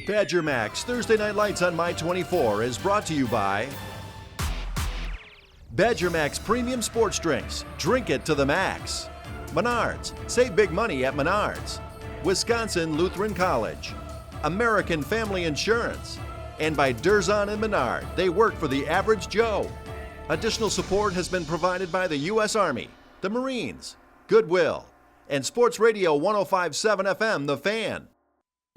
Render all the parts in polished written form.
Badger Max Thursday Night Lights on My24 is brought to you by Badger Max Premium Sports Drinks. Drink it to the max. Menards. Save big money at Menards. Wisconsin Lutheran College. American Family Insurance. And by Durzon and Menard. They work for the average Joe. Additional support has been provided by the U.S. Army, the Marines, Goodwill, and Sports Radio 105.7 FM, The Fan.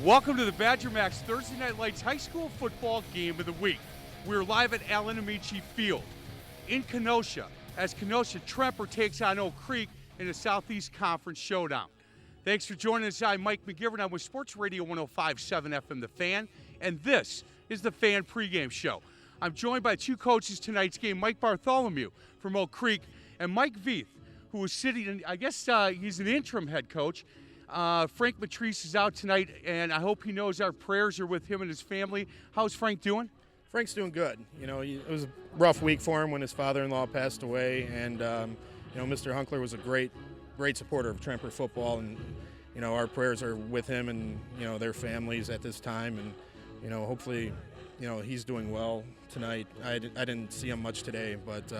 Welcome to the Badger Max Thursday Night Lights High School Football Game of the Week. We're live at Allen Amici Field in Kenosha as Kenosha Tremper takes on Oak Creek in a Southeast Conference showdown. Thanks for joining us. I'm Mike McGivern. I'm with Sports Radio 105.7 FM, The Fan, and this is the Fan pregame show. I'm joined by two coaches tonight's game, Mike Bartholomew from Oak Creek and Mike Veith, who is sitting in, I guess he's an interim head coach. Frank Matrice is out tonight, and I hope he knows our prayers are with him and his family. How's Frank doing? Frank's doing good. You know, it was a rough week for him when his father-in-law passed away, and Mr. Hunkler was a great supporter of Tremper football, and our prayers are with him and their families at this time, and hopefully he's doing well tonight. I didn't see him much today, but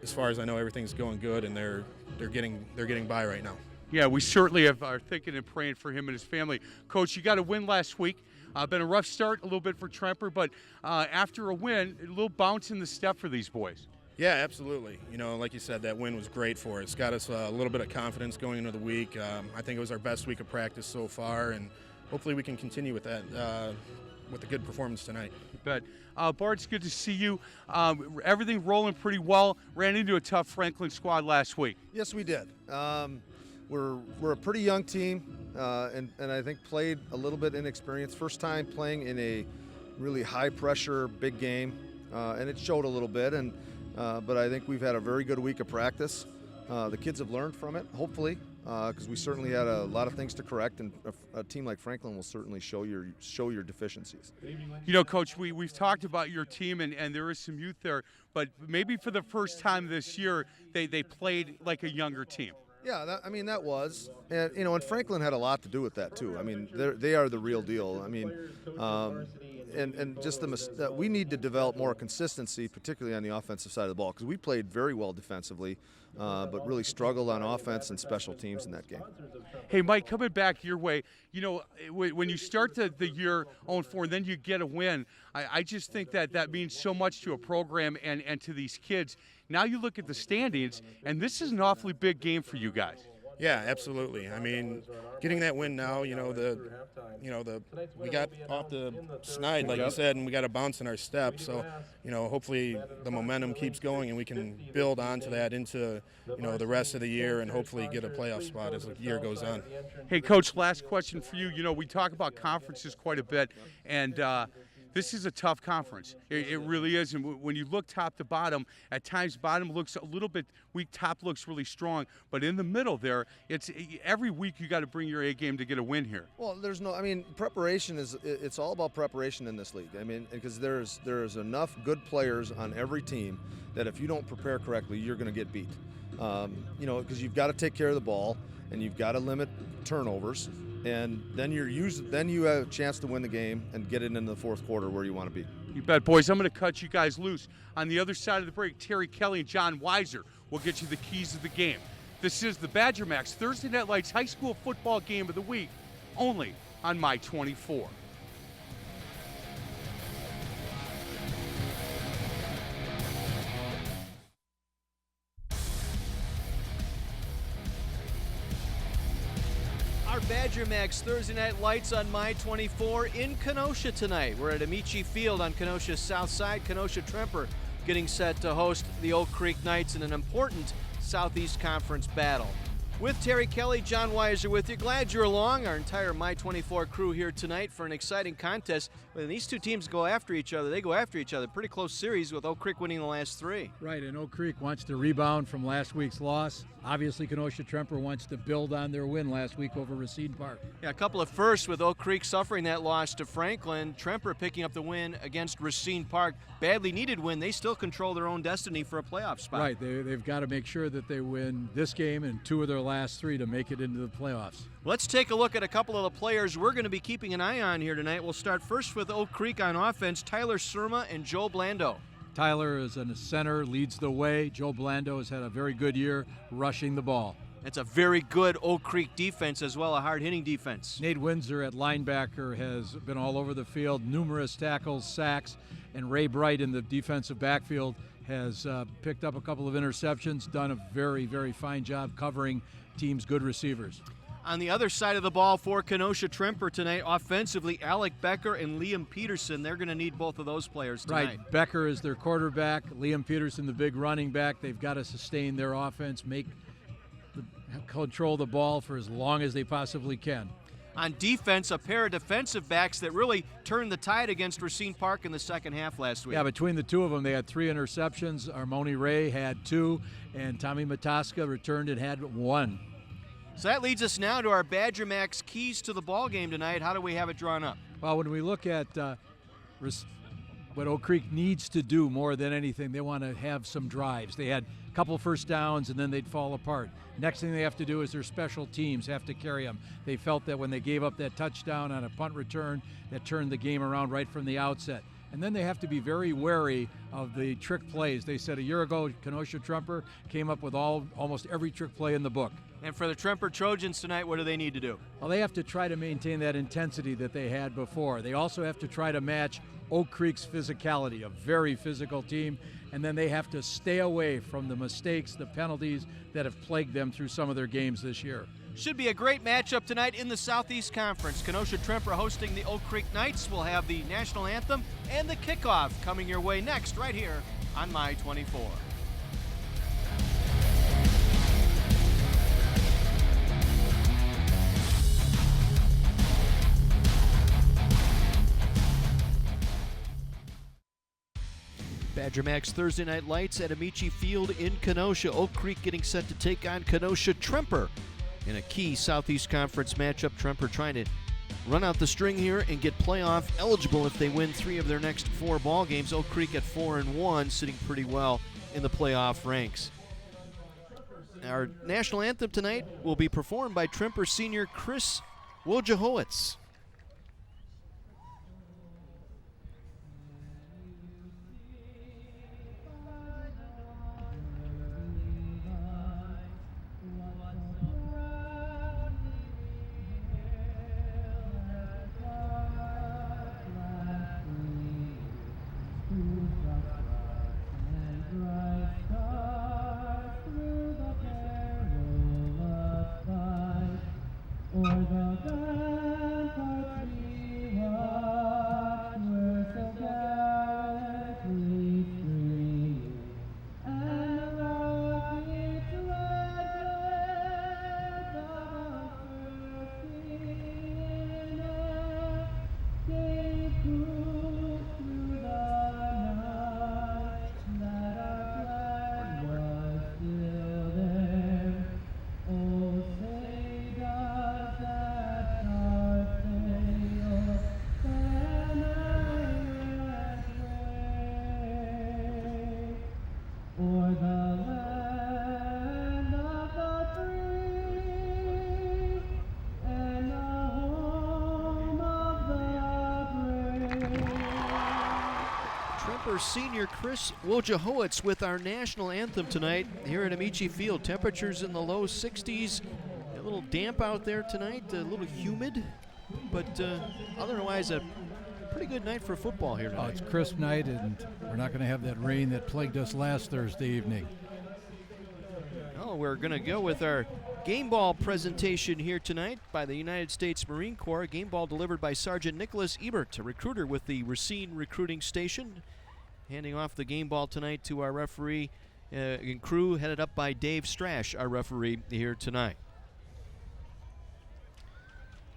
as far as I know, everything's going good, and they're getting by right now. Yeah, we certainly are thinking and praying for him and his family. Coach, you got a win last week. Been a rough start a little bit for Tremper, but after a win, a little bounce in the step for these boys. Yeah, absolutely. Like you said, that win was great for us. Got us a little bit of confidence going into the week. I think it was our best week of practice so far, and hopefully we can continue with that with a good performance tonight. You bet. Bart, it's good to see you. Everything rolling pretty well. Ran into a tough Franklin squad last week. Yes, we did. We're a pretty young team, and I think played a little bit inexperienced. First time playing in a really high-pressure, big game, and it showed a little bit. But I think we've had a very good week of practice. The kids have learned from it, hopefully, because we certainly had a lot of things to correct, and a team like Franklin will certainly show your deficiencies. Coach, we've talked about your team, and there is some youth there, but maybe for the first time this year, they played like a younger team. Yeah, that was, and Franklin had a lot to do with that too. I mean, they are the real deal. I mean, and just we need to develop more consistency, particularly on the offensive side of the ball, because we played very well defensively, but really struggled on offense and special teams in that game. Hey, Mike, coming back your way, when you start the year 0-4 and then you get a win, I just think that means so much to a program and to these kids. Now you look at the standings, and this is an awfully big game for you guys. Yeah, absolutely. I mean, getting that win now, we got off the snide, like you said, and we got a bounce in our step. So, hopefully the momentum keeps going, and we can build onto that into, the rest of the year, and hopefully get a playoff spot as the year goes on. Hey, Coach, last question for you. We talk about conferences quite a bit, and this is a tough conference. It really is. And when you look top to bottom, at times bottom looks a little bit weak, top looks really strong. But in the middle there, it's every week you got to bring your A game to get a win here. Well, preparation it's all about preparation in this league. I mean, because there's enough good players on every team that if you don't prepare correctly, you're going to get beat. Because you've got to take care of the ball and you've got to limit turnovers. And then you have a chance to win the game and get it into the fourth quarter where you want to be. You bet, boys. I'm going to cut you guys loose. On the other side of the break, Terry Kelly and John Weiser will get you the keys of the game. This is the Badger Max Thursday Night Lights High School Football Game of the Week, only on My24. Our Badger Max Thursday Night Lights on My24 in Kenosha tonight. We're at Amici Field on Kenosha's south side. Kenosha Tremper getting set to host the Oak Creek Knights in an important Southeast Conference battle. With Terry Kelly, John Weiser with you. Glad you're along. Our entire My24 crew here tonight for an exciting contest. When these two teams go after each other, they go after each other. Pretty close series with Oak Creek winning the last three. Right, and Oak Creek wants to rebound from last week's loss. Obviously, Kenosha Tremper wants to build on their win last week over Racine Park. Yeah, a couple of firsts with Oak Creek suffering that loss to Franklin. Tremper picking up the win against Racine Park. Badly needed win. They still control their own destiny for a playoff spot. Right, they've got to make sure that they win this game and two of their last 3 to make it into the playoffs. Let's take a look at a couple of the players we're going to be keeping an eye on here tonight. We'll start first with Oak Creek on offense, Tyler Surma and Joe Blando. Tyler is in the center, leads the way. Joe Blando has had a very good year rushing the ball. It's a very good Oak Creek defense as well, a hard-hitting defense. Nate Windsor at linebacker has been all over the field, numerous tackles, sacks, and Ray Bright in the defensive backfield has picked up a couple of interceptions, done a very, very fine job covering teams' good receivers. On the other side of the ball for Kenosha Tremper tonight, offensively, Alec Becker and Liam Peterson. They're going to need both of those players tonight. Right, Becker is their quarterback, Liam Peterson the big running back. They've got to sustain their offense, control the ball for as long as they possibly can. On defense, a pair of defensive backs that really turned the tide against Racine Park in the second half last week. Yeah, between the two of them, they had 3 interceptions. Armoni Ray had 2, and Tommy Mataska returned and had 1. So that leads us now to our Badger Max keys to the ball game tonight. How do we have it drawn up? Well, when we look at what Oak Creek needs to do more than anything, they want to have some drives. They had a couple first downs, and then they'd fall apart. Next thing they have to do is their special teams have to carry them. They felt that when they gave up that touchdown on a punt return, that turned the game around right from the outset. And then they have to be very wary of the trick plays. They said a year ago, Kenosha Tremper came up with almost every trick play in the book. And for the Tremper Trojans tonight, what do they need to do? Well, they have to try to maintain that intensity that they had before. They also have to try to match Oak Creek's physicality, a very physical team, and then they have to stay away from the mistakes, the penalties that have plagued them through some of their games this year. Should be a great matchup tonight in the Southeast Conference. Kenosha Tremper hosting the Oak Creek Knights. We'll have the national anthem and the kickoff coming your way next right here on My 24. Badger Max Thursday Night Lights at Amici Field in Kenosha. Oak Creek getting set to take on Kenosha Tremper in a key Southeast Conference matchup. Tremper trying to run out the string here and get playoff eligible if they win 3 of their next 4 ball games. Oak Creek at 4-1, sitting pretty well in the playoff ranks. Our national anthem tonight will be performed by Tremper senior Chris Wojciechowicz. Senior Chris Wojciechowicz with our national anthem tonight here at Amici Field. Temperatures in the low 60s, a little damp out there tonight, a little humid, but otherwise a pretty good night for football here tonight. Oh, it's a crisp night, and we're not going to have that rain that plagued us last Thursday evening. Oh, we're going to go with our game ball presentation here tonight by the United States Marine Corps. Game ball delivered by Sergeant Nicholas Ebert, a recruiter with the Racine Recruiting Station. Handing off the game ball tonight to our referee and crew, headed up by Dave Strash, our referee here tonight.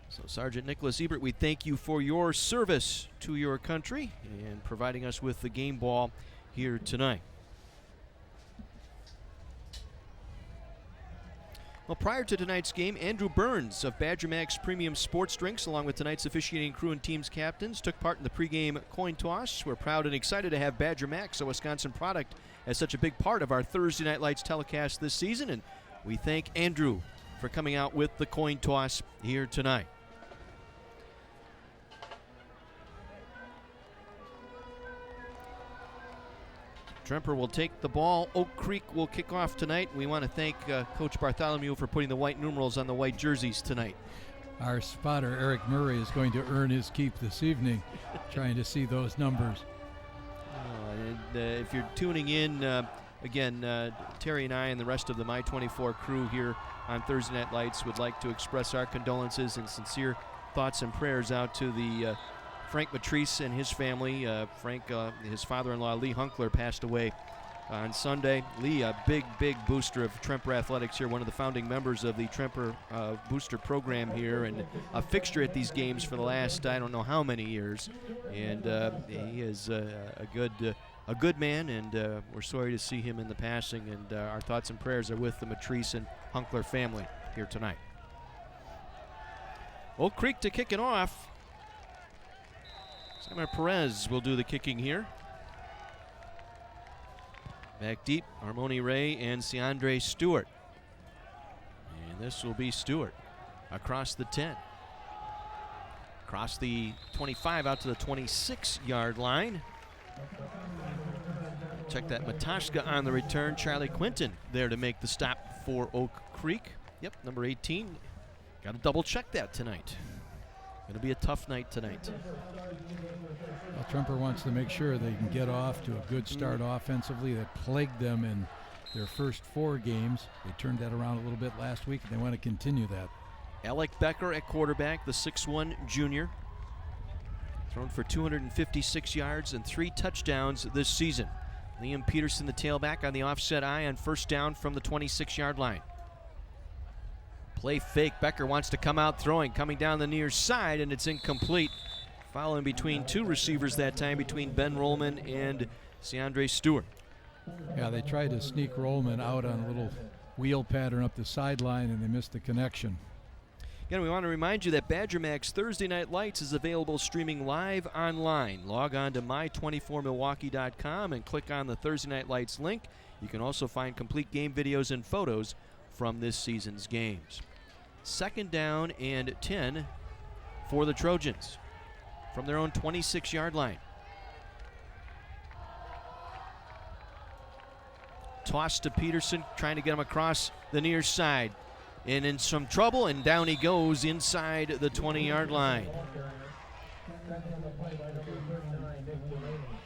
So Sergeant Nicholas Ebert, we thank you for your service to your country and providing us with the game ball here tonight. Well, prior to tonight's game, Andrew Burns of Badger Max Premium Sports Drinks, along with tonight's officiating crew and team's captains, took part in the pregame coin toss. We're proud and excited to have Badger Max, a Wisconsin product, as such a big part of our Thursday Night Lights telecast this season, and we thank Andrew for coming out with the coin toss here tonight. Tremper will take the ball. Oak Creek will kick off tonight. We want to thank Coach Bartholomew for putting the white numerals on the white jerseys tonight. Our spotter, Eric Murray, is going to earn his keep this evening, trying to see those numbers. If you're tuning in, again, Terry and I and the rest of the My 24 crew here on Thursday Night Lights would like to express our condolences and sincere thoughts and prayers out to the Frank Matrice and his family. Frank, his father-in-law, Lee Hunkler, passed away on Sunday. Lee, a big booster of Tremper athletics here, one of the founding members of the Tremper booster program here, and a fixture at these games for the last I don't know how many years. And he is a good man, and we're sorry to see him in the passing. And our thoughts and prayers are with the Matrice and Hunkler family here tonight. Oak Creek to kick it off. Simon Perez will do the kicking here. Back deep, Armoni Ray and Ciandre Stewart. And this will be Stewart across the 10. Across the 25 out to the 26-yard line. Check that, Matashka on the return. Charlie Quinton there to make the stop for Oak Creek. Yep, number 18. Got to double check that tonight. Going to be a tough night tonight. Well, Tremper wants to make sure they can get off to a good start offensively. That plagued them in their first 4 games. They turned that around a little bit last week, and they want to continue that. Alec Becker at quarterback, the 6'1 junior. Thrown for 256 yards and 3 touchdowns this season. Liam Peterson, the tailback, on the offset eye on first down from the 26-yard line. Play fake. Becker wants to come out throwing, coming down the near side, and it's incomplete. Following between 2 receivers that time, between Ben Rollman and Ciandre Stewart. Yeah, they tried to sneak Rollman out on a little wheel pattern up the sideline, and they missed the connection. Again, we want to remind you that Badger Max Thursday Night Lights is available streaming live online. Log on to my24milwaukee.com and click on the Thursday Night Lights link. You can also find complete game videos and photos from this season's games. 2nd down and 10 for the Trojans from their own 26-yard line. Toss to Peterson, trying to get him across the near side. And in some trouble, and down he goes inside the 20-yard line.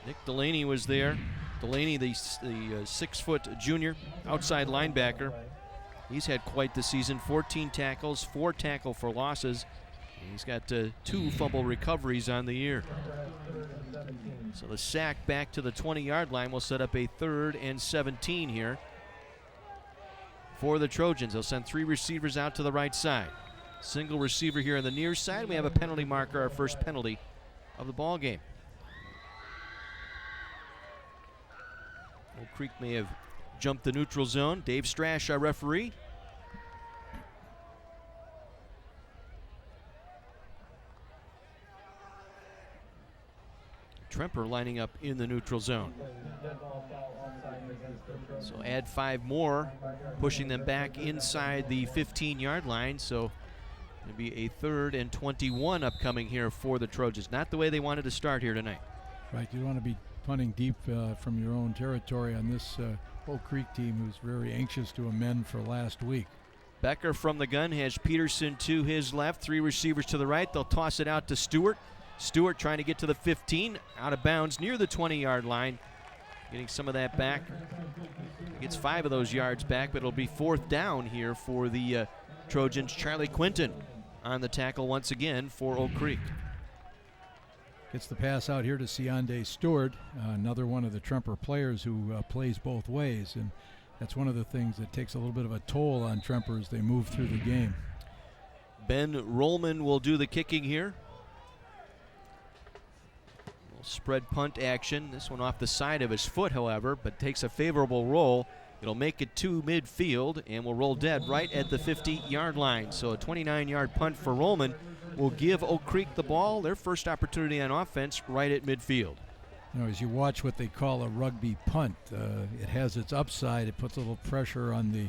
Nick Delaney was there. Delaney, the 6-foot junior outside linebacker. He's had quite the season. 14 tackles, 4 tackle for losses. He's got 2 fumble recoveries on the year. So the sack back to the 20-yard line will set up a 3rd and 17 here for the Trojans. They'll send 3 receivers out to the right side. Single receiver here on the near side. We have a penalty marker, our first penalty of the ball game. Oak Creek may have jumped the neutral zone. Dave Strash, our referee. Tremper lining up in the neutral zone. So add 5 more, pushing them back inside the 15-yard line. So it'll be a 3rd and 21 upcoming here for the Trojans. Not the way they wanted to start here tonight. Right, you don't want to be punting deep from your own territory on this Oak Creek team, who's very anxious to amend for last week. Becker from the gun has Peterson to his left, 3 receivers to the right. They'll toss it out to Stewart. Stewart trying to get to the 15, out of bounds near the 20-yard line. Getting some of that back. He gets 5 of those yards back, but it'll be 4th down here for the Trojans. Charlie Quinton on the tackle once again for Oak Creek. Gets the pass out here to Ciandre Stewart, another one of the Tremper players who plays both ways. And that's one of the things that takes a little bit of a toll on Tremper as they move through the game. Ben Rollman will do the kicking here. Spread punt action. This one off the side of his foot, however, but takes a favorable roll. It'll make it to midfield and will roll dead right at the 50-yard line. So a 29-yard punt for Rollman will give Oak Creek the ball, their first opportunity on offense, right at midfield. You know, as you watch what they call a rugby punt, it has its upside. It puts a little pressure on the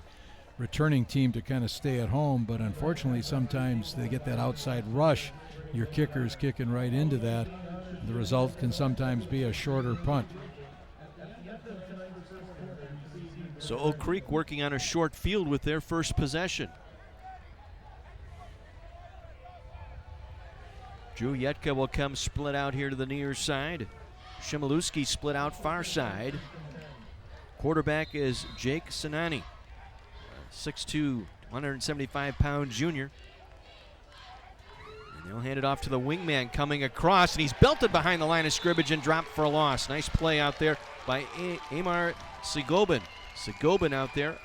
returning team to kind of stay at home, but unfortunately sometimes they get that outside rush. Your kicker's kicking right into that. The result can sometimes be a shorter punt. So Oak Creek working on a short field with their first possession. Drew Yetka will come split out here to the near side. Shimilewski split out far side. Quarterback is Jake Sinani, 6'2", 175-pound junior. And they'll hand it off to the wingman coming across, and he's belted behind the line of scrimmage and dropped for a loss. Nice play out there by Amar Sigobin. Sigobin out there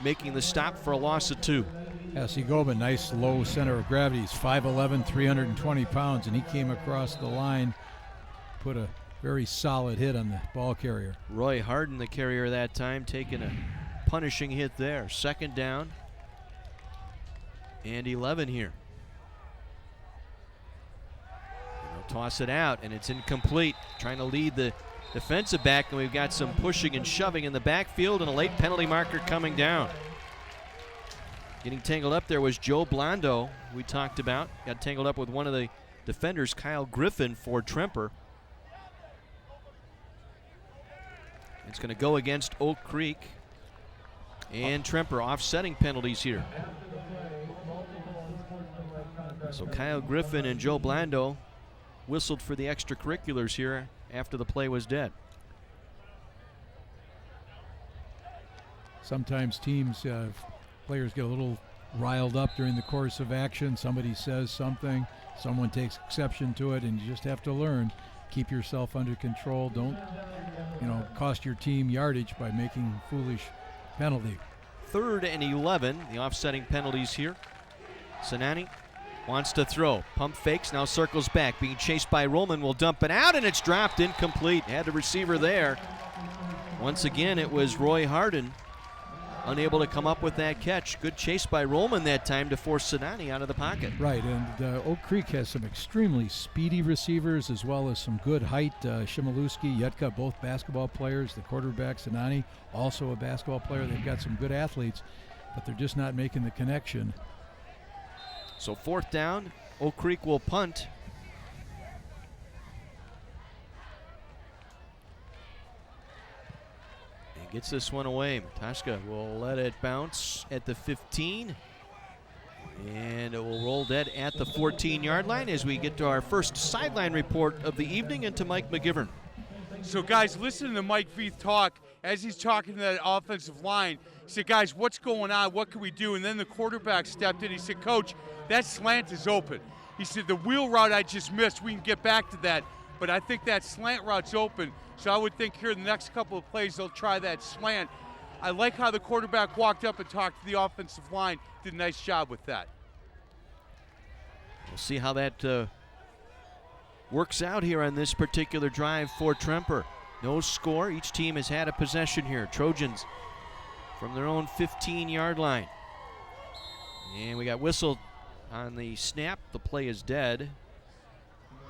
making the stop for a loss of 2. Yeah, Sigobin, nice low center of gravity. He's 5'11", 320 pounds, and he came across the line, put a very solid hit on the ball carrier. Roy Harden, the carrier that time, taking a punishing hit there. Second down and 11 here. And they'll toss it out, and it's incomplete. Trying to lead the defensive back, and we've got some pushing and shoving in the backfield, and a late penalty marker coming down. Getting tangled up there was Joe Blondo, we talked about. Got tangled up with one of the defenders, Kyle Griffin, for Tremper. It's going to go against Oak Creek and Tremper, offsetting penalties here. So Kyle Griffin and Joe Blando whistled for the extracurriculars here after the play was dead. Sometimes teams, players get a little riled up during the course of action. Somebody says something, someone takes exception to it, and you just have to learn. Keep yourself under control. Don't, cost your team yardage by making foolish penalty. 3rd and 11, the offsetting penalties here. Sinani wants to throw. Pump fakes, now circles back. Being chased by Roman, will dump it out, and it's dropped incomplete. Had the receiver there. Once again, it was Roy Harden unable to come up with that catch. Good chase by Roman that time to force Sinani out of the pocket. Right, and Oak Creek has some extremely speedy receivers as well as some good height. Shimilewski, Yetka, both basketball players. The quarterback, Sinani, also a basketball player. They've got some good athletes, but they're just not making the connection. So 4th down, Oak Creek will punt. Gets this one away. Matashka will let it bounce at the 15. And it will roll dead at the 14-yard line as we get to our first sideline report of the evening and to Mike McGivern. So, guys, listen to Mike Veith talk as he's talking to that offensive line. He said, guys, what's going on? What can we do? And then the quarterback stepped in. He said, Coach, that slant is open. He said, the wheel route I just missed, we can get back to that. But I think that slant route's open. So I would think here in the next couple of plays they'll try that slant. I like how the quarterback walked up and talked to the offensive line. Did a nice job with that. We'll see how that works out here on this particular drive for Tremper. No score. Each team has had a possession here. Trojans from their own 15-yard line. And we got whistled on the snap. The play is dead.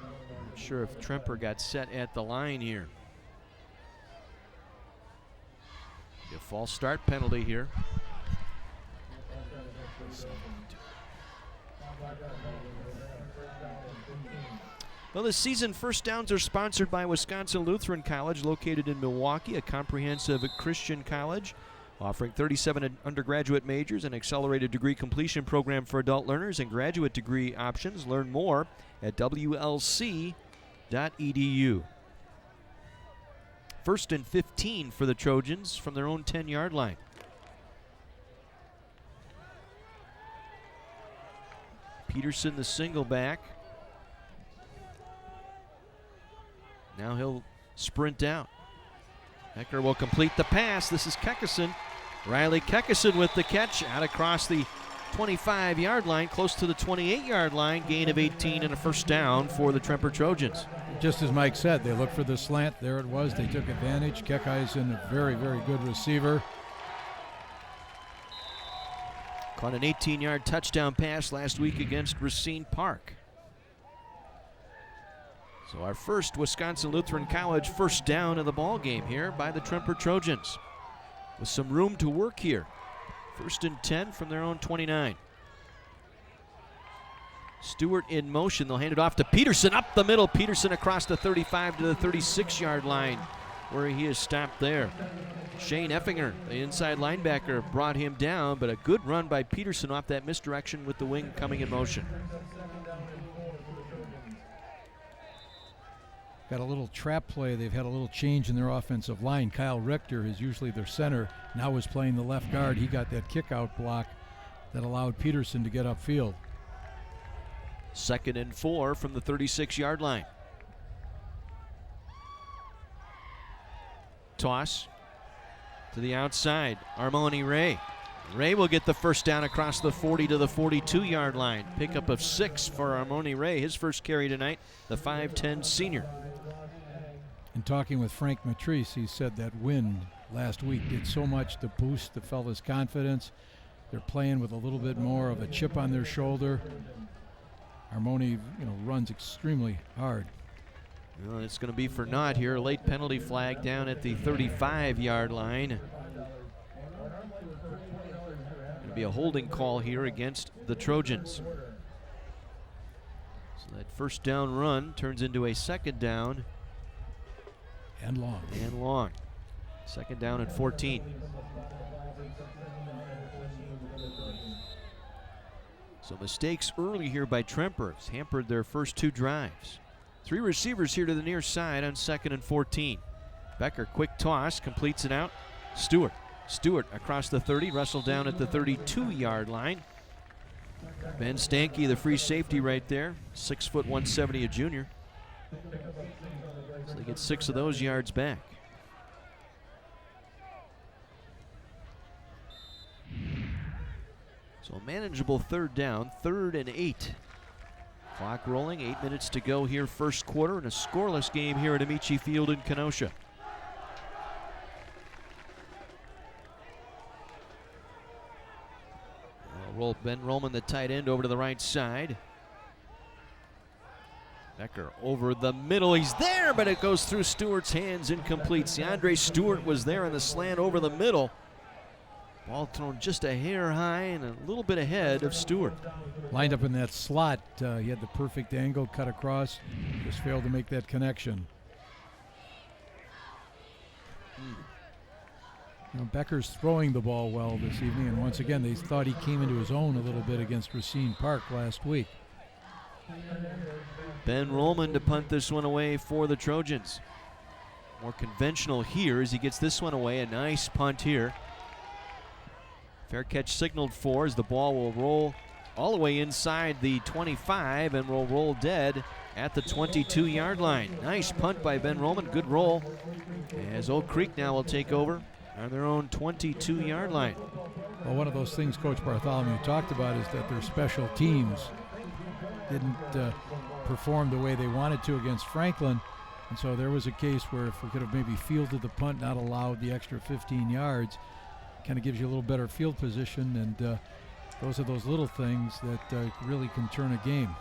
Not sure if Tremper got set at the line here. A false start penalty here. Well, this season, First Downs are sponsored by Wisconsin Lutheran College, located in Milwaukee, a comprehensive Christian college offering 37 undergraduate majors, an accelerated degree completion program for adult learners, and graduate degree options. Learn more at WLC.edu. 1st and 15 for the Trojans from their own 10-yard line. Peterson, the single back. Now he'll sprint out. Hecker will complete the pass. This is Kekkeson. Riley Kekkeson with the catch out across the 25-yard line, close to the 28-yard line. Gain of 18 and a first down for the Tremper Trojans. Just as Mike said, they looked for the slant. There it was. They took advantage. Kekkeisen, a very, very good receiver. Caught an 18-yard touchdown pass last week against Racine Park. So our first Wisconsin Lutheran College first down of the ball game here by the Tremper Trojans. With some room to work here 1st and 10 from their own 29. Stewart in motion. They'll hand it off to Peterson up the middle. Peterson across the 35 to the 36-yard line, where he is stopped there. Shane Effinger, the inside linebacker, brought him down, but a good run by Peterson off that misdirection with the wing coming in motion. Got a little trap play. They've had a little change in their offensive line. Kyle Richter is usually their center, now is playing the left guard. He got that kick-out block that allowed Peterson to get upfield. 2nd and 4 from the 36-yard line. Toss to the outside. Armoni Ray. Ray will get the first down across the 40 to the 42-yard line. Pickup of 6 for Armoni Ray. His first carry tonight, the 5'10 senior. In talking with Frank Matrice, he said that win last week did so much to boost the fella's confidence. They're playing with a little bit more of a chip on their shoulder. Armoni, runs extremely hard. Well, it's going to be for naught here. A late penalty flag down at the 35-yard line. Going to be a holding call here against the Trojans. So that first down run turns into a 2nd down. And long. 2nd down and 14. So mistakes early here by Tremper has hampered their first 2 drives. 3 receivers here to the near side on 2nd and 14. Becker, quick toss, completes it out. Stewart across the 30, wrestled down at the 32-yard line. Ben Stanke, the free safety right there, 6', 170, a junior. So they get 6 of those yards back. So a manageable 3rd down, 3rd and 8. Clock rolling, 8 minutes to go here, first quarter, and a scoreless game here at Amici Field in Kenosha. Roll Ben Roman, the tight end, over to the right side. Becker over the middle. He's there, but it goes through Stewart's hands, incomplete. DeAndre Stewart was there on the slant over the middle. Ball thrown just a hair high and a little bit ahead of Stewart. Lined up in that slot. He had the perfect angle, cut across, just failed to make that connection. Becker's throwing the ball well this evening, and once again, they thought he came into his own a little bit against Racine Park last week. Ben Rollman to punt this one away for the Trojans. More conventional here as he gets this one away. A nice punt here. Fair catch signaled for as the ball will roll all the way inside the 25 and will roll dead at the 22-yard line. Nice punt by Ben Rollman. Good roll as Oak Creek now will take over on their own 22-yard line. Well, one of those things Coach Bartholomew talked about is that their special teams didn't perform the way they wanted to against Franklin. And so there was a case where if we could have maybe fielded the punt, not allowed the extra 15 yards, kind of gives you a little better field position. And those are those little things that really can turn a game.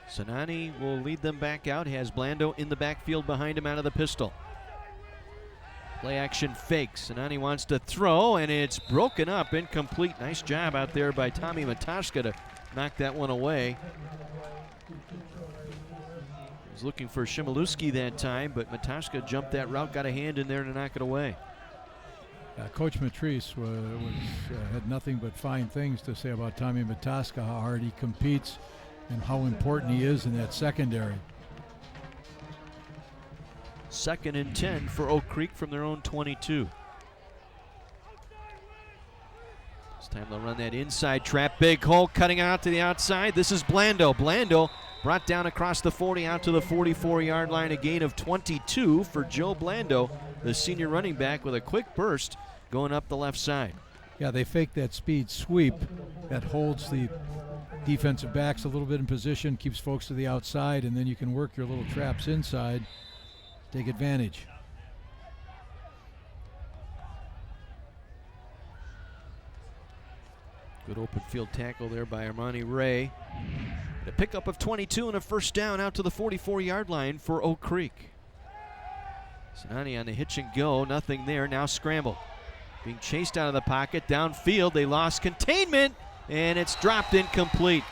Sinani will lead them back out. He has Blando in the backfield behind him out of the pistol. Play action fake. Sinani wants to throw, and it's broken up, incomplete. Nice job out there by Tommy Mataska to knock that one away. He was looking for Shimilewski that time, but Mataska jumped that route, got a hand in there to knock it away. Coach Matrice had nothing but fine things to say about Tommy Mataska, how hard he competes and how important he is in that secondary. 2nd and 10 for Oak Creek from their own 22. This time they'll run that inside trap. Big hole cutting out to the outside. This is Blando. Blando brought down across the 40 out to the 44-yard line. A gain of 22 for Joe Blando, the senior running back, with a quick burst going up the left side. Yeah, they fake that speed sweep that holds the defensive backs a little bit in position, keeps folks to the outside, and then you can work your little traps inside, take advantage. Good open field tackle there by Armoni Ray. A pickup of 22 and a first down out to the 44-yard line for Oak Creek. Sinani on the hitch and go, nothing there, now scramble. Being chased out of the pocket, downfield, they lost containment, and it's dropped incomplete.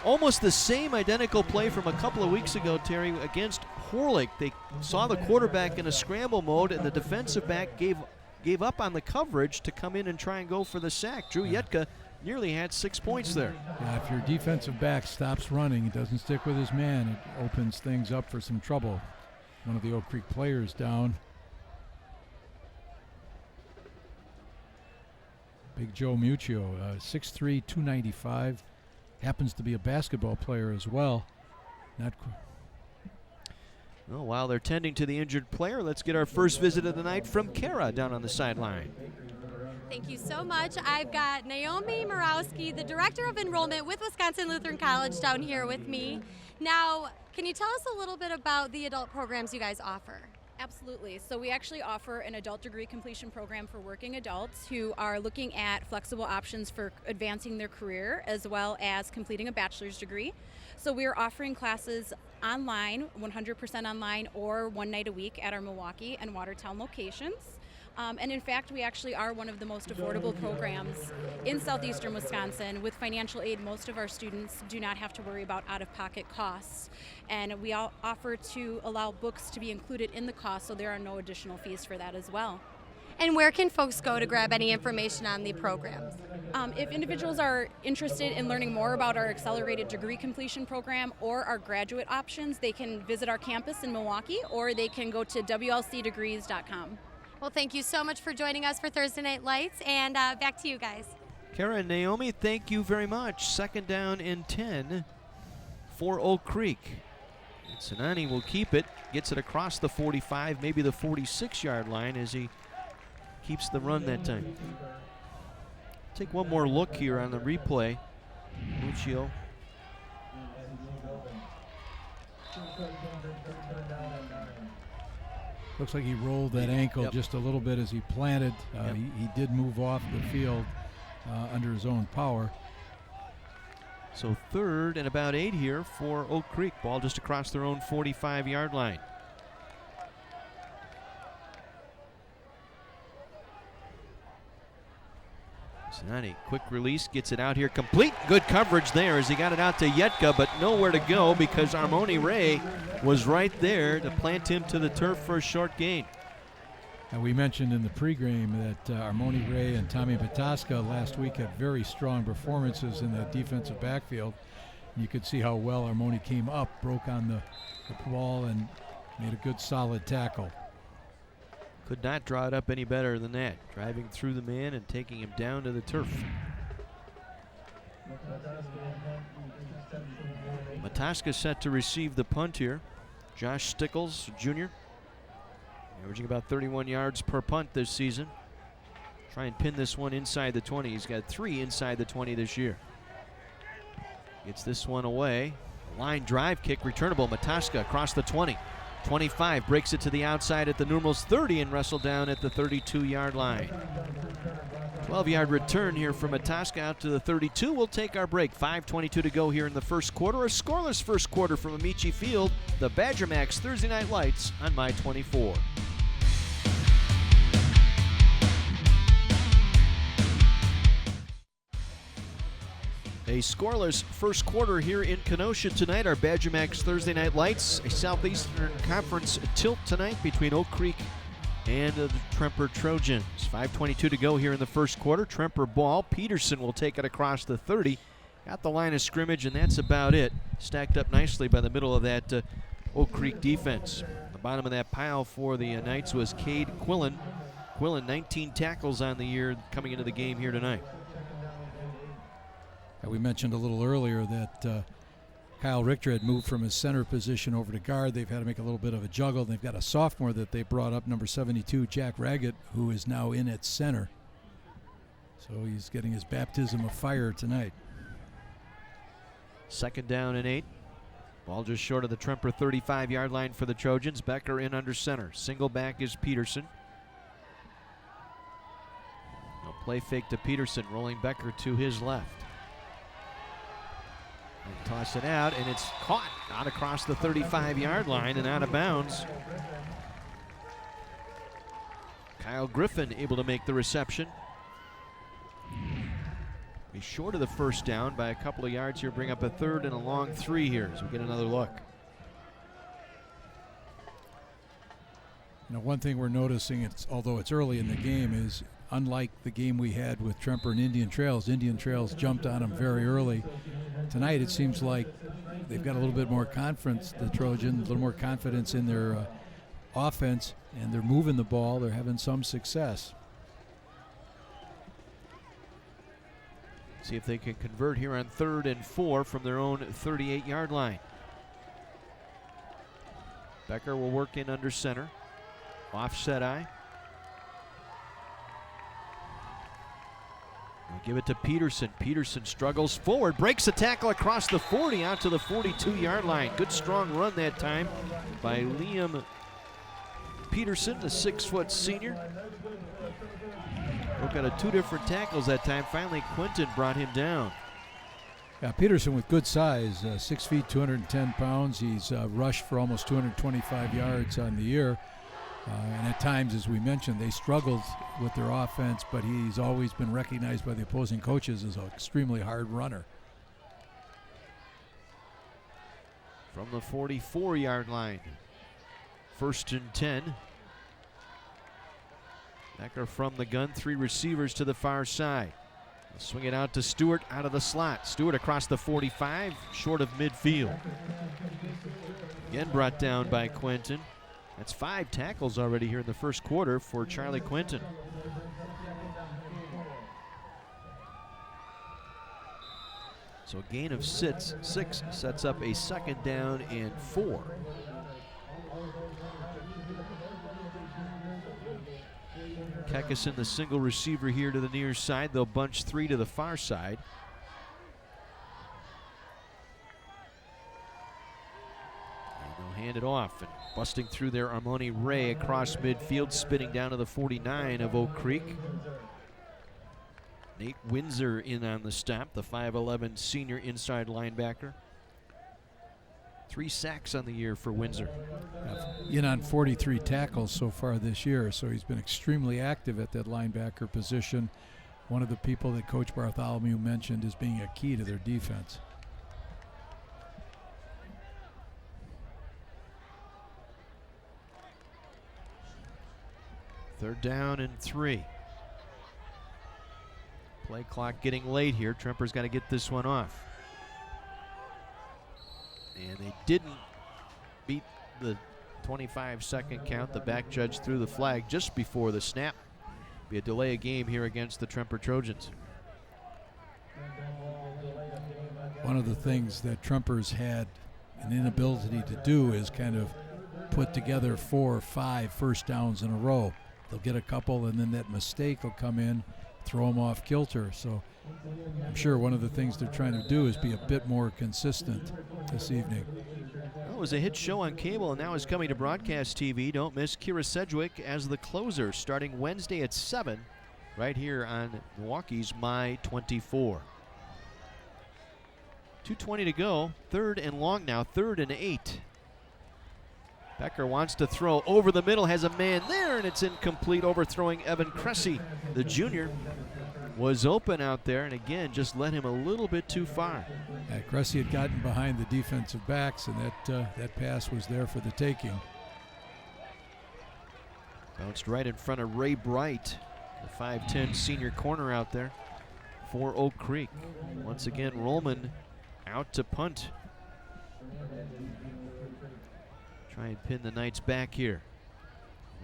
Almost the same identical play from a couple of weeks ago, Terry, against Horlick. They saw the quarterback in a scramble mode, and the defensive back gave up on the coverage to come in and try and go for the sack. Drew Yetka nearly had 6 points there. Yeah, if your defensive back stops running, he doesn't stick with his man, it opens things up for some trouble. One of the Oak Creek players down. Big Joe Muccio, 6'3", 295. Happens to be a basketball player as well. Well, while they're tending to the injured player, let's get our first visit of the night from Kara down on the sideline. Thank you so much. I've got Naomi Morawski, the Director of Enrollment with Wisconsin Lutheran College, down here with me. Now, can you tell us a little bit about the adult programs you guys offer? Absolutely. So we actually offer an adult degree completion program for working adults who are looking at flexible options for advancing their career as well as completing a bachelor's degree. So we are offering classes online, 100% online, or 1 night a week at our Milwaukee and Watertown locations. And in fact, we actually are one of the most affordable programs in southeastern Wisconsin. With financial aid, most of our students do not have to worry about out-of-pocket costs. And we all offer to allow books to be included in the cost, so there are no additional fees for that as well. And where can folks go to grab any information on the programs? If individuals are interested in learning more about our accelerated degree completion program or our graduate options, they can visit our campus in Milwaukee, or they can go to wlcdegrees.com. Well, thank you so much for joining us for Thursday Night Lights, and back to you guys. Kara and Naomi, thank you very much. 2nd down and 10 for Oak Creek. And Sinani will keep it, gets it across the 45, maybe the 46-yard line as he keeps the run that time. Take one more look here on the replay. Muccio. Looks like he rolled that ankle just a little bit as he planted. He did move off the field under his own power. So 3rd and about 8 here for Oak Creek. Ball just across their own 45-yard line. Sinani, quick release, gets it out here, complete. Good coverage there as he got it out to Yetka, but nowhere to go because Armoni Ray was right there to plant him to the turf for a short gain. And we mentioned in the pregame that Armoni Ray and Tommy Bataska last week had very strong performances in that defensive backfield. You could see how well Armoni came up, broke on the ball, and made a good solid tackle. Could not draw it up any better than that. Driving through the man and taking him down to the turf. Mataska set to receive the punt here. Josh Stickles, Jr., averaging about 31 yards per punt this season. Try and pin this one inside the 20. He's got 3 inside the 20 this year. Gets this one away. Line drive kick returnable. Mataska across the 20. 25, breaks it to the outside at the numerals 30 and wrestled down at the 32-yard line. 12-yard return here from Mataska out to the 32. We'll take our break. 5:22 to go here in the first quarter. A scoreless first quarter from Amici Field. The Badger Max Thursday Night Lights on My 24. A scoreless first quarter here in Kenosha tonight. Our Badger Max Thursday Night Lights. A Southeastern Conference tilt tonight between Oak Creek and the Tremper Trojans. 5:22 to go here in the first quarter. Tremper ball. Peterson will take it across the 30. Got the line of scrimmage, and that's about it. Stacked up nicely by the middle of that Oak Creek defense. The bottom of that pile for the Knights was Cade Quillen. Quillen, 19 tackles on the year coming into the game here tonight. We mentioned a little earlier that Kyle Richter had moved from his center position over to guard. They've had to make a little bit of a juggle. They've got a sophomore that they brought up, number 72, Jack Raggett, who is now in at center. So he's getting his baptism of fire tonight. 2nd down and 8. Ball just short of the Tremper 35-yard line for the Trojans. Becker in under center. Single back is Peterson. No play fake to Peterson, rolling Becker to his left. And toss it out, and it's caught out across the 35-yard line and out of bounds. Kyle Griffin able to make the reception. Be short of the first down by a couple of yards here, bring up a 3rd and a long 3 here as we get another look. You know, one thing we're noticing, although it's early in the game, is unlike the game we had with Tremper and Indian Trails jumped on them very early. Tonight it seems like they've got a little bit more confidence, the Trojans, a little more confidence in their offense, and they're moving the ball. They're having some success. See if they can convert here on 3rd and 4 from their own 38-yard line. Becker will work in under center. Offset eye. We'll give it to Peterson. Peterson struggles forward, breaks a tackle across the 40 out to the 42-yard line. Good strong run that time by Liam Peterson, the 6-foot senior. Broke out of 2 different tackles that time. Finally, Quinton brought him down. Yeah, Peterson with good size, 6 feet, 210 pounds. He's rushed for almost 225 yards on the year. And at times, as we mentioned, they struggled with their offense, but he's always been recognized by the opposing coaches as an extremely hard runner. From the 44-yard line, 1st and 10. Becker from the gun, 3 receivers to the far side. They'll swing it out to Stewart out of the slot. Stewart across the 45, short of midfield. Again brought down by Quinton. That's 5 tackles already here in the first quarter for Charlie Quinton. So a gain of 6 sets up a 2nd down and 4. Kekison, the single receiver here to the near side. They'll bunch 3 to the far side. And they'll hand it off. And busting through there, Armoni Ray across midfield, spinning down to the 49 of Oak Creek. Nate Windsor in on the stop, the 5'11 senior inside linebacker. 3 sacks on the year for Windsor. In on 43 tackles so far this year, so he's been extremely active at that linebacker position. One of the people that Coach Bartholomew mentioned as being a key to their defense. Third down and 3. Play clock getting late here. Tremper's got to get this one off. And they didn't beat the 25-second count. The back judge threw the flag just before the snap. Be a delay of game here against the Tremper Trojans. One of the things that Tremper's had an inability to do is kind of put together 4 or 5 first downs in a row. They'll get a couple, and then that mistake will come in, throw them off kilter. So I'm sure one of the things they're trying to do is be a bit more consistent this evening. Well, it was a hit show on cable, and now is coming to broadcast TV. Don't miss Kira Sedgwick as the closer starting Wednesday at 7 right here on Milwaukee's My 24. 2:20 to go. 3rd and long now, 3rd and 8. Becker wants to throw over the middle, has a man there, and it's incomplete, overthrowing Evan Cressy. The junior was open out there, and again, just led him a little bit too far. Cressy had gotten behind the defensive backs, and that pass was there for the taking. Bounced right in front of Ray Bright, the 5'10 senior corner out there for Oak Creek. Once again, Rollman out to punt. Try and pin the Knights back here.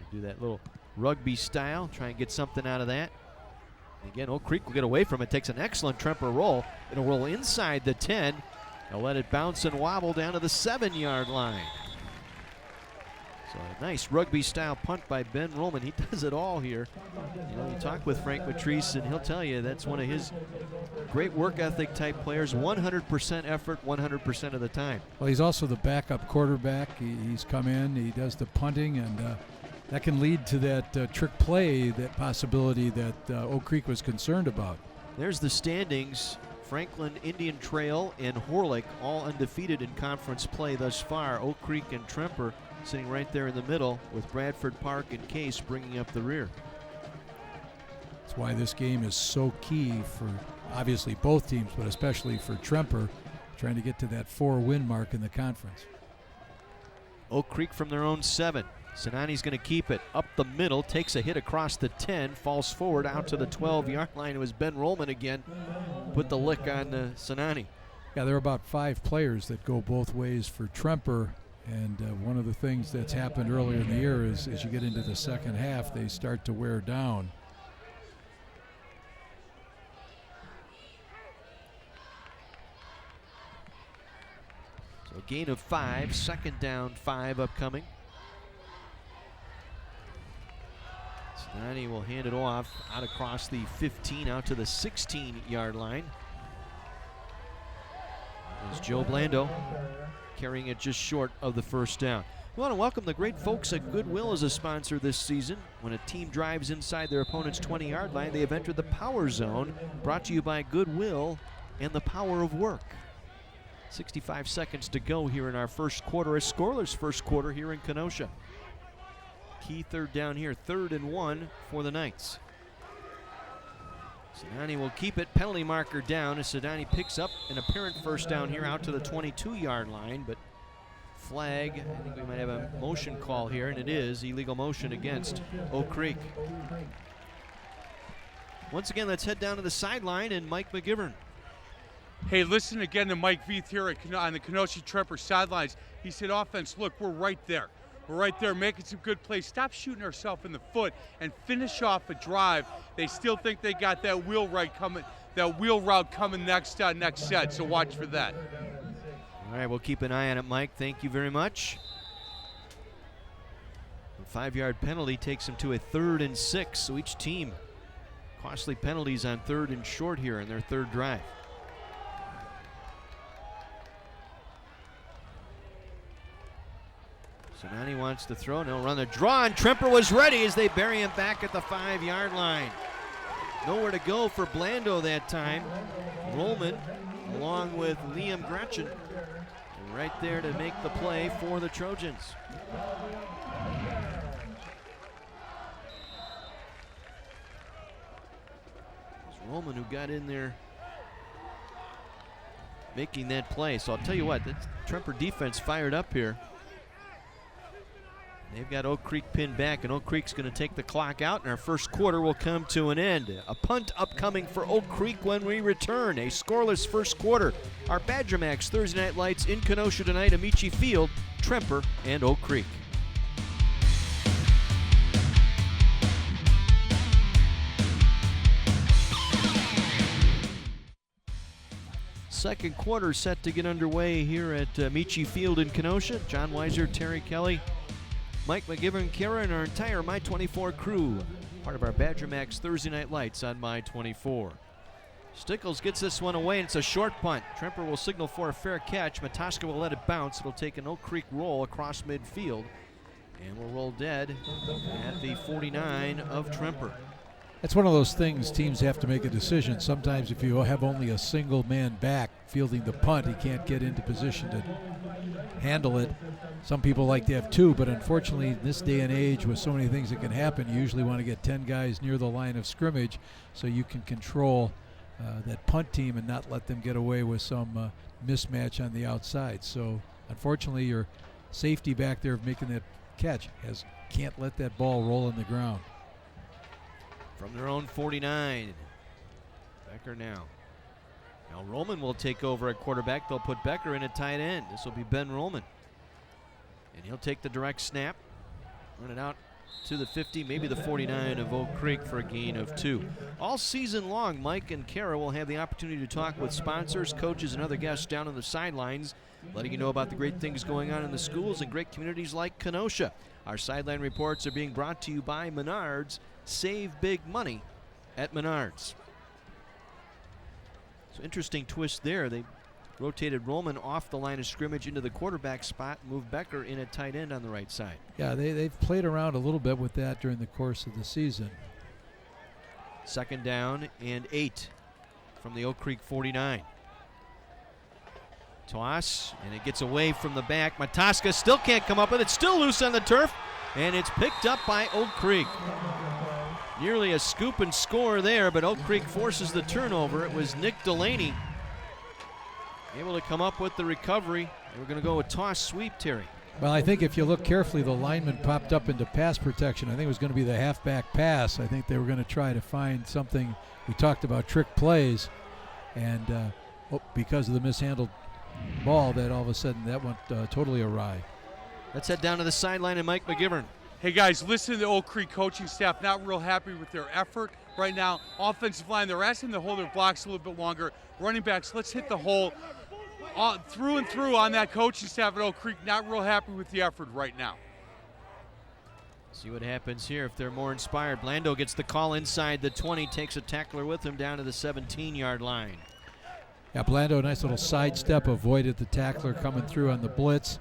Do that little rugby style, try and get something out of that. And again, Oak Creek will get away from it, takes an excellent Tremper roll. It'll roll inside the 10. They'll let it bounce and wobble down to the 7-yard line. So a nice rugby style punt by Ben Rollman. He does it all here. You know, you talk with Frank Matrice and he'll tell you that's one of his great work ethic type players. 100% effort, 100% of the time. Well, he's also the backup quarterback. He's come in, he does the punting, and that can lead to that trick play, that possibility that Oak Creek was concerned about. There's the standings. Franklin, Indian Trail, and Horlick all undefeated in conference play thus far. Oak Creek and Tremper sitting right there in the middle with Bradford Park and Case bringing up the rear. That's why this game is so key for obviously both teams, but especially for Tremper, trying to get to that 4-win mark in the conference. Oak Creek from their own 7. Sinani's going to keep it up the middle, takes a hit across the 10, falls forward out to the 12-yard line. It was Ben Rollman again, put the lick on Sinani. Yeah, there are about 5 players that go both ways for Tremper, and one of the things that's happened earlier in the year is as you get into the second half, they start to wear down. So a gain of 5, second down 5 upcoming. Sinani will hand it off out across the 15 out to the 16-yard line. There's Joe Blando carrying it just short of the first down. We want to welcome the great folks at Goodwill as a sponsor this season. When a team drives inside their opponent's 20-yard line, they have entered the Power Zone, brought to you by Goodwill and the power of work. 65 seconds to go here in our first quarter, a scoreless first quarter here in Kenosha. Key third down here, 3rd and 1 for the Knights. Sinani will keep it, penalty marker down as Sinani picks up an apparent first down here out to the 22-yard line, but flag, I think we might have a motion call here, and it is illegal motion against Oak Creek. Once again, let's head down to the sideline and Mike McGivern. Hey, listen again to Mike Veith here on the Kenosha Tremper sidelines. He said, offense, look, we're right there. We're right there making some good plays. Stop shooting ourselves in the foot and finish off a drive. They still think they got that wheel route coming next set, so watch for that. All right, we'll keep an eye on it, Mike. Thank you very much. A 5-yard penalty takes them to a 3rd and 6, so each team costly penalties on 3rd and short here in their 3rd drive. Sinani wants to throw, and he'll run the draw, and Tremper was ready as they bury him back at the 5-yard line. Nowhere to go for Blando that time. Rollman, along with Liam Gretchen, right there to make the play for the Trojans. It's Rollman who got in there making that play. So I'll tell you what, the Tremper defense fired up here. They've got Oak Creek pinned back, and Oak Creek's going to take the clock out, and our first quarter will come to an end. A punt upcoming for Oak Creek when we return. A scoreless first quarter. Our Badger Max Thursday Night Lights in Kenosha tonight, Amici Field, Tremper, and Oak Creek. Second quarter set to get underway here at Amici Field in Kenosha. John Weiser, Terry Kelly, Mike McGivern, Kara, and our entire My24 crew, part of our Badger Max Thursday Night Lights on My24. Stickles gets this one away, and it's a short punt. Tremper will signal for a fair catch. Matoska will let it bounce. It'll take an Oak Creek roll across midfield, and will roll dead at the 49 of Tremper. That's one of those things teams have to make a decision. Sometimes if you have only a single man back fielding the punt, he can't get into position to handle it. Some people like to have 2, but unfortunately in this day and age with so many things that can happen, you usually want to get 10 guys near the line of scrimmage so you can control that punt team and not let them get away with some mismatch on the outside. So unfortunately your safety back there of making that catch can't let that ball roll on the ground. From their own 49, Becker now. Now Rollman will take over at quarterback. They'll put Becker in at tight end. This will be Ben Rollman. And he'll take the direct snap, run it out to the 50, maybe the 49 of Oak Creek for a gain of 2. All season long, Mike and Kara will have the opportunity to talk with sponsors, coaches, and other guests down on the sidelines, letting you know about the great things going on in the schools and great communities like Kenosha. Our sideline reports are being brought to you by Menards. Save big money at Menards. So interesting twist there. They rotated Rollman off the line of scrimmage into the quarterback spot, moved Becker in at tight end on the right side. Yeah, they've played around a little bit with that during the course of the season. Second down and 8 from the Oak Creek 49. Toss, and it gets away from the back. Matoska still can't come up with it. Still loose on the turf, and it's picked up by Oak Creek. Nearly a scoop and score there, but Oak Creek forces the turnover. It was Nick Delaney able to come up with the recovery. They were going to go with toss sweep, Terry. Well, I think if you look carefully, the lineman popped up into pass protection. I think it was going to be the halfback pass. I think they were going to try to find something. We talked about trick plays, and because of the mishandled ball, that all of a sudden that went totally awry. Let's head down to the sideline and Mike McGivern. Hey guys, listen to the Oak Creek coaching staff, not real happy with their effort right now. Offensive line, they're asking them to hold their blocks a little bit longer. Running backs, let's hit the hole through and through on that coaching staff at Oak Creek. Not real happy with the effort right now. See what happens here if they're more inspired. Blando gets the call inside the 20, takes a tackler with him down to the 17-yard line. Yeah, Blando, nice little sidestep, avoided the tackler coming through on the blitz.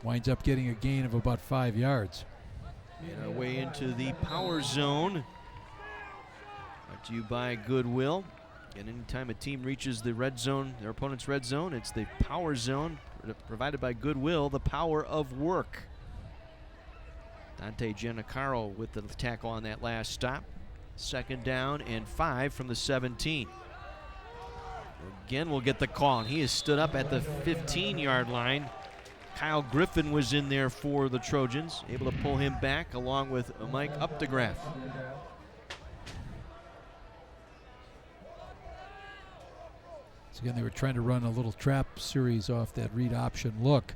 Winds up getting a gain of about 5 yards. And our way into the power zone. Brought to you by Goodwill. And anytime a team reaches the red zone, their opponent's red zone, it's the power zone provided by Goodwill, the power of work. Dante Giannacaro with the tackle on that last stop. 2nd down and 5 from the 17. Again, we'll get the call, and he has stood up at the 15-yard line. Kyle Griffin was in there for the Trojans, able to pull him back along with Mike Updegraff. So again, they were trying to run a little trap series off that read option look.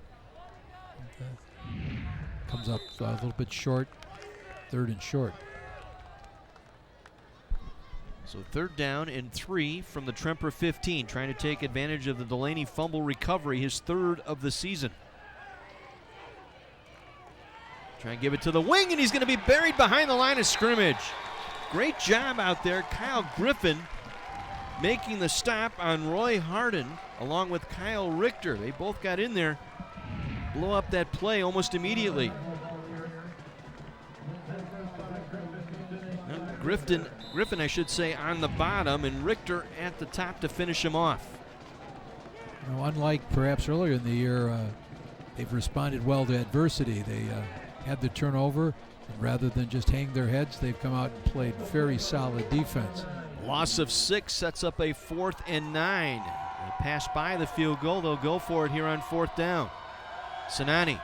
Comes up a little bit short, 3rd and short. So 3rd down and 3 from the Tremper 15, trying to take advantage of the Delaney fumble recovery, his 3rd of the season. Try and give it to the wing, and he's going to be buried behind the line of scrimmage. Great job out there. Kyle Griffin making the stop on Roy Harden along with Kyle Richter. They both got in there, blow up that play almost immediately. Griffin, I should say, on the bottom, and Richter at the top to finish him off. You know, unlike perhaps earlier in the year, they've responded well to adversity. They had the turnover, and rather than just hang their heads, they've come out and played very solid defense. Loss of 6 sets up a 4th and 9. They pass by the field goal. They'll go for it here on 4th down. Sinani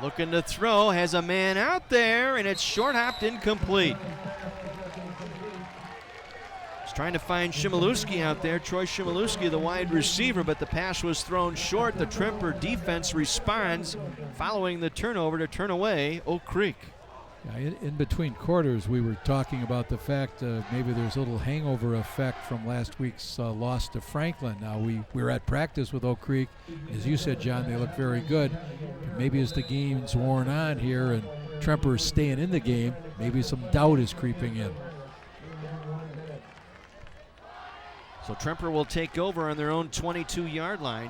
looking to throw, has a man out there, and it's short-hopped incomplete. He's trying to find Shimilewski out there. Troy Shimilewski, the wide receiver, but the pass was thrown short. The Tremper defense responds following the turnover to turn away Oak Creek. Yeah, in between quarters, we were talking about the fact maybe there's a little hangover effect from last week's loss to Franklin. Now, we were at practice with Oak Creek. As you said, John, they look very good. But maybe as the game's worn on here and Tremper is staying in the game, maybe some doubt is creeping in. So Tremper will take over on their own 22-yard line.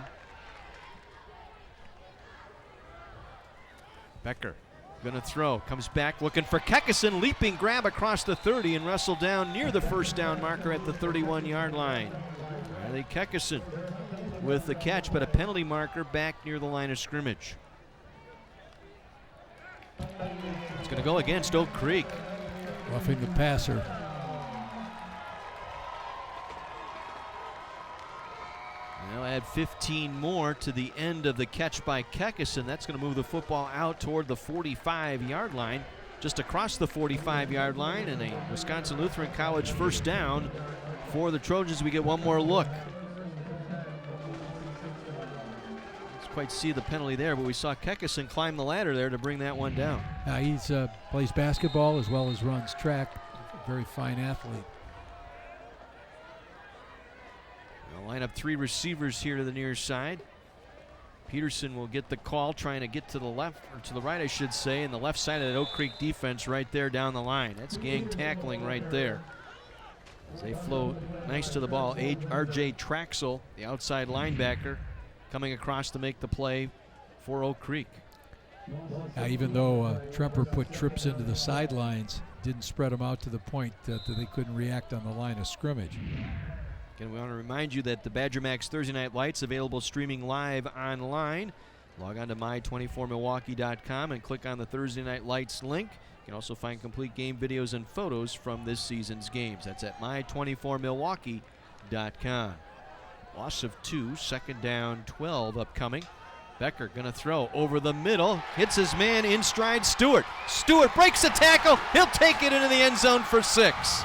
Becker going to throw, comes back looking for Kekkeson, leaping grab across the 30 and wrestled down near the 1st down marker at the 31-yard line. Riley Kekkeson with the catch, but a penalty marker back near the line of scrimmage. It's going to go against Oak Creek. Roughing the passer. They'll add 15 more to the end of the catch by Kekkeson. That's going to move the football out toward the 45-yard line, just across the 45-yard line, and a Wisconsin Lutheran College 1st down for the Trojans. We get one more look. Let's quite see the penalty there, but we saw Kekkeson climb the ladder there to bring that one down. He plays basketball as well as runs track. Very fine athlete. They'll line up 3 receivers here to the near side. Peterson will get the call, trying to get to the left, or to the right, I should say, and the left side of that Oak Creek defense right there down the line. That's gang tackling right there. As they flow nice to the ball, R.J. Traxel, the outside linebacker, coming across to make the play for Oak Creek. Even though Tremper put trips into the sidelines, didn't spread them out to the point that they couldn't react on the line of scrimmage. Again, we want to remind you that the Badger Max Thursday Night Lights available streaming live online Log on to my24milwaukee.com and click on the Thursday Night Lights link. You can also find complete game videos and photos from this season's games. That's at my24milwaukee.com. Loss of 2, second down, 12 upcoming. Becker gonna throw over the middle, hits his man in stride, Stewart. Stewart breaks the tackle, he'll take it into the end zone for 6.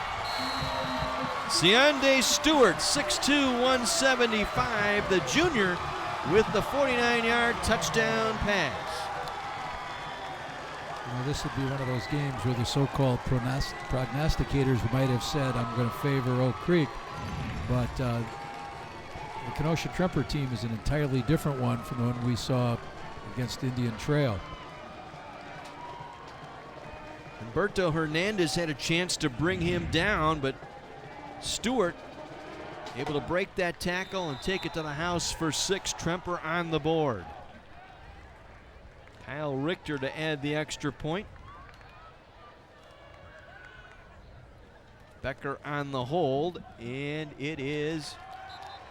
Siande Stewart, 6'2", 175, the junior with the 49-yard touchdown pass. This would be one of those games where the so-called prognosticators might have said, I'm going to favor Oak Creek, but the Kenosha Tremper team is an entirely different one from the one we saw against Indian Trail. Humberto Hernandez had a chance to bring him down, but Stewart able to break that tackle and take it to the house for 6. Tremper on the board. Kyle Richter to add the extra point. Becker on the hold, and it is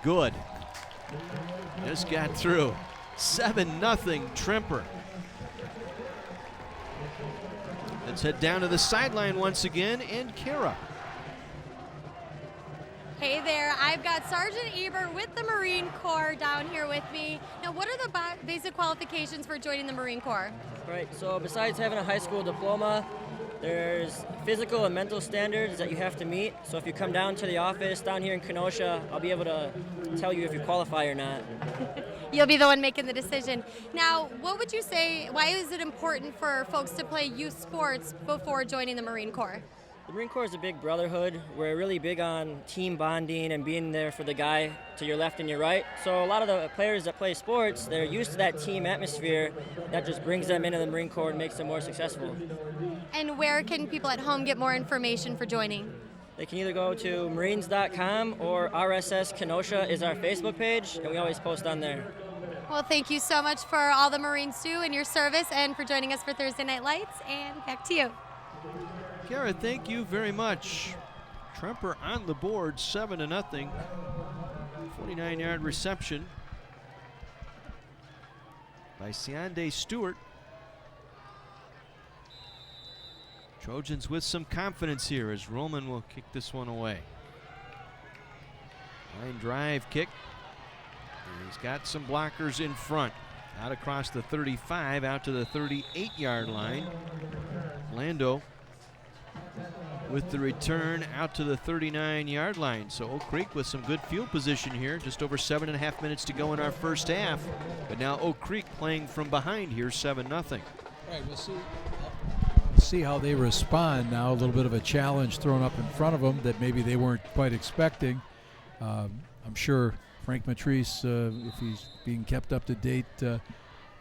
good. Just got through. 7-0 Tremper. Let's head down to the sideline once again, and Kara. Hey there, I've got Sergeant Eber with the Marine Corps down here with me. Now, what are the basic qualifications for joining the Marine Corps? Right, so besides having a high school diploma, there's physical and mental standards that you have to meet. So if you come down to the office down here in Kenosha, I'll be able to tell you if you qualify or not. You'll be the one making the decision. Now, what would you say, why is it important for folks to play youth sports before joining the Marine Corps? The Marine Corps is a big brotherhood. We're really big on team bonding and being there for the guy to your left and your right. So a lot of the players that play sports, they're used to that team atmosphere that just brings them into the Marine Corps and makes them more successful. And where can people at home get more information for joining? They can either go to marines.com or RSS Kenosha is our Facebook page, and we always post on there. Well, thank you so much for all the Marines too and your service and for joining us for Thursday Night Lights, and back to you. Kara, thank you very much. Tremper on the board, 7-0. 49-yard reception by Siande Stewart. Trojans with some confidence here as Roman will kick this one away. Line drive kick. And he's got some blockers in front. Out across the 35, out to the 38-yard line. Lando with the return out to the 39-yard line. So Oak Creek with some good field position here. Just over 7.5 minutes to go in our first half. But now Oak Creek playing from behind here, 7-0. Right, we'll see how they respond now. A little bit of a challenge thrown up in front of them that maybe they weren't quite expecting. I'm sure Frank Matrice, if he's being kept up to date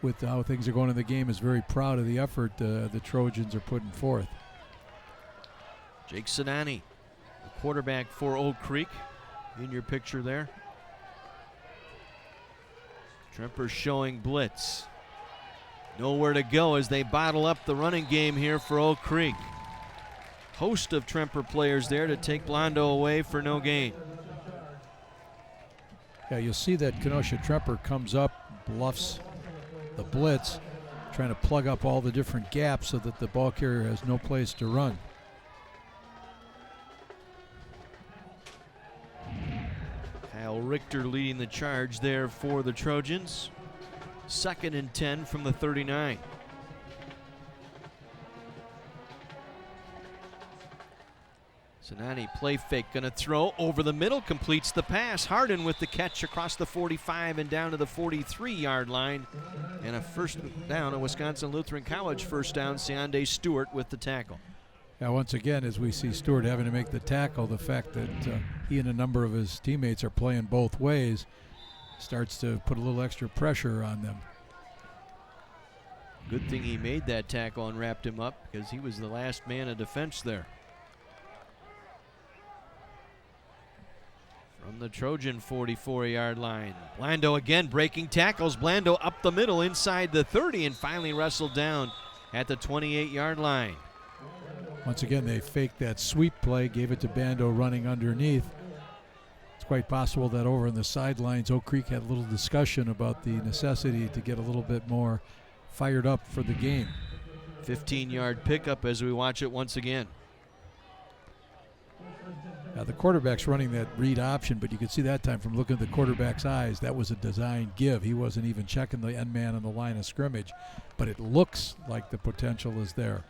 with how things are going in the game, is very proud of the effort the Trojans are putting forth. Jake Sinani, the quarterback for Oak Creek, in your picture there. Tremper showing blitz. Nowhere to go as they bottle up the running game here for Oak Creek. Host of Tremper players there to take Blondo away for no gain. Yeah, you'll see that Kenosha Tremper comes up, bluffs the blitz, trying to plug up all the different gaps so that the ball carrier has no place to run. Kyle Richter leading the charge there for the Trojans. 2nd and 10 from the 39. Sinani play fake, gonna throw over the middle, completes the pass. Harden with the catch across the 45 and down to the 43-yard line. And a first down, a Wisconsin Lutheran College first down. Siande Stewart with the tackle. Yeah, once again, as we see Stewart having to make the tackle, the fact that he and a number of his teammates are playing both ways starts to put a little extra pressure on them. Good thing he made that tackle and wrapped him up because he was the last man of defense there. From the Trojan 44-yard line. Blando again breaking tackles. Blando up the middle inside the 30 and finally wrestled down at the 28-yard line. Once again, they faked that sweep play, gave it to Bando running underneath. It's quite possible that over on the sidelines, Oak Creek had a little discussion about the necessity to get a little bit more fired up for the game. 15-yard pickup as we watch it once again. The quarterback's running that read option, but you can see that time from looking at the quarterback's eyes, that was a design give. He wasn't even checking the end man on the line of scrimmage, but it looks like the potential is there.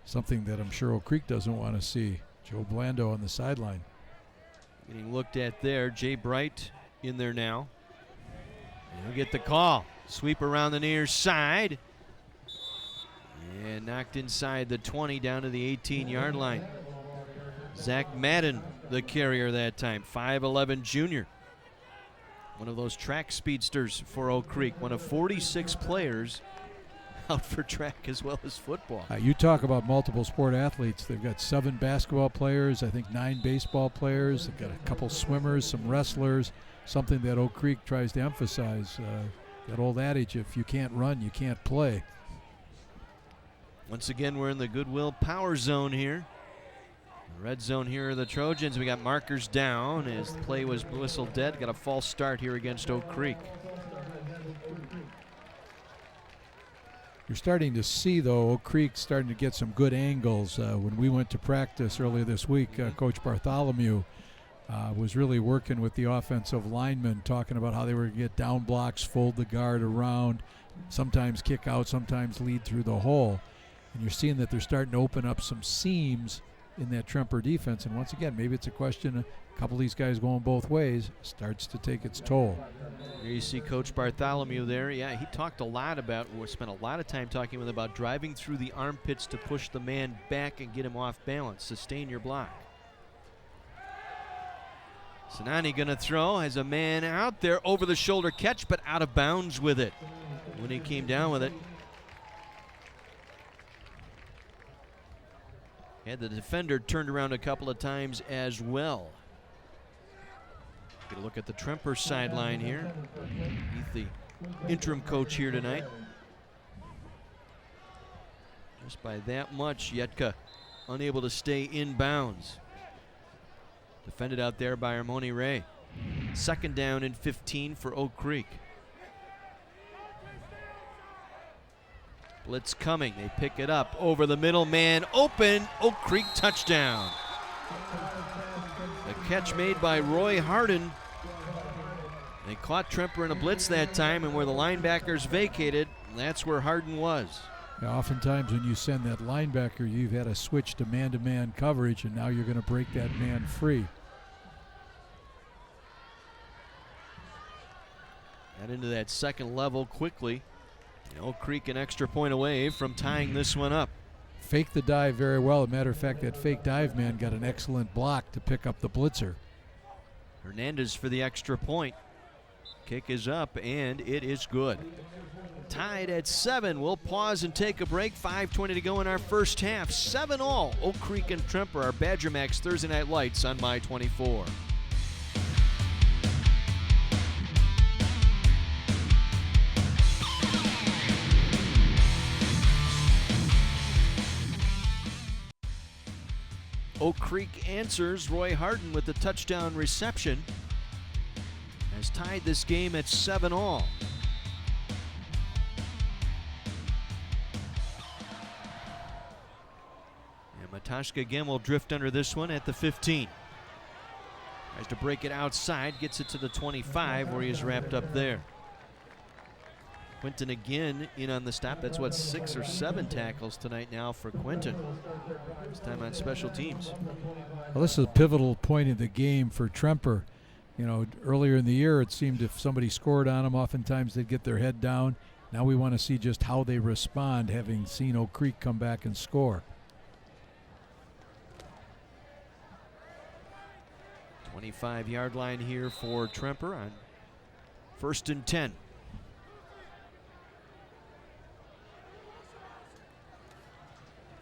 Something that I'm sure Oak Creek doesn't want to see. Joe Blando on the sideline. Getting looked at there. Jay Bright in there now. And he'll get the call. Sweep around the near side. And knocked inside the 20 down to the 18-yard line. Zach Madden, the carrier that time, 5'11 junior. One of those track speedsters for Oak Creek. One of 46 players out for track as well as football. You talk about multiple sport athletes. They've got 7 basketball players, I think 9 baseball players. They've got a couple swimmers, some wrestlers, something that Oak Creek tries to emphasize. That old adage, if you can't run, you can't play. Once again, we're in the Goodwill power zone here. Red zone here are the Trojans. We got markers down as the play was whistled dead. Got a false start here against Oak Creek. You're starting to see, though, Oak Creek starting to get some good angles. When we went to practice earlier this week, Coach Bartholomew was really working with the offensive linemen, talking about how they were going to get down blocks, fold the guard around, sometimes kick out, sometimes lead through the hole. And you're seeing that they're starting to open up some seams in that Tremper defense. And once again, maybe it's a question of a couple of these guys going both ways starts to take its toll. There you see Coach Bartholomew there. Yeah, he talked a lot about, or spent a lot of time talking with him about driving through the armpits to push the man back and get him off balance, sustain your block. Sinani gonna throw, has a man out there, over the shoulder catch, but out of bounds with it when he came down with it. And the defender turned around a couple of times as well. Get a look at the Tremper sideline here. Heath, the interim coach here tonight. Just by that much, Yetka unable to stay in bounds. Defended out there by Armoni Ray. 2nd down and 15 for Oak Creek. Blitz coming. They pick it up over the middle. Man open. Oak Creek touchdown. A catch made by Roy Harden. They caught Tremper in a blitz that time, and where the linebackers vacated, that's where Harden was. Yeah, oftentimes when you send that linebacker, you've had to switch to man-to-man coverage, and now you're going to break that man free. Got into that second level quickly. Oak Creek an extra point away from tying this one up. Faked the dive very well. As a matter of fact, that fake dive man got an excellent block to pick up the blitzer. Hernandez for the extra point. Kick is up, and it is good. Tied at 7. We'll pause and take a break. 5:20 to go in our first half. 7-all. Oak Creek and Tremper are Badger Max Thursday Night Lights on My 24. Oak Creek answers. Roy Harden with the touchdown reception has tied this game at 7-all. And Matashka again will drift under this one at the 15. Tries to break it outside, gets it to the 25 where he is wrapped up there. Quinton again in on the stop. That's what, 6 or 7 tackles tonight now for Quinton. This time on special teams. Well, this is a pivotal point in the game for Tremper. You know, earlier in the year it seemed if somebody scored on them, oftentimes they'd get their head down. Now we want to see just how they respond, having seen Oak Creek come back and score. 25-yard line here for Tremper on 1st and 10.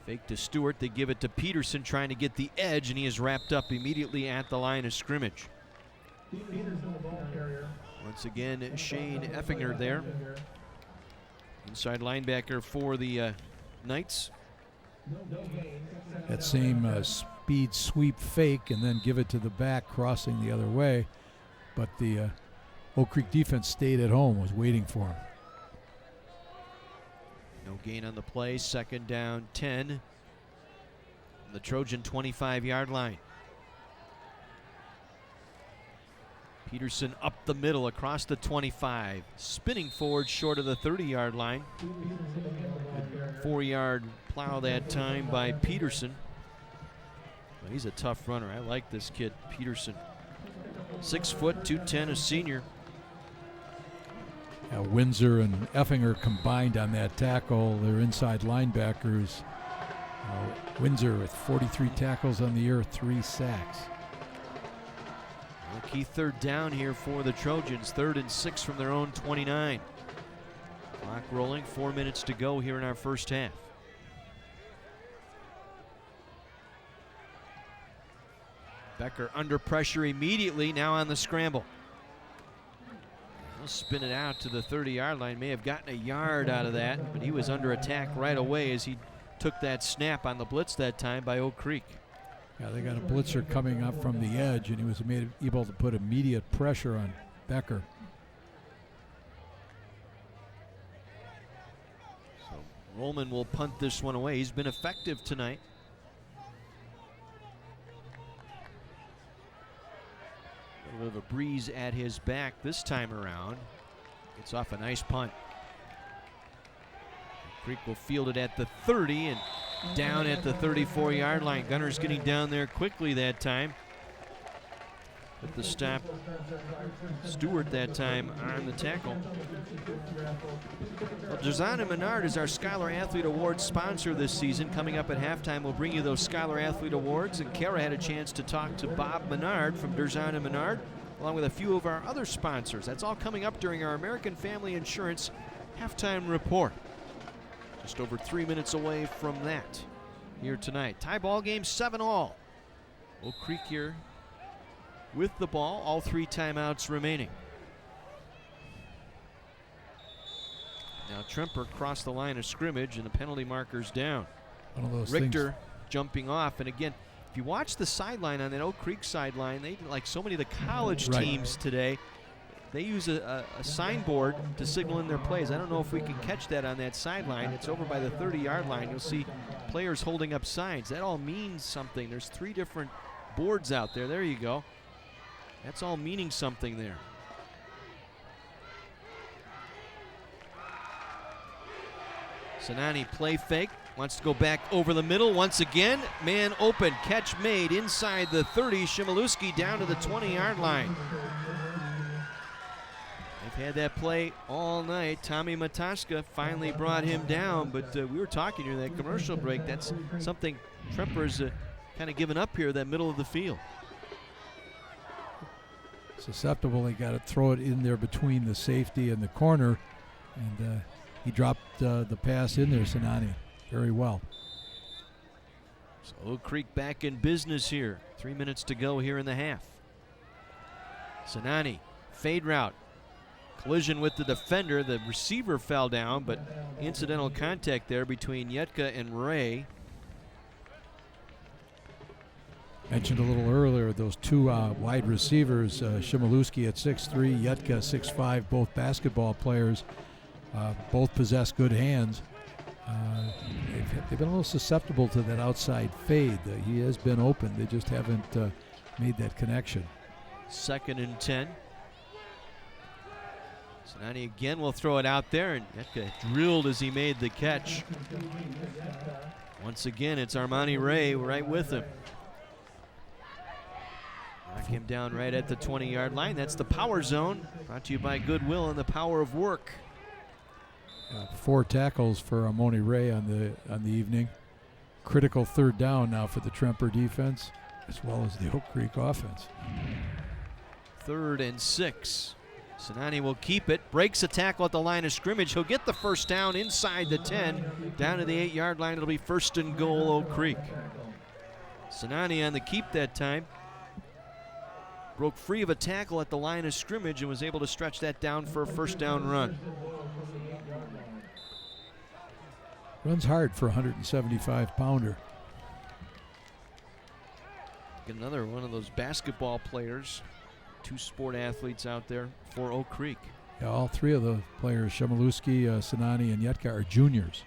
Fake to Stewart, they give it to Peterson trying to get the edge, and he is wrapped up immediately at the line of scrimmage. Once again, Shane Effinger there. Inside linebacker for the Knights. That same speed sweep fake and then give it to the back crossing the other way. But the Oak Creek defense stayed at home, was waiting for him. No gain on the play, 2nd down 10. The Trojan 25-yard line. Peterson up the middle across the 25, spinning forward short of the 30-yard line. Good 4-yard plow that time by Peterson. Well, he's a tough runner. I like this kid, Peterson. 6 foot, 210, a senior. Windsor and Effinger combined on that tackle. They're inside linebackers. Windsor with 43 tackles on the year, 3 sacks. A key 3rd down here for the Trojans. 3rd and 6 from their own 29. Clock rolling, 4 minutes to go here in our first half. Becker under pressure immediately, now on the scramble. He'll spin it out to the 30-yard line. May have gotten a yard out of that, but he was under attack right away as he took that snap on the blitz that time by Oak Creek. Yeah, they got a blitzer coming up from the edge, and he was able to put immediate pressure on Becker. So Rollman will punt this one away. He's been effective tonight. A little bit of a breeze at his back this time around. Gets off a nice punt. Creek will field it at the 30 and down at the 34-yard line. Gunner's getting down there quickly that time. With the stop, Stewart that time on the tackle. Well, Derzana Menard is our Scholar Athlete Award sponsor this season. Coming up at halftime, we'll bring you those Scholar Athlete Awards. And Kara had a chance to talk to Bob Menard from Derzana Menard, along with a few of our other sponsors. That's all coming up during our American Family Insurance halftime report. Just over 3 minutes away from that here tonight. Tie ball game, 7-all. Oak Creek here with the ball, all 3 timeouts remaining. Now Tremper crossed the line of scrimmage and the penalty marker's down. One of those Richter things. Jumping off, and again, if you watch the sideline on that Oak Creek sideline, they, like so many of the college teams today, they use a signboard to signal in their plays. I don't know if we can catch that on that sideline. It's over by the 30-yard line. You'll see players holding up signs. That all means something. There's 3 different boards out there. There you go. That's all meaning something there. Sinani play fake. Wants to go back over the middle once again. Man open. Catch made inside the 30. Shimilewski down to the 20-yard line. They've had that play all night. Tommy Mataska finally brought him down, but we were talking during that commercial break. That's something Tremper's kind of given up here, that middle of the field. Susceptible, he got to throw it in there between the safety and the corner, and he dropped the pass in there, Sinani, very well. So Oak Creek back in business here. 3 minutes to go here in the half. Sinani, fade route. Collision with the defender. The receiver fell down, but incidental contact there between Yetka and Ray. Mentioned a little earlier, those 2 wide receivers, Shimilewski at 6'3", Yetka 6'5", both basketball players, both possess good hands. They've been a little susceptible to that outside fade. He has been open. They just haven't made that connection. 2nd and 10. Sinani again will throw it out there, and Yetka drilled as he made the catch. Once again, it's Armani Ray right with him. Knock him down right at the 20-yard line. That's the Power Zone, brought to you by Goodwill and the Power of Work. 4 tackles for Armani Ray on the evening. Critical 3rd down now for the Tremper defense, as well as the Oak Creek offense. 3rd and 6. Sinani will keep it, breaks a tackle at the line of scrimmage. He'll get the first down inside the 10, down to the 8-yard line. It'll be 1st and goal, Oak Creek. Sinani on the keep that time. Broke free of a tackle at the line of scrimmage and was able to stretch that down for a 1st down run. Runs hard for a 175-pounder. like another one of those basketball players. 2 sport athletes out there for Oak Creek. Yeah, all 3 of the players, Shamaluski, Sinani, and Yetka, are juniors.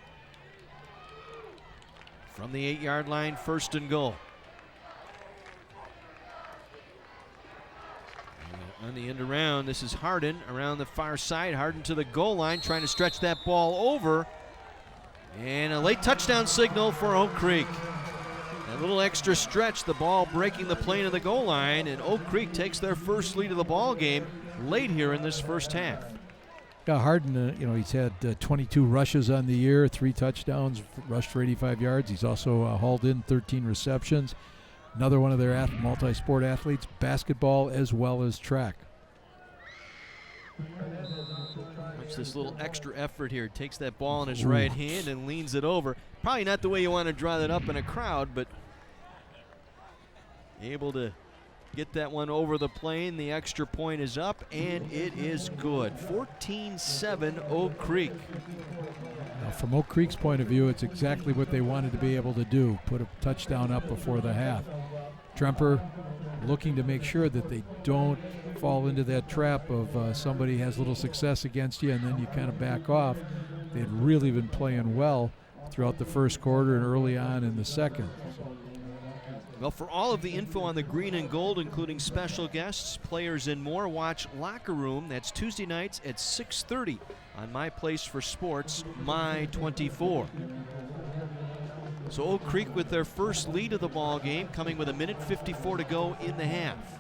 From the 8-yard line, 1st and goal. On the end around, this is Harden around the far side. Harden to the goal line, trying to stretch that ball over. And a late touchdown signal for Oak Creek. A little extra stretch, the ball breaking the plane of the goal line, and Oak Creek takes their first lead of the ball game late here in this first half. Yeah, Harden, he's had 22 rushes on the year, 3 touchdowns, rushed for 85 yards. He's also hauled in 13 receptions. Another one of their multi-sport athletes, basketball as well as track. Watch this little extra effort here. Takes that ball in his right hand and leans it over. Probably not the way you want to draw that up in a crowd, but able to get that one over the plane. The extra point is up, and it is good. 14-7 Oak Creek. Now, from Oak Creek's point of view, it's exactly what they wanted to be able to do, put a touchdown up before the half. Tremper looking to make sure that they don't fall into that trap of somebody has little success against you and then you kind of back off. They'd really been playing well throughout the first quarter and early on in the second. Well, for all of the info on the green and gold, including special guests, players, and more, watch Locker Room. That's Tuesday nights at 6:30 on My Place for Sports, My 24. So Oak Creek with their first lead of the ball game, coming with 1:54 to go in the half.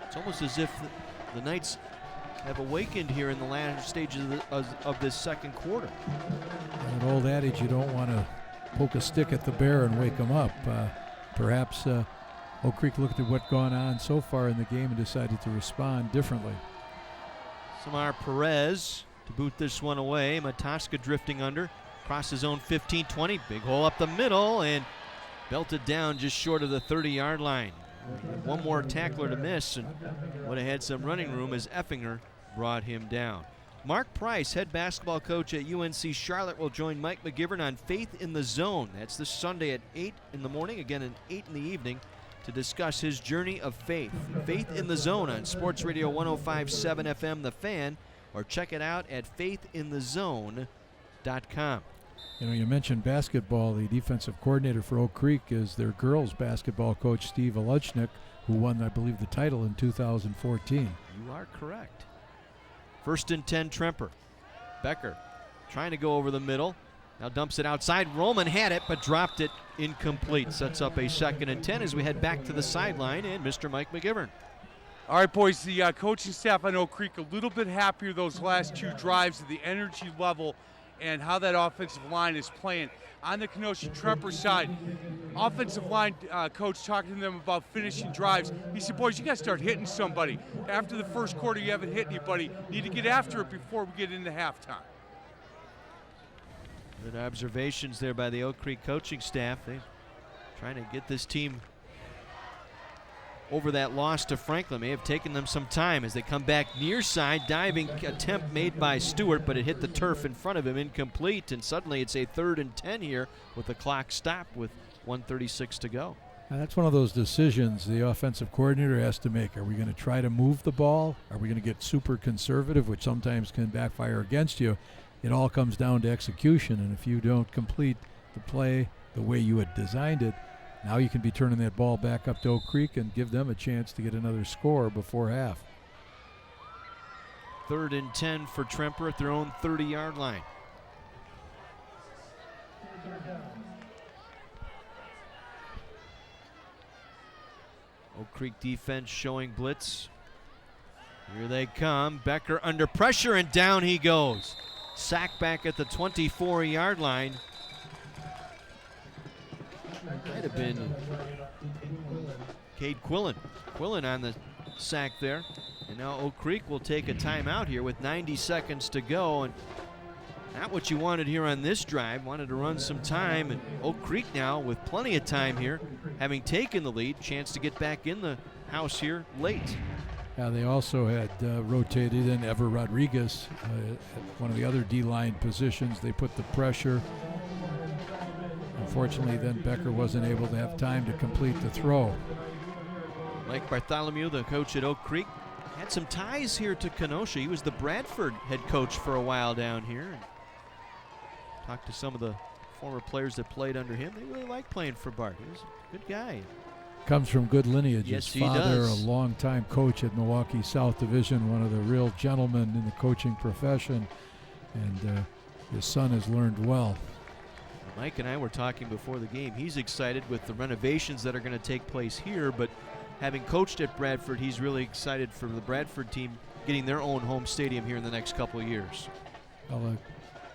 It's almost as if the Knights have awakened here in the latter stages of this second quarter. An old adage, you don't want to poke a stick at the bear and wake them up. Perhaps Oak Creek looked at what's gone on so far in the game and decided to respond differently. Samar Perez to boot this one away. Mataska drifting under. Across his own 15-20. Big hole up the middle and belted down just short of the 30-yard line. One more tackler to miss and would have had some running room as Effinger brought him down. Mark Price, head basketball coach at UNC Charlotte, will join Mike McGivern on Faith in the Zone. That's this Sunday at 8 in the morning, again at 8 in the evening, to discuss his journey of faith. Faith in the Zone on Sports Radio 105.7 FM The Fan, or check it out at faithinthezone.com. You mentioned basketball. The defensive coordinator for Oak Creek is their girls basketball coach, Steve Aluchnik, who won, I believe, the title in 2014. You are correct. 1st and 10, Tremper. Becker trying to go over the middle. Now dumps it outside. Roman had it, but dropped it incomplete. Sets up a 2nd and 10 as we head back to the sideline and Mr. Mike McGivern. All right, boys, the coaching staff on Oak Creek a little bit happier those last 2 drives, the energy level and how that offensive line is playing. On the Kenosha Tremper side, offensive line coach talking to them about finishing drives. He said, boys, you got to start hitting somebody. After the first quarter, you haven't hit anybody. You need to get after it before we get into halftime. Good observations there by the Oak Creek coaching staff. They're trying to get this team over that loss to Franklin. May have taken them some time as they come back near side. Diving attempt made by Stewart, but it hit the turf in front of him, incomplete. And suddenly it's a 3rd and 10 here with the clock stopped with 1:36 to go. Now that's one of those decisions the offensive coordinator has to make. Are we going to try to move the ball? Are we going to get super conservative, which sometimes can backfire against you? It all comes down to execution, and if you don't complete the play the way you had designed it, now you can be turning that ball back up to Oak Creek and give them a chance to get another score before half. 3rd and 10 for Tremper at their own 30-yard line. Oak Creek defense showing blitz. Here they come. Becker under pressure, and down he goes. Sack back at the 24-yard line. Might have been Cade Quillen. Quillen on the sack there. And now Oak Creek will take a timeout here with 90 seconds to go. And not what you wanted here on this drive. Wanted to run some time. And Oak Creek now with plenty of time here, having taken the lead, chance to get back in the house here late. Yeah, they also had rotated in Ever Rodriguez at one of the other D-line positions. They put the pressure Unfortunately, then Becker wasn't able to have time to complete the throw. Mike Bartholomew, the coach at Oak Creek, had some ties here to Kenosha. He was the Bradford head coach for a while down here. And talked to some of the former players that played under him. They really liked playing for Bart. He was a good guy. Comes from good lineage. Yes, His he father, does. a longtime coach at Milwaukee South Division, one of the real gentlemen in the coaching profession, and his son has learned well. Mike and I were talking before the game. He's excited with the renovations that are going to take place here, but having coached at Bradford, he's really excited for the Bradford team getting their own home stadium here in the next couple of years. Well, the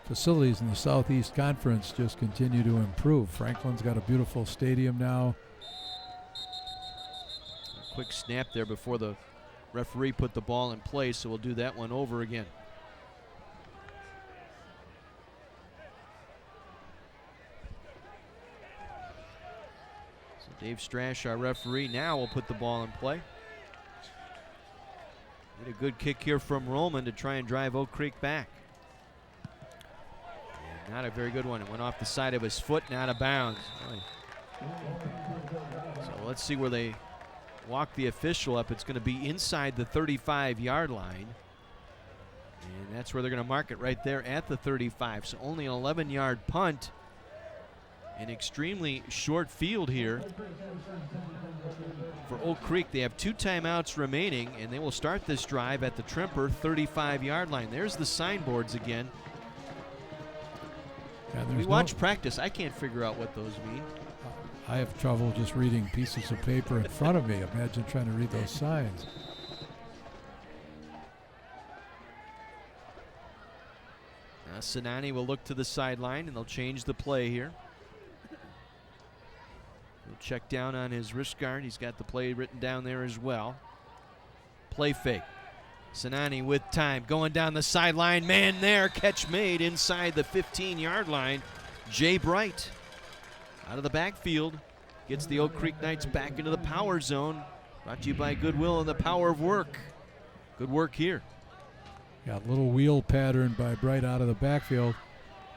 facilities in the Southeast Conference just continue to improve. Franklin's got a beautiful stadium now. Quick snap there before the referee put the ball in place, so we'll do that one over again. So Dave Strash, our referee, now will put the ball in play. Get a good kick here from Roman to try and drive Oak Creek back. And not a very good one. It went off the side of his foot and out of bounds. So let's see where they walk the official up. It's going to be inside the 35-yard line. And that's where they're going to mark it, right there at the 35. So only an 11-yard punt. An extremely short field here for Oak Creek. They have 2 timeouts remaining, and they will start this drive at the Tremper 35-yard line. There's the signboards again. Yeah, we watch practice. I can't figure out what those mean. I have trouble just reading pieces of paper in front of me. Imagine trying to read those signs. Now Sinani will look to the sideline, and they'll change the play here. He'll check down on his wrist guard. He's got the play written down there as well. Play fake. Sinani with time, going down the sideline. Man there, catch made inside the 15-yard line. Jay Bright out of the backfield gets the Oak Creek Knights back into the power zone. Brought to you by Goodwill and the Power of Work. Good work here. Got a little wheel pattern by Bright out of the backfield.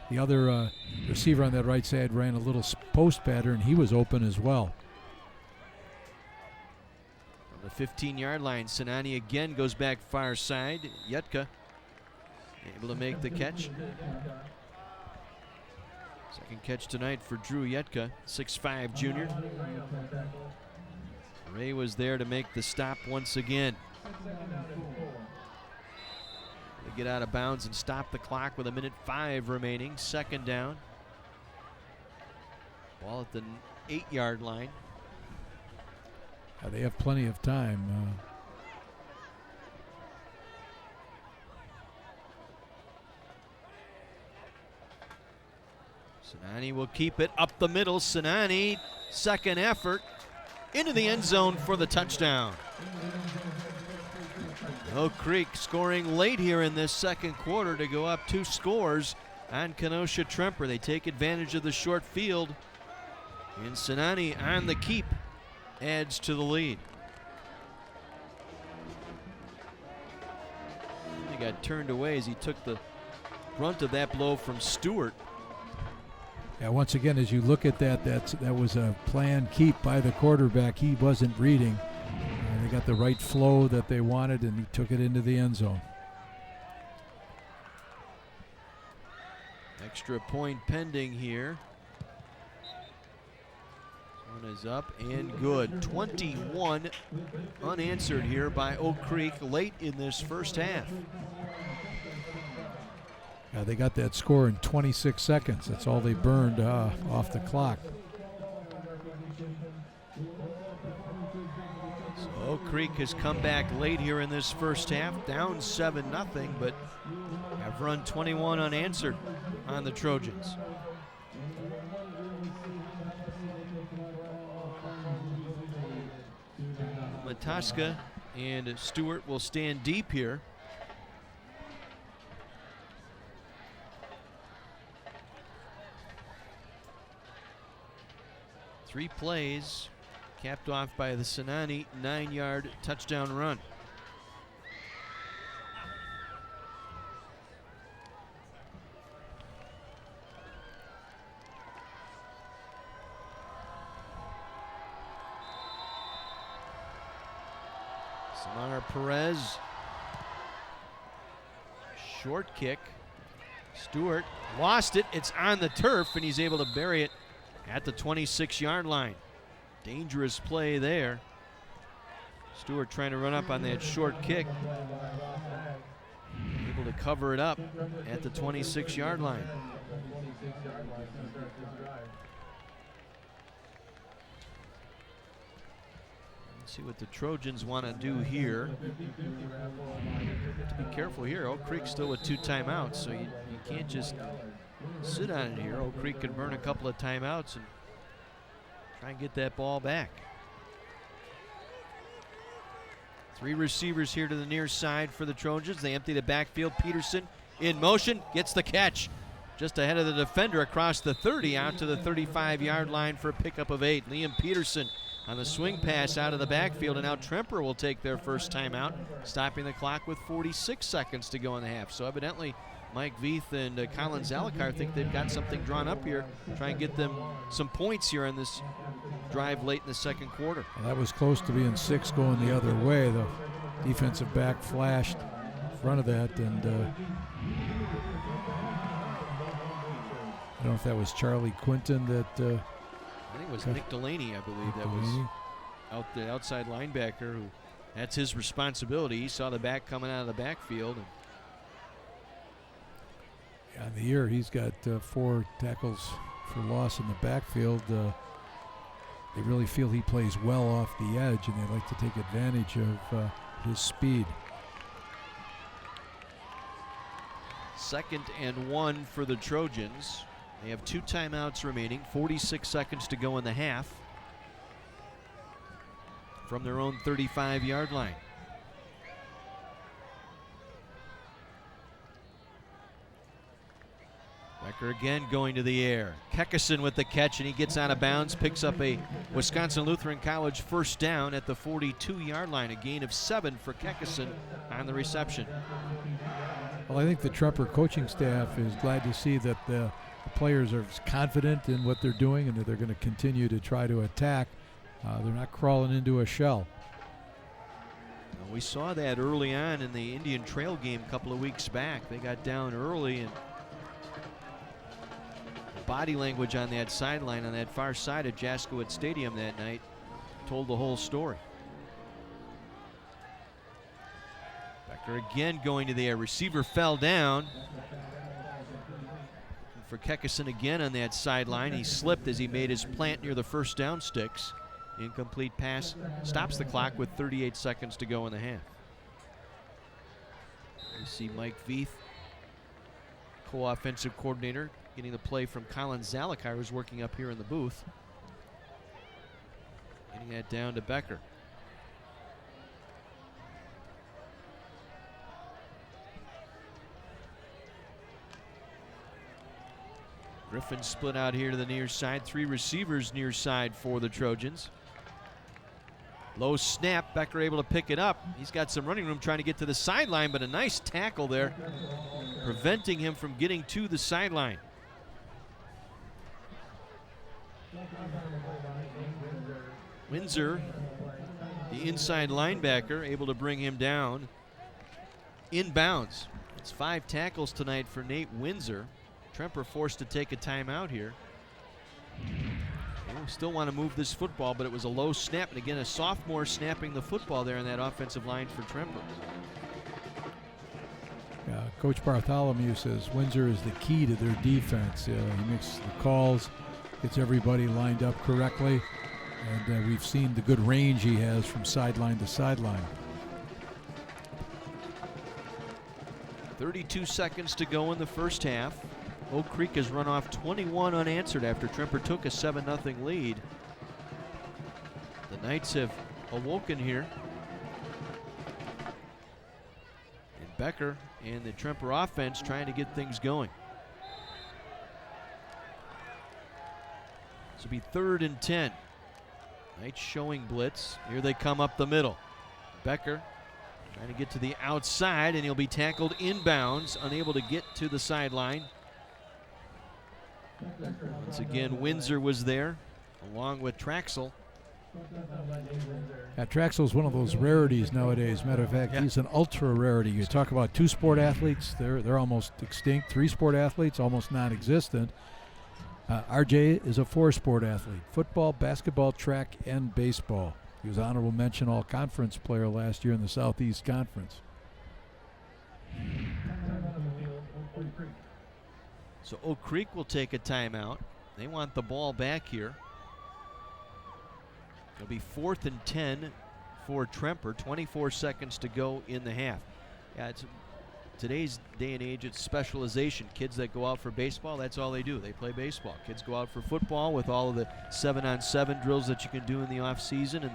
The other receiver on that right side ran a little post pattern. He was open as well. On the 15-yard line, Sinani again goes back far side. Yetka able to make the catch. Second catch tonight for Drew Yetka, 6'5" junior. Ray was there to make the stop once again. They get out of bounds and stop the clock with 1:05 remaining. Second down. Ball at the 8-yard line. They have plenty of time. Sinani will keep it up the middle. Sinani, second effort, into the end zone for the touchdown. Oak Creek scoring late here in this second quarter to go up 2 scores on Kenosha Tremper. They take advantage of the short field, and Sinani on the keep adds to the lead. He got turned away as he took the brunt of that blow from Stewart. Yeah, once again, as you look at that, that was a planned keep by the quarterback. He wasn't reading. They got the right flow that they wanted, and he took it into the end zone. Extra point pending here. One is up and good. 21 unanswered here by Oak Creek late in this first half. Yeah, they got that score in 26 seconds. That's all they burned off the clock. So Oak Creek has come back late here in this first half, down 7-0, but have run 21 unanswered on the Trojans. Mataska and Stewart will stand deep here. Three plays capped off by the Sinani 9-yard touchdown run. Samar Perez. Short kick. Stewart lost it. It's on the turf, and he's able to bury it at the 26-yard line. Dangerous play there. Stewart trying to run up on that short kick. Able to cover it up at the 26-yard line. Let's see what the Trojans want to do here. To be careful here. Oak Creek still with 2 timeouts, so you can't just sit on it here. Oak Creek can burn a couple of timeouts and try and get that ball back. 3 receivers here to the near side for the Trojans. They empty the backfield. Peterson in motion, gets the catch. Just ahead of the defender across the 30 out to the 35-yard line for a pickup of 8. Liam Peterson on the swing pass out of the backfield, and now Tremper will take their first timeout, stopping the clock with 46 seconds to go in the half. So evidently Mike Veith and Colin Zalakar think they've got something drawn up here, try and get them some points here on this drive late in the second quarter. Well, that was close to being 6 going the other way. The defensive back flashed in front of that, and I don't know if that was Charlie Quinton that I think it was Nick Delaney, I believe, that was the outside linebacker. Who, that's his responsibility. He saw the back coming out of the backfield. And on the year, he's got 4 tackles for loss in the backfield. They really feel he plays well off the edge, and they like to take advantage of his speed. 2nd and 1 for the Trojans. They have 2 timeouts remaining, 46 seconds to go in the half from their own 35-yard line. Becker again going to the air. Kekkeson with the catch, and he gets out of bounds, picks up a Wisconsin Lutheran College first down at the 42-yard line. A gain of 7 for Kekkeson on the reception. Well, I think the Tremper coaching staff is glad to see that the players are confident in what they're doing and that they're going to continue to try to attack. They're not crawling into a shell. Well, we saw that early on in the Indian Trail game a couple of weeks back. They got down early, and body language on that sideline on that far side of Jaskowitz Stadium that night told the whole story. Becker again going to the air. Receiver fell down. For Kekkeson again on that sideline. He slipped as he made his plant near the first down sticks. Incomplete pass stops the clock with 38 seconds to go in the half. You see Mike Veith, co-offensive coordinator, getting the play from Colin Zalakar, who's working up here in the booth. Getting that down to Becker. Griffin split out here to the near side. 3 receivers near side for the Trojans. Low snap, Becker able to pick it up. He's got some running room trying to get to the sideline, but a nice tackle there, preventing him from getting to the sideline. Windsor, the inside linebacker, able to bring him down inbounds. It's 5 tackles tonight for Nate Windsor. Tremper forced to take a timeout here. They still want to move this football, but it was a low snap. And again, a sophomore snapping the football there in that offensive line for Tremper. Coach Bartholomew says Windsor is the key to their defense. He makes the calls, gets everybody lined up correctly, and we've seen the good range he has from sideline to sideline. 32 seconds to go in the first half. Oak Creek has run off 21 unanswered after Tremper took a 7-0 lead. The Knights have awoken here. And Becker and the Tremper offense trying to get things going. This will be 3rd and 10. Knights showing blitz. Here they come up the middle. Becker trying to get to the outside, and he'll be tackled inbounds, unable to get to the sideline. Once again, Windsor was there, along with Traxel. Traxel's one of those rarities nowadays. Matter of fact, he's an ultra rarity. You talk about two-sport athletes, they're almost extinct. Three-sport athletes, almost non-existent. RJ is a four-sport athlete: football, basketball, track, and baseball. He was honorable mention all-conference player last year in the Southeast Conference. So Oak Creek will take a timeout. They want the ball back here. It'll be 4th and 10 for Tremper. 24 seconds to go in the half. Yeah, it's today's day and age, it's specialization. Kids that go out for baseball, that's all they do. They play baseball. Kids go out for football with all of the 7-on-7 drills that you can do in the off season, and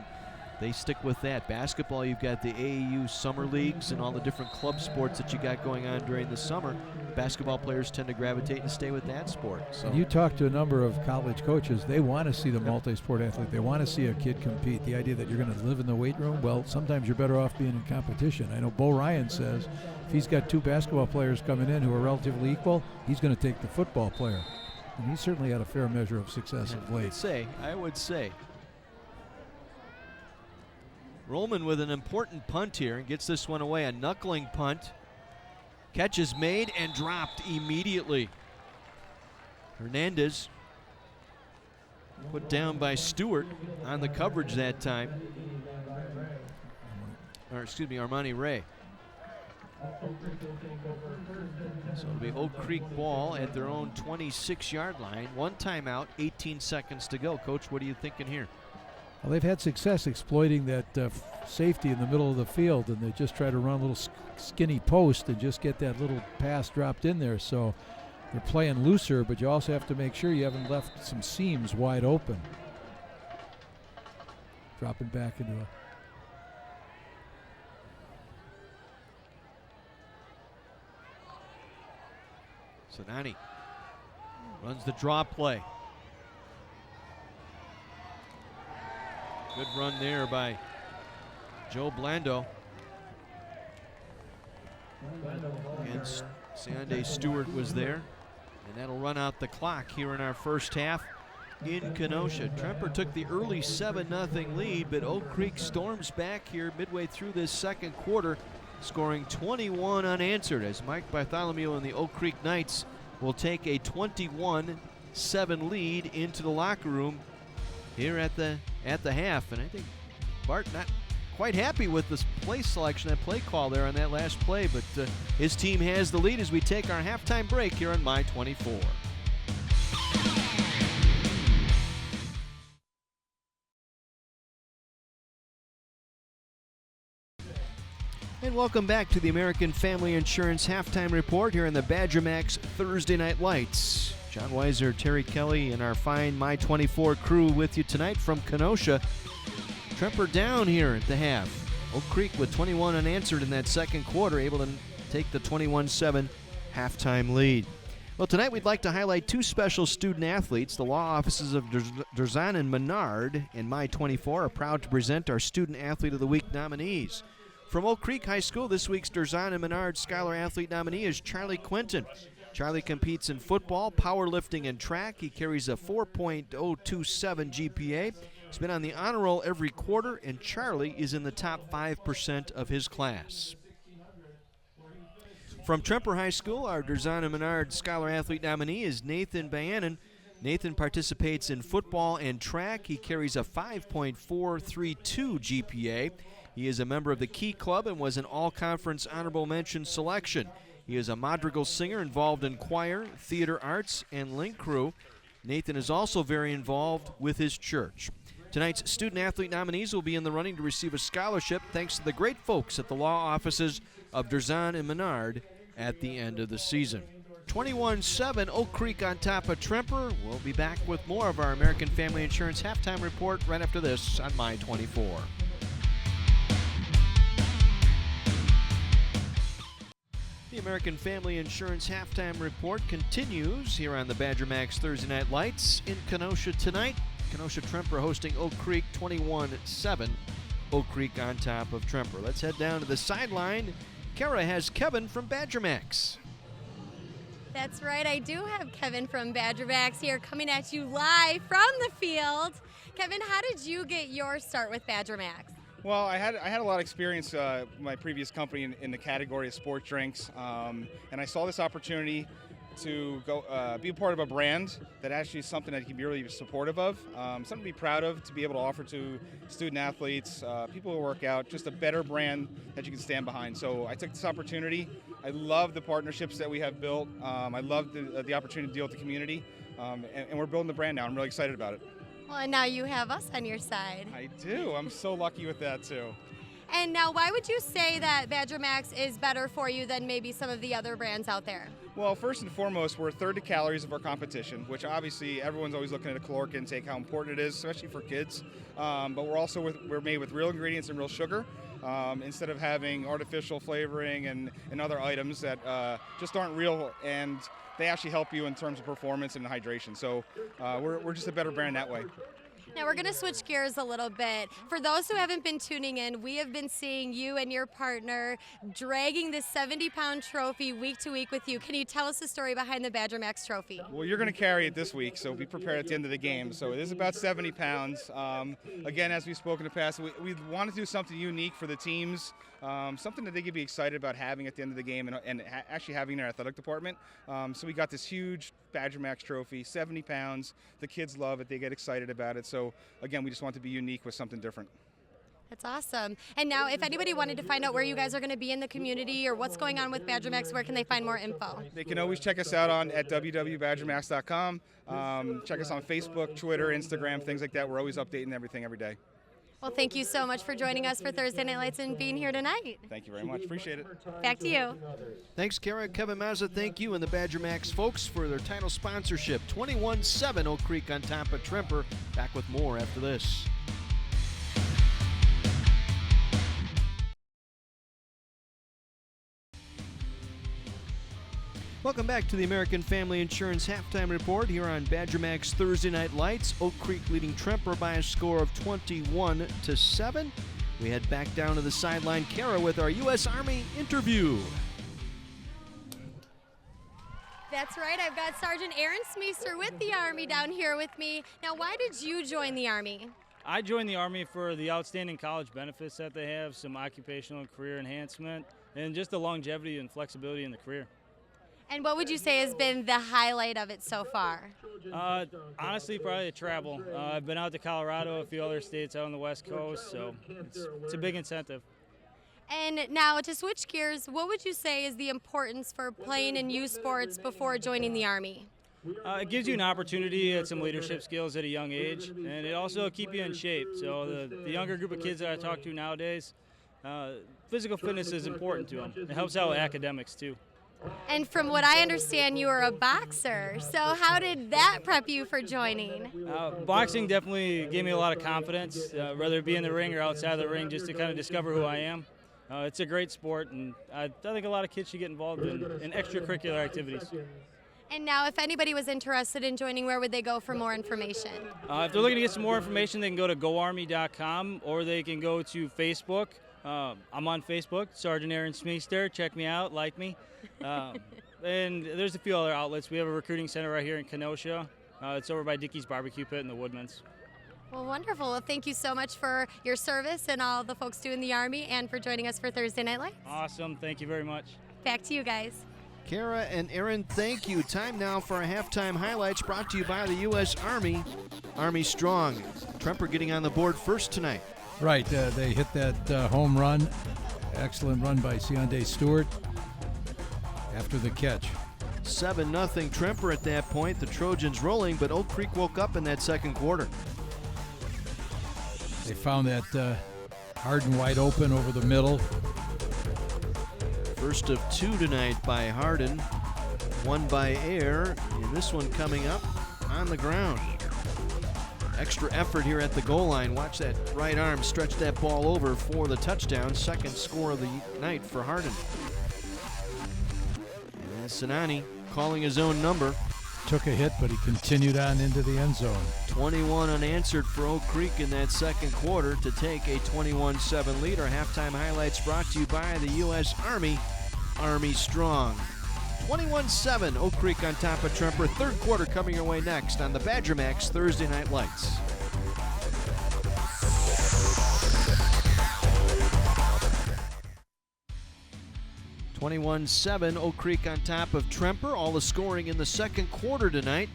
they stick with that. Basketball, you've got the AAU summer leagues and all the different club sports that you got going on during the summer. Basketball players tend to gravitate and stay with that sport. So you talk to a number of college coaches, they want to see the multi-sport athlete. They want to see a kid compete. The idea that you're going to live in the weight room, well, sometimes you're better off being in competition. I know Bo Ryan says if he's got two basketball players coming in who are relatively equal, he's going to take the football player. And he's certainly had a fair measure of success of late. I would say. Rollman with an important punt here and gets this one away. A knuckling punt. Catch is made and dropped immediately. Hernandez put down by Stewart on the coverage that time. Or excuse me, Armani Ray. So it'll be Oak Creek ball at their own 26-yard line. One timeout, 18 seconds to go. Coach, what are you thinking here? Well, they've had success exploiting that safety in the middle of the field, and they just try to run a little skinny post and just get that little pass dropped in there. So they're playing looser, but you also have to make sure you haven't left some seams wide open. Dropping back into a... Sinani runs the draw play. Good run there by Joe Blando. And Sanday Stewart was there. And that'll run out the clock here in our first half in Kenosha. Tremper took the early 7-0 lead, but Oak Creek storms back here midway through this second quarter, scoring 21 unanswered as Mike Bartholomew and the Oak Creek Knights will take a 21-7 lead into the locker room here at the half. And I think Bart not quite happy with this play selection, that play call there on that last play, but his team has the lead as we take our halftime break here on My 24. And welcome back to the American Family Insurance Halftime Report here in the Badger Max Thursday Night Lights. John Weiser, Terry Kelly, and our fine My 24 crew with you tonight from Kenosha. Tremper down here at the half. Oak Creek with 21 unanswered in that second quarter, able to take the 21-7 halftime lead. Well, tonight we'd like to highlight two special student athletes. The law offices of Derzan and Menard and My 24 are proud to present our Student Athlete of the Week nominees. From Oak Creek High School, this week's Derzan and Menard Scholar Athlete nominee is Charlie Quinton. Charlie competes in football, powerlifting, and track. He carries a 4.027 GPA. He's been on the honor roll every quarter, and Charlie is in the top 5% of his class. From Tremper High School, our Derzan and Menard Scholar Athlete nominee is Nathan Bannon. Nathan participates in football and track. He carries a 5.432 GPA. He is a member of the Key Club and was an all-conference honorable mention selection. He is a madrigal singer involved in choir, theater arts, and link crew. Nathan is also very involved with his church. Tonight's student-athlete nominees will be in the running to receive a scholarship thanks to the great folks at the law offices of Derzan and Menard at the end of the season. 21-7, Oak Creek on top of Tremper. We'll be back with more of our American Family Insurance Halftime Report right after this on My 24. The American Family Insurance Halftime Report continues here on the Badger Max Thursday Night Lights in Kenosha tonight. Kenosha Tremper hosting Oak Creek 21-7. Oak Creek on top of Tremper. Let's head down to the sideline. Kara has Kevin from Badger Max. That's right. I do have Kevin from Badgerbacks here coming at you live from the field. Kevin, how did you get your start with Badgerbacks? Well, I had a lot of experience with my previous company in the category of sport drinks, and I saw this opportunity to go be a part of a brand that actually is something that you can be really supportive of, something to be proud of, to be able to offer to student athletes, people who work out, just a better brand that you can stand behind. So I took this opportunity. I love the partnerships that we have built. I love the opportunity to deal with the community, and we're building the brand now. I'm really excited about it. Well, and now you have us on your side. I do. I'm so lucky with that too. And now, why would you say that Badger Max is better for you than maybe some of the other brands out there? Well, first and foremost, we're a third the calories of our competition, which obviously everyone's always looking at a caloric intake, how important it is, especially for kids. But we're made with real ingredients and real sugar, instead of having artificial flavoring and other items that just aren't real, and they actually help you in terms of performance and hydration. So we're just a better brand that way. Now we're going to switch gears a little bit. For those who haven't been tuning in, we have been seeing you and your partner dragging this 70-pound trophy week to week with you. Can you tell us the story behind the Badger Max trophy? Well, you're going to carry it this week, so be prepared at the end of the game. So it is about 70 pounds. Again, as we spoke in the past, we want to do something unique for the teams, something that they could be excited about having at the end of the game and actually having in their athletic department. So we got this huge Badger Max trophy, 70 pounds. The kids love it. They get excited about it. So again, we just want to be unique with something different. That's awesome. And now, if anybody wanted to find out where you guys are going to be in the community or what's going on with Badger Max, where can they find more info? They can always check us out at www.badgermax.com. Check us on Facebook, Twitter, Instagram, things like that. We're always updating everything every day. Well, thank you so much for joining us for Thursday Night Lights and being here tonight. Thank you very much. Appreciate it. Back to you. Thanks, Kara. Kevin Mazza, thank you, and the Badger Max folks for their title sponsorship. 21-7 Oak Creek on top of Tremper. Back with more after this. Welcome back to the American Family Insurance Halftime Report here on Badger Max Thursday Night Lights. Oak Creek leading Tremper by a score of 21-7. We head back down to the sideline, Kara, with our U.S. Army interview. That's right. I've got Sergeant Aaron Smeester with the Army down here with me. Now, why did you join the Army? I joined the Army for the outstanding college benefits that they have, some occupational and career enhancement, and just the longevity and flexibility in the career. And what would you say has been the highlight of it so far? Honestly, probably the travel. I've been out to Colorado, a few other states out on the West Coast, so it's a big incentive. And now, to switch gears, what would you say is the importance for playing in youth sports before joining the Army? It gives you an opportunity at some leadership skills at a young age, and it also keeps you in shape. So the younger group of kids that I talk to nowadays, physical fitness is important to them. It helps out with academics, too. And from what I understand, you are a boxer. So how did that prep you for joining? Boxing definitely gave me a lot of confidence, whether it be in the ring or outside the ring, just to kind of discover who I am. It's a great sport, and I think a lot of kids should get involved in extracurricular activities. And now, if anybody was interested in joining, where would they go for more information? If they're looking to get some more information, they can go to goarmy.com, or they can go to Facebook. I'm on Facebook, Sergeant Aaron Smeester. Check me out, like me. And there's a few other outlets. We have a recruiting center right here in Kenosha. It's over by Dickey's Barbecue Pit in the Woodlands. Well, wonderful. Well, thank you so much for your service and all the folks doing the Army, and for joining us for Thursday Night Lights. Awesome. Thank you very much. Back to you guys. Kara and Aaron, thank you. Time now for our halftime highlights brought to you by the U.S. Army. Army strong. Tremper getting on the board first tonight. Right. They hit that home run. Excellent run by Siande Stewart after the catch. 7-0 Tremper at that point. The Trojans rolling, but Oak Creek woke up in that second quarter. They found that Harden wide open over the middle. First of two tonight by Harden. One by Air, and this one coming up on the ground. Extra effort here at the goal line. Watch that right arm stretch that ball over for the touchdown. Second score of the night for Harden. And Sinani calling his own number. Took a hit, but he continued on into the end zone. 21 unanswered for Oak Creek in that second quarter to take a 21-7 lead. Our halftime highlights brought to you by the U.S. Army. Army strong. 21-7, Oak Creek on top of Tremper. Third quarter coming your way next on the Badger Max Thursday Night Lights. (21-7), Oak Creek on top of Tremper. All the scoring in the second quarter tonight.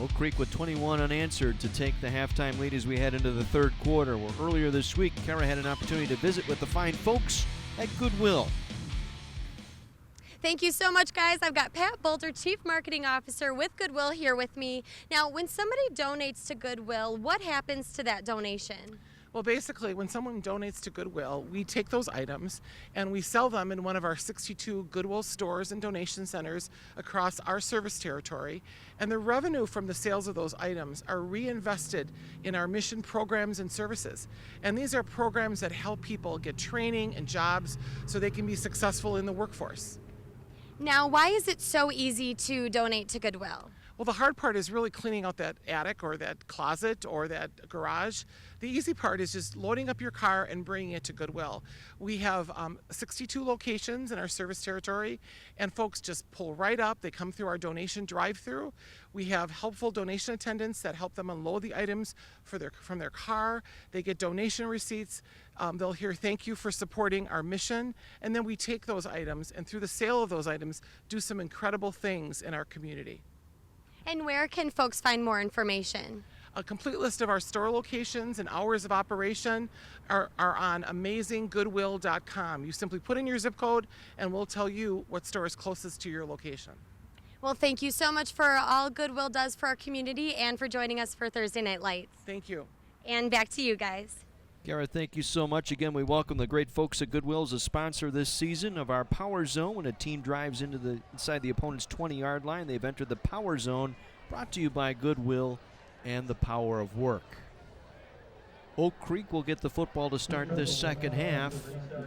Oak Creek with 21 unanswered to take the halftime lead as we head into the third quarter. Where earlier this week, Kara had an opportunity to visit with the fine folks at Goodwill. Thank you so much, guys. I've got Pat Bolter, Chief Marketing Officer with Goodwill, here with me. Now, when somebody donates to Goodwill, what happens to that donation? Well, basically, when someone donates to Goodwill, we take those items and we sell them in one of our 62 Goodwill stores and donation centers across our service territory. And the revenue from the sales of those items are reinvested in our mission programs and services. And these are programs that help people get training and jobs so they can be successful in the workforce. Now, why is it so easy to donate to Goodwill? Well, the hard part is really cleaning out that attic or that closet or that garage. The easy part is just loading up your car and bringing it to Goodwill. We have 62 locations in our service territory, and folks just pull right up. They come through our donation drive-through. We have helpful donation attendants that help them unload the items from their car. They get donation receipts. They'll hear thank you for supporting our mission, and then we take those items and through the sale of those items do some incredible things in our community. And where can folks find more information? A complete list of our store locations and hours of operation are on amazinggoodwill.com. You simply put in your zip code and we'll tell you what store is closest to your location. Well, thank you so much for all Goodwill does for our community and for joining us for Thursday Night Lights. Thank you. And back to you guys. Garrett, thank you so much. Again, we welcome the great folks at Goodwill as a sponsor this season of our Power Zone. When a team drives inside the opponent's 20-yard line, they've entered the Power Zone, brought to you by Goodwill and the Power of Work. Oak Creek will get the football to start this second half.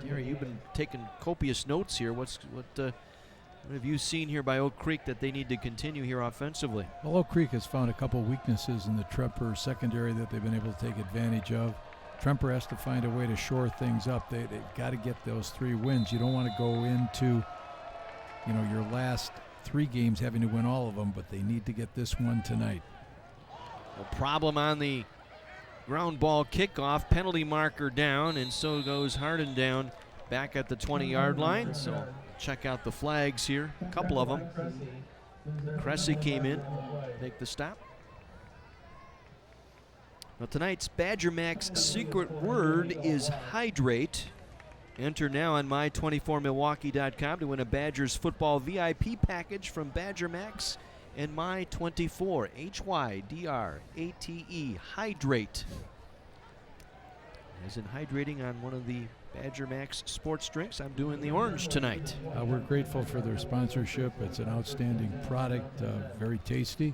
Gary, you've been taking copious notes here. What have you seen here by Oak Creek that they need to continue here offensively? Well, Oak Creek has found a couple weaknesses in the Tremper secondary that they've been able to take advantage of. Tremper has to find a way to shore things up. They've got to get those 3 wins. You don't want to go into, your last 3 games having to win all of them, but they need to get this one tonight. A problem on the ground ball kickoff, penalty marker down, and so goes Harden down back at the 20-yard line. So check out the flags here, a couple of them. Cressy came in, make the stop. Now tonight's Badger Max secret word is hydrate. Enter now on my24milwaukee.com to win a Badgers football VIP package from Badger Max and My24, HYDRATE, hydrate. As in hydrating on one of the Badger Max sports drinks, I'm doing the orange tonight. We're grateful for their sponsorship. It's an outstanding product, very tasty.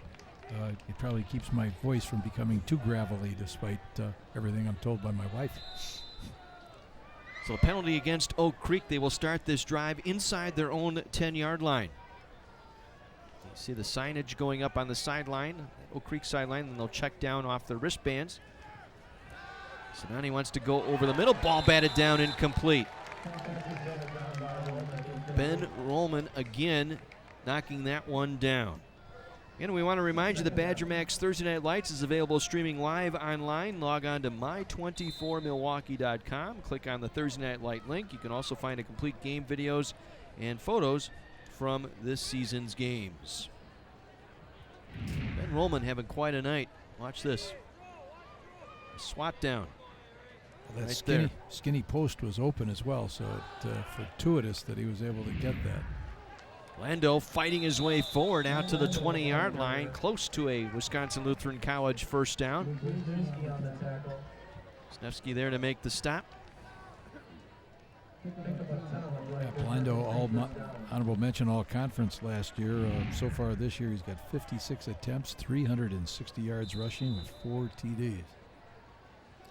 It probably keeps my voice from becoming too gravelly despite everything I'm told by my wife. So a penalty against Oak Creek. They will start this drive inside their own 10-yard line. You see the signage going up on the sideline, Oak Creek sideline, and they'll check down off their wristbands. Sinani wants to go over the middle. Ball batted down, incomplete. Ben Rollman again knocking that one down. And we want to remind you that Badger Max Thursday Night Lights is available streaming live online. Log on to my24milwaukee.com. Click on the Thursday Night Light link. You can also find a complete game videos and photos from this season's games. Ben Rollman having quite a night. Watch this. Swat down. Well, that right skinny post was open as well, so fortuitous that he was able to get that. Lando fighting his way forward out to the 20-yard line, close to a Wisconsin Lutheran College first down. Snefsky there to make the stop. Lando, honorable mention all-conference last year. So far this year, he's got 56 attempts, 360 yards rushing with 4 TDs.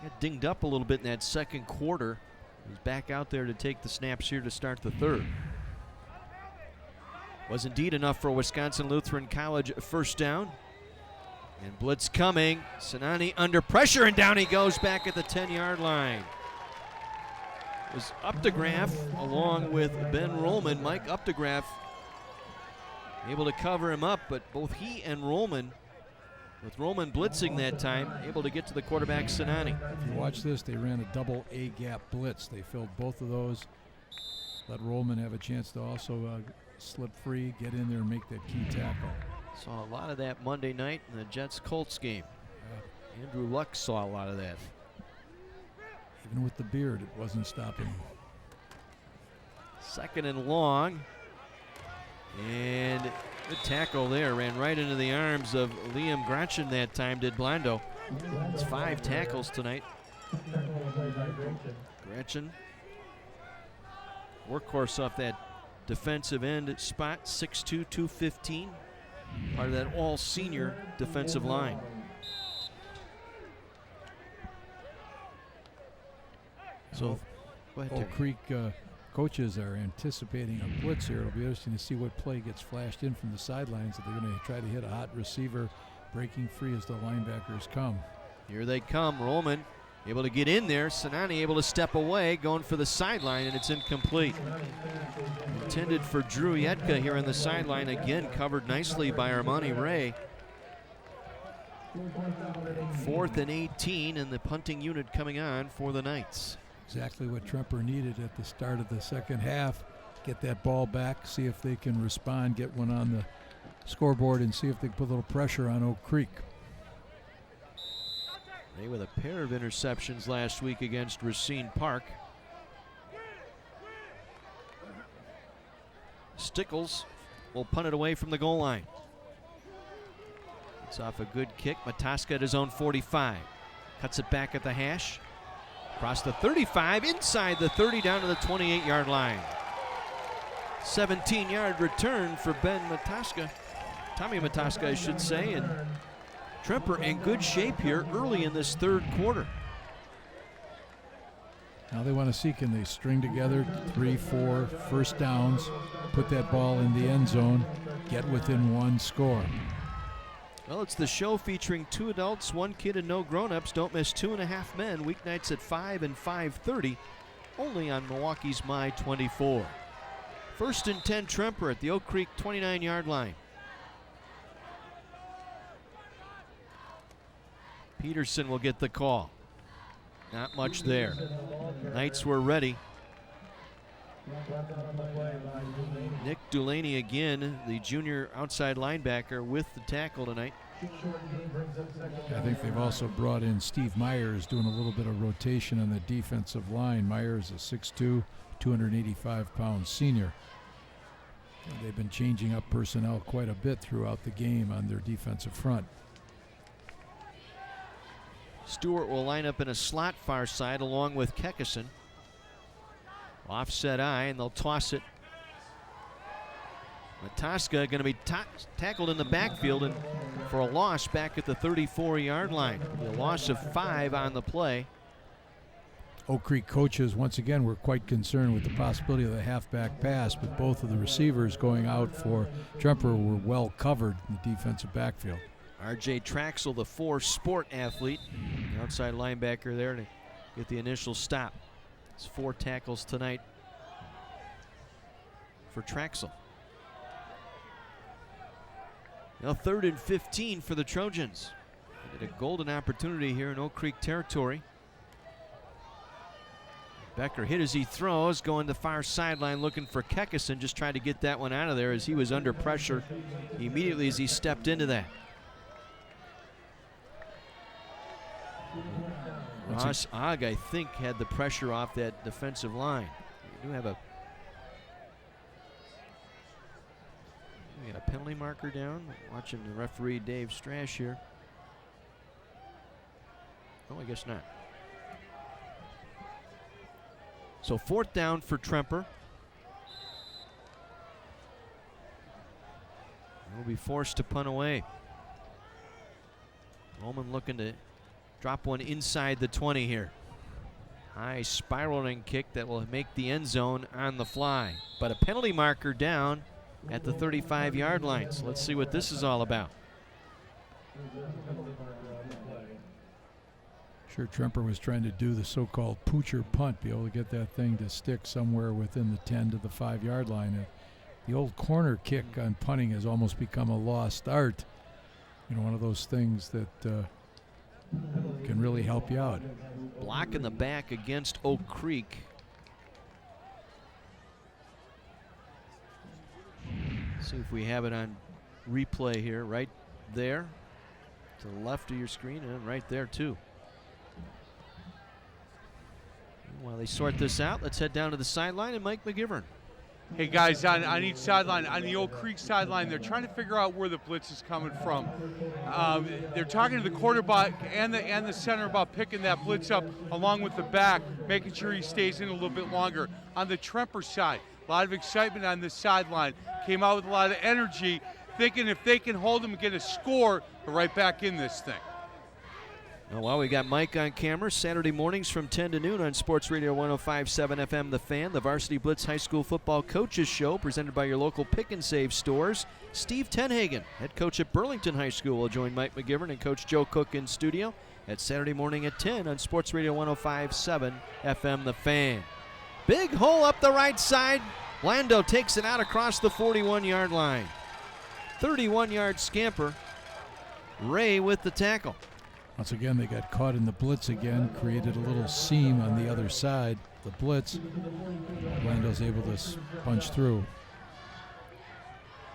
Got dinged up a little bit in that second quarter. He's back out there to take the snaps here to start the third. Was indeed enough for Wisconsin Lutheran College first down. And blitz coming. Sinani under pressure, and down he goes back at the 10-yard line. It was Updegraff along with Ben Rollman. Mike Updegraff able to cover him up, but both he and Rollman, with Rollman blitzing that time, able to get to the quarterback, Sinani. If you watch this, they ran a double A-gap blitz. They filled both of those. Let Rollman have a chance to also slip free, get in there and make that key tackle. Saw a lot of that Monday night in the Jets-Colts game. Andrew Luck saw a lot of that. Even with the beard, it wasn't stopping. 2nd and long. And good tackle there. Ran right into the arms of Liam Gretchen that time, did Blando. It's 5 tackles tonight. Gretchen. Workhorse off that defensive end spot, 6'2", 215. Part of that all-senior defensive line. So, go ahead, Terry. Oak Creek coaches are anticipating a blitz here. It'll be interesting to see what play gets flashed in from the sidelines. If they're going to try to hit a hot receiver, breaking free as the linebackers come. Here they come. Rollman able to get in there. Sinani able to step away, going for the sideline, and it's incomplete. Intended for Drew Yetka here on the sideline. Again, covered nicely by Armani Ray. 4th and 18, and the punting unit coming on for the Knights. Exactly what Tremper needed at the start of the second half. Get that ball back, see if they can respond, get one on the scoreboard, and see if they can put a little pressure on Oak Creek. They with a pair of interceptions last week against Racine Park. Stickles will punt it away from the goal line. It's off a good kick. Mataska at his own 45. Cuts it back at the hash. Across the 35, inside the 30, down to the 28-yard line. 17-yard return for Ben Mataska. Tommy Mataska, I should say. And Tremper in good shape here early in this third quarter. Now they want to see, can they string together 3-4 first downs, put that ball in the end zone, get within one score. Well, it's the show featuring 2 adults, 1 kid, and no grown-ups. Don't miss 2.5 Men, weeknights at 5 and 5:30, only on Milwaukee's My 24. 1st and 10 Tremper at the Oak Creek 29-yard line. Peterson will get the call. Not much there. Knights were ready. Nick Dulaney again, the junior outside linebacker, with the tackle tonight. I think they've also brought in Steve Myers, doing a little bit of rotation on the defensive line. Myers is a 6'2", 285-pound senior. And they've been changing up personnel quite a bit throughout the game on their defensive front. Stewart will line up in a slot far side along with Kekison. Offset eye, and they'll toss it. Mataska going to be tackled in the backfield and for a loss back at the 34-yard line. A loss of 5 on the play. Oak Creek coaches, once again, were quite concerned with the possibility of the halfback pass, but both of the receivers going out for Tremper were well covered in the defensive backfield. R.J. Traxel, the 4-sport athlete, the outside linebacker there to get the initial stop. It's 4 tackles tonight for Traxel. Now 3rd and 15 for the Trojans. They get a golden opportunity here in Oak Creek territory. Becker hit as he throws, going to the far sideline looking for Kekison, just trying to get that one out of there as he was under pressure immediately as he stepped into that. Ross Ogg, I think, had the pressure off that defensive line. We do have a penalty marker down. Watching the referee Dave Strash here. Oh, I guess not. So 4th down for Tremper. We'll be forced to punt away. Roman looking to drop one inside the 20 here. High spiraling kick that will make the end zone on the fly. But a penalty marker down at the 35-yard line. So let's see what this is all about. Sure, Tremper was trying to do the so-called poocher punt, be able to get that thing to stick somewhere within the 10 to the 5-yard line. the old corner kick on punting has almost become a lost art. You know, one of those things that can really help you out. Block in the back against Oak Creek. See if we have it on replay here. Right there to the left of your screen, and right there too. While they sort this out, let's head down to the sideline and Mike McGivern. Hey guys, on each sideline, on the Oak Creek sideline, they're trying to figure out where the blitz is coming from. They're talking to the quarterback and the center about picking that blitz up along with the back, making sure he stays in a little bit longer. On the Tremper side, a lot of excitement on this sideline. Came out with a lot of energy, thinking if they can hold them and get a score, they're right back in this thing. Well, we got Mike on camera Saturday mornings from 10 to noon on Sports Radio 105.7 FM The Fan, the Varsity Blitz High School Football Coaches Show presented by your local Pick and Save stores. Steve Tenhagen, head coach at Burlington High School, will join Mike McGivern and Coach Joe Cook in studio at Saturday morning at 10 on Sports Radio 105.7 FM The Fan. Big hole up the right side. Blando takes it out across the 41-yard line. 31-yard scamper. Ray with the tackle. Once again, they got caught in the blitz again, created a little seam on the other side, the blitz. Blando's able to punch through.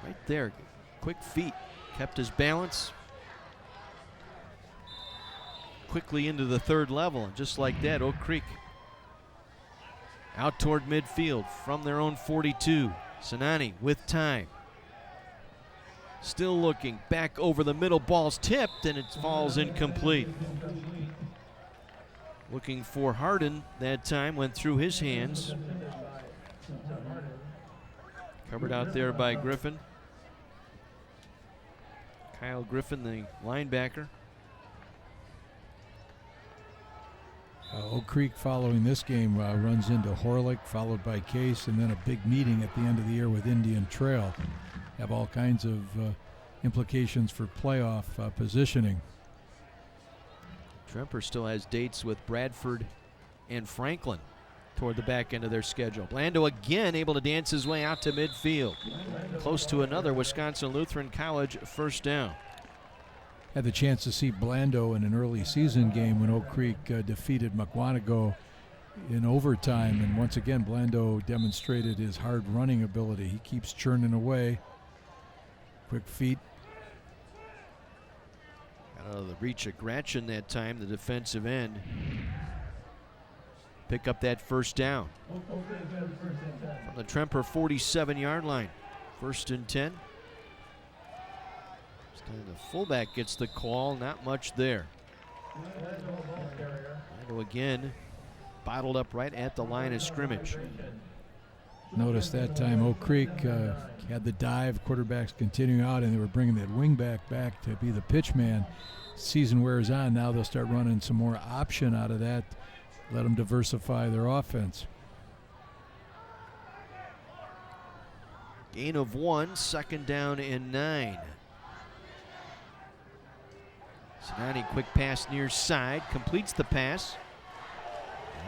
Right there, quick feet, kept his balance. Quickly into the third level, and just like that, Oak Creek out toward midfield from their own 42. Sinani with time. Still looking back over the middle, ball's tipped and it falls incomplete. Looking for Harden that time, went through his hands. Covered out there by Griffin. Kyle Griffin, the linebacker. Oak Creek following this game runs into Horlick, followed by Case, and then a big meeting at the end of the year with Indian Trail. Have all kinds of implications for playoff positioning. Tremper still has dates with Bradford and Franklin toward the back end of their schedule. Blando again able to dance his way out to midfield. Close to another Wisconsin Lutheran College first down. Had the chance to see Blando in an early season game when Oak Creek defeated Mukwonago in overtime, and once again Blando demonstrated his hard running ability. He keeps churning away. Quick feet. Got out of the reach of Gratchen that time, the defensive end. Pick up that first down. From the Tremper 47-yard line. 1st and 10. The fullback gets the call, not much there. Blando again bottled up right at the line of scrimmage. Notice that time Oak Creek had the dive, quarterbacks continuing out, and they were bringing that wingback back to be the pitch man. Season wears on. Now they'll start running some more option out of that, let them diversify their offense. Gain of 1, 2nd down and 9. Sinani, quick pass near side, completes the pass.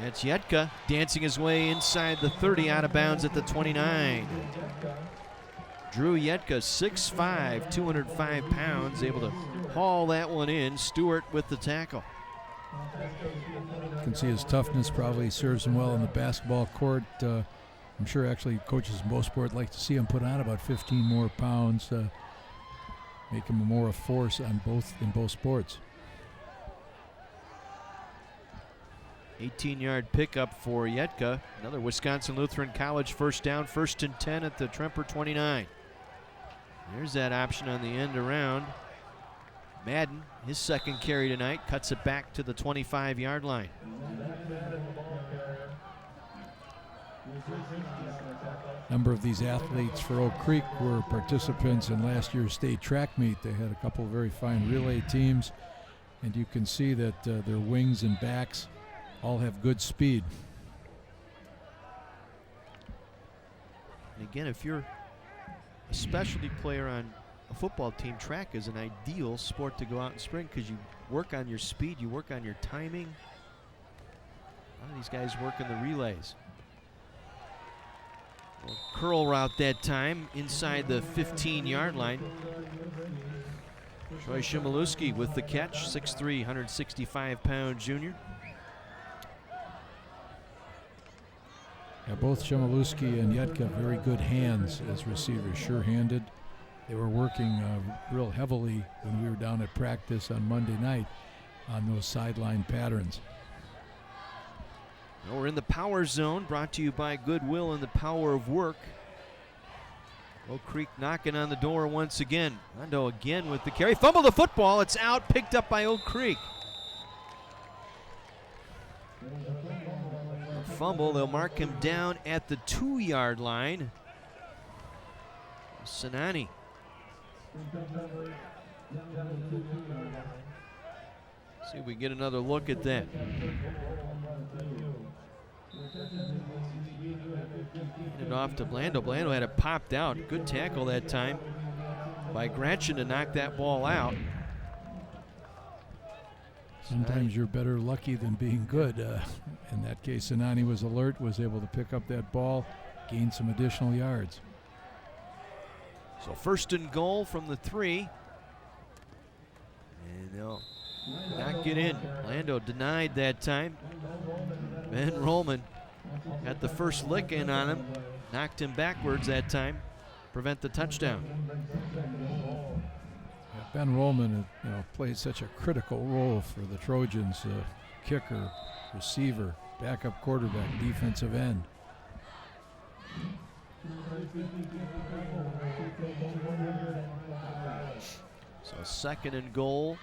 That's Yetka dancing his way inside the 30, out of bounds at the 29. Drew Yetka, 6'5", 205 pounds, able to haul that one in. Stewart with the tackle. You can see his toughness probably serves him well in the basketball court. I'm sure actually coaches in both sports like to see him put on about 15 more pounds, make him more a force on in both sports. 18-yard pickup for Yetka. Another Wisconsin Lutheran College first down, 1st and 10 at the Tremper 29. There's that option on the end around. Madden, his second carry tonight, cuts it back to the 25-yard line. A number of these athletes for Oak Creek were participants in last year's state track meet. They had a couple of very fine relay teams, and you can see that their wings and backs all have good speed. And again, if you're a specialty player on a football team, track is an ideal sport to go out and sprint because you work on your speed, you work on your timing. A lot of these guys work in the relays. Curl route that time inside the 15-yard line. Troy Shimilewski with the catch, 6'3", 165-pound junior. Yeah, both Shimilewski and Yetka very good hands as receivers, sure-handed. They were working real heavily when we were down at practice on Monday night on those sideline patterns. Well, we're in the power zone, brought to you by Goodwill and the Power of Work. Oak Creek knocking on the door once again. Rondo again with the carry. Fumble the football. It's out, picked up by Oak Creek. A fumble. They'll mark him down at the 2-yard line. Sinani. See if we get another look at that. Handed off to Blando. Blando had it popped out. Good tackle that time by Gratchen to knock that ball out. Sometimes you're better lucky than being good. In that case, Sinani was alert, was able to pick up that ball, gain some additional yards. So 1st and goal from the 3. And they'll not get in. Blando denied that time. Ben Rollman got the first lick in on him. Knocked him backwards that time. Prevent the touchdown. Yeah, Ben Rollman played such a critical role for the Trojans. Kicker, receiver, backup quarterback, defensive end. So 2nd and goal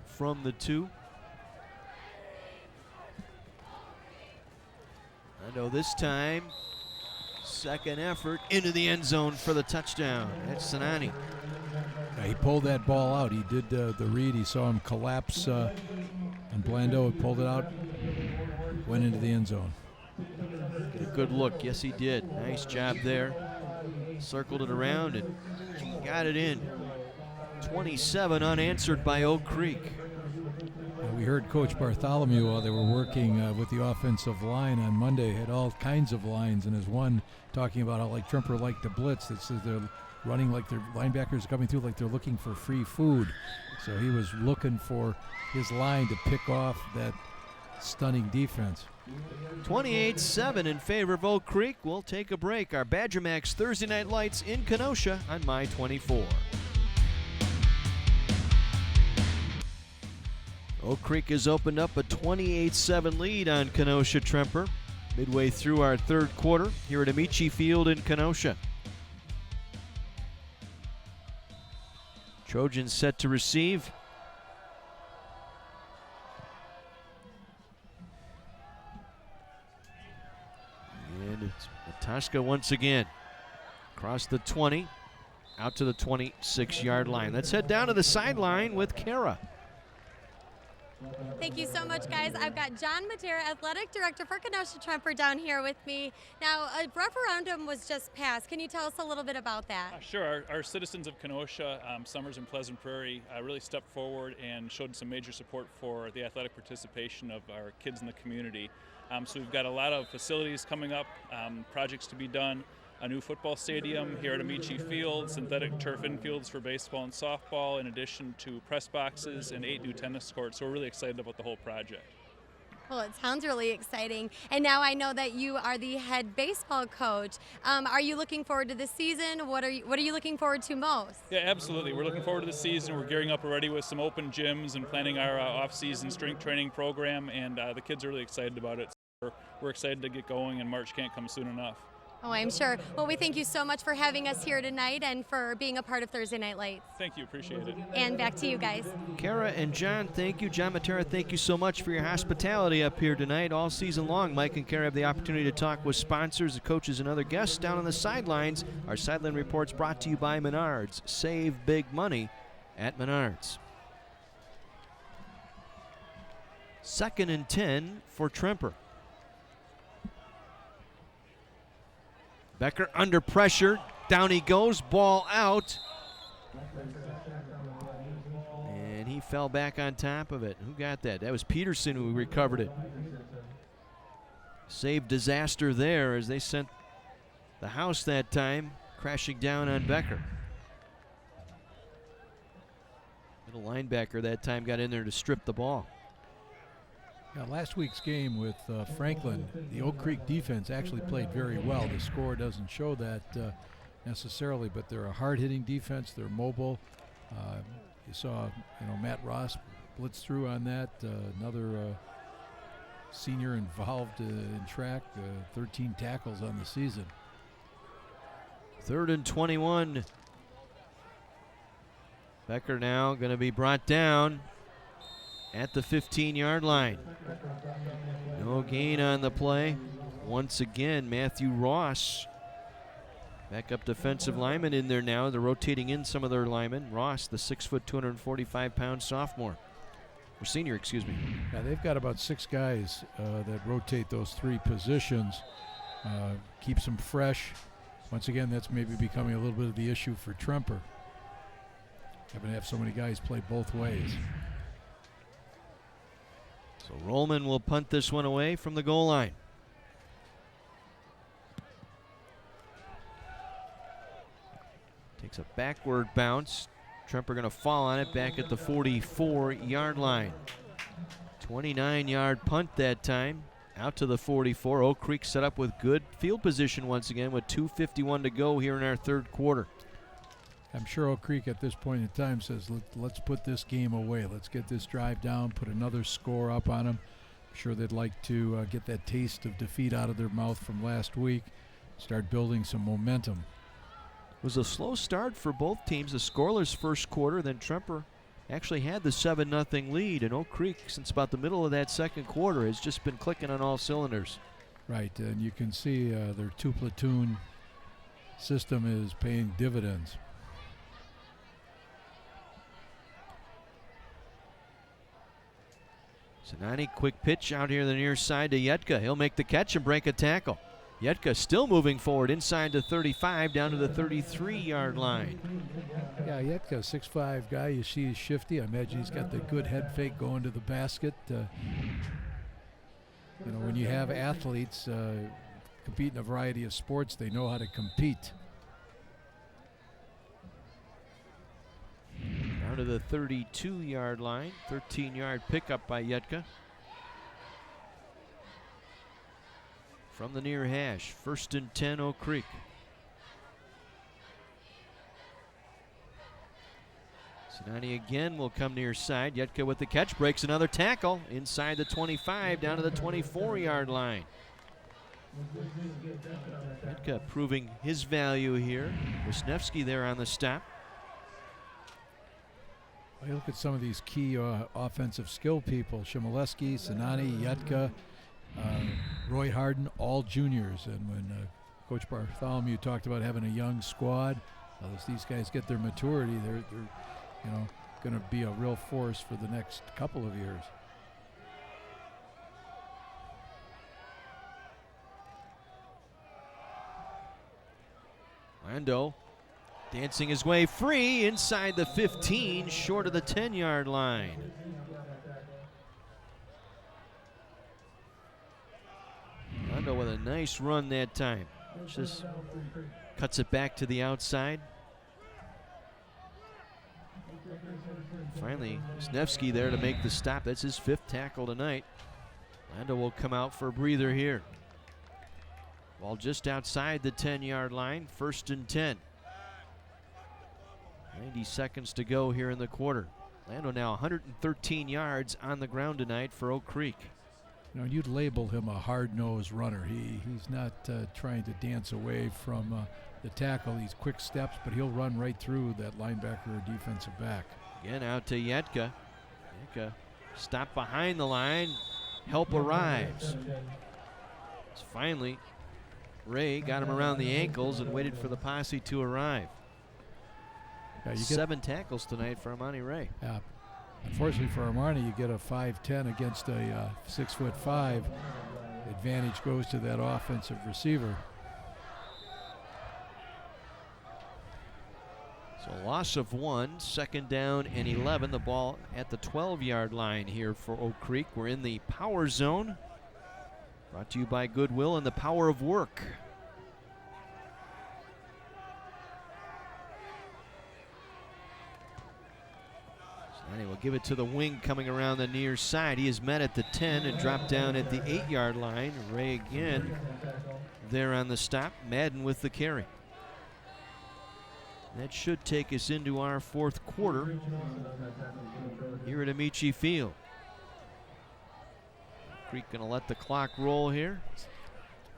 from the 2. I know this time, 2nd effort into the end zone for the touchdown. That's Sinani. Yeah, he pulled that ball out. He did the read. He saw him collapse, and Blando had pulled it out, went into the end zone. Get a good look. Yes, he did. Nice job there. Circled it around and got it in. 27 unanswered by Oak Creek. We heard Coach Bartholomew while they were working with the offensive line on Monday, had all kinds of lines, and as one talking about how like Tremper liked to blitz, that says they're running like their linebackers coming through like they're looking for free food. So he was looking for his line to pick off that stunning defense. 28-7 in favor of Oak Creek. We'll take a break. Our Badger Max Thursday Night Lights in Kenosha on My 24. Oak Creek has opened up a 28-7 lead on Kenosha Tremper midway through our 3rd quarter here at Amici Field in Kenosha. Trojans set to receive. And it's Matoshka once again. Across the 20, out to the 26-yard line. Let's head down to the sideline with Kara. Thank you so much, guys. I've got John Matera, Athletic Director for Kenosha Tremper, down here with me. Now, a referendum was just passed. Can you tell us a little bit about that? Sure. Our citizens of Kenosha, Summers, and Pleasant Prairie really stepped forward and showed some major support for the athletic participation of our kids in the community. So we've got a lot of facilities coming up, projects to be done. A new football stadium here at Amici Field, synthetic turf infields for baseball and softball, in addition to press boxes and 8 new tennis courts. So we're really excited about the whole project. Well, it sounds really exciting. And now I know that you are the head baseball coach. Are you looking forward to this season? What are you looking forward to most? Yeah, absolutely. We're looking forward to the season. We're gearing up already with some open gyms and planning our off-season strength training program, and the kids are really excited about it. So we're excited to get going, and March can't come soon enough. Oh, I'm sure. Well, we thank you so much for having us here tonight and for being a part of Thursday Night Lights. Thank you. Appreciate it. And back to you guys. Kara and John, thank you. John Matera, thank you so much for your hospitality up here tonight. All season long, Mike and Kara have the opportunity to talk with sponsors, coaches, and other guests down on the sidelines. Our sideline reports brought to you by Menards. Save big money at Menards. 2nd and 10 for Tremper. Becker under pressure. Down he goes. Ball out. And he fell back on top of it. Who got that? That was Peterson who recovered it. Save disaster there as they sent the house that time, crashing down on Becker. Middle linebacker that time got in there to strip the ball. Yeah, last week's game with Franklin, the Oak Creek defense actually played very well. The score doesn't show that necessarily, but they're a hard-hitting defense. They're mobile. You saw, Matt Ross blitz through on that. Another senior involved in track, 13 tackles on the season. 3rd and 21. Becker now going to be brought down at the 15-yard line. No gain on the play. Once again, Matthew Ross, backup defensive lineman in there now. They're rotating in some of their linemen. Ross, the 6', 245-pound sophomore. Or senior, excuse me. Yeah, they've got about 6 guys that rotate those 3 positions. Keeps them fresh. Once again, that's maybe becoming a little bit of the issue for Tremper. Having to have so many guys play both ways. So Rollman will punt this one away from the goal line. Takes a backward bounce. Tremper going to fall on it back at the 44-yard line. 29-yard punt that time. Out to the 44. Oak Creek set up with good field position once again with 2:51 to go here in our 3rd quarter. I'm sure Oak Creek at this point in time says, let's put this game away. Let's get this drive down, put another score up on them. I'm sure they'd like to get that taste of defeat out of their mouth from last week, start building some momentum. It was a slow start for both teams. The scoreless first quarter, then Tremper actually had the 7-0 lead, and Oak Creek, since about the middle of that 2nd quarter, has just been clicking on all cylinders. Right, and you can see their 2-platoon system is paying dividends. Sinani, quick pitch out here the near side to Yetka. He'll make the catch and break a tackle. Yetka still moving forward inside the 35 down to the 33-yard line. Yeah, Yetka, 6'5" guy. You see he's shifty. I imagine he's got the good head fake going to the basket. When you have athletes compete in a variety of sports, they know how to compete. Down to the 32-yard line. 13-yard pickup by Yetka. From the near hash. 1st and 10, Oak Creek. Sinani again will come near side. Yetka with the catch, breaks another tackle inside the 25 down to the 24-yard line. Yetka proving his value here. Wisniewski there on the stop. Well, you look at some of these key offensive skill people: Shimoleski, Sinani, Yetka, Roy Harden, all juniors. And when Coach Bartholomew talked about having a young squad, as these guys get their maturity, they're going to be a real force for the next couple of years. Lando dancing his way free inside the 15, short of the 10-yard line. Lando with a nice run that time. Just cuts it back to the outside. Finally, Wisniewski there to make the stop. That's his 5th tackle tonight. Lando will come out for a breather here. Ball just outside the 10-yard line, 1st and 10. 90 seconds to go here in the quarter. Lando now 113 yards on the ground tonight for Oak Creek. You'd label him a hard-nosed runner. He's not trying to dance away from the tackle. He's quick steps, but he'll run right through that linebacker or defensive back. Again out to Yetka. Yetka stopped behind the line. Help arrives. Finally, Ray got him around the ankles and waited for the posse to arrive. 7 tackles tonight for Armani Ray. Yeah. Unfortunately for Armani, you get a 5'10" against a 6'5". Advantage goes to that offensive receiver. So loss of 1, 2nd down and 11. The ball at the 12-yard line here for Oak Creek. We're in the power zone. Brought to you by Goodwill and the power of work. And he will give it to the wing coming around the near side. He is met at the 10 and dropped down at the 8-yard line. Ray again there on the stop. Madden with the carry. That should take us into our fourth quarter here at Amici Field. Creek going to let the clock roll here.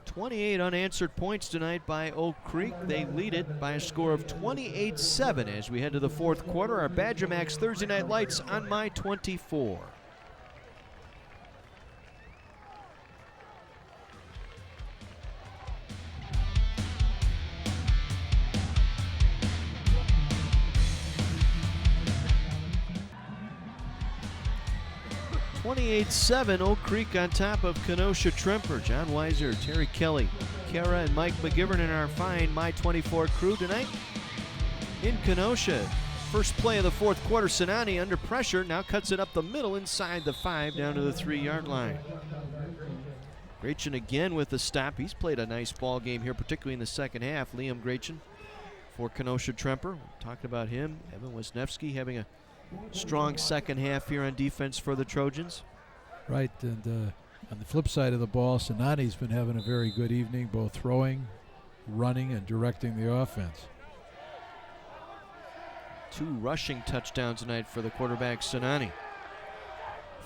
28 unanswered points tonight by Oak Creek. They lead it by a score of 28-7 as we head to the fourth quarter. Our Badger Max Thursday Night Lights on My 24. Oak Creek on top of Kenosha Tremper. John Weiser, Terry Kelly, Kara, and Mike McGivern in our fine My 24 crew tonight. In Kenosha, first play of the fourth quarter, Sinani under pressure, now cuts it up the middle inside the 5 down to the 3-yard line. Grachin again with the stop. He's played a nice ball game here, particularly in the second half. Liam Grachin for Kenosha Tremper. We're talking about him. Evan Wisniewski having a strong second half here on defense for the Trojans. Right, and on the flip side of the ball, Sinani's been having a very good evening, both throwing, running, and directing the offense. 2 rushing touchdowns tonight for the quarterback, Sinani.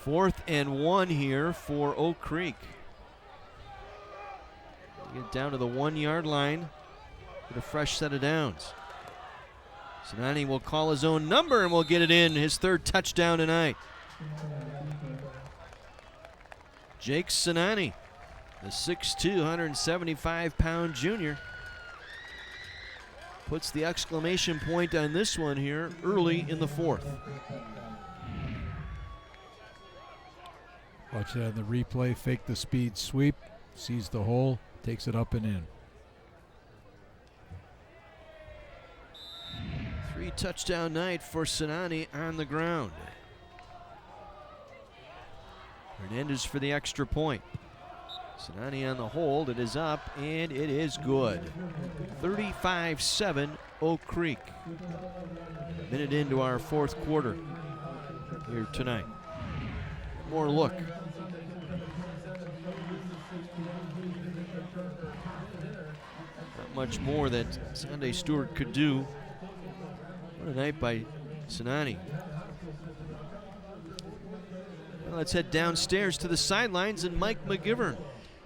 4th and 1 here for Oak Creek. Get down to the 1-yard line with a fresh set of downs. Sinani will call his own number and will get it in, his 3rd touchdown tonight. Jake Sinani, the 6'2", 175-pound junior, puts the exclamation point on this one here early in the 4th. Watch that on the replay, fake the speed sweep, sees the hole, takes it up and in. 3-touchdown night for Sinani on the ground. Hernandez for the extra point. Sinani on the hold. It is up, and it is good. 35-7 Oak Creek. A minute into our fourth quarter here tonight. More look. Not much more that Sunday Stewart could do. What a night by Sinani. Well, let's head downstairs to the sidelines and Mike McGivern.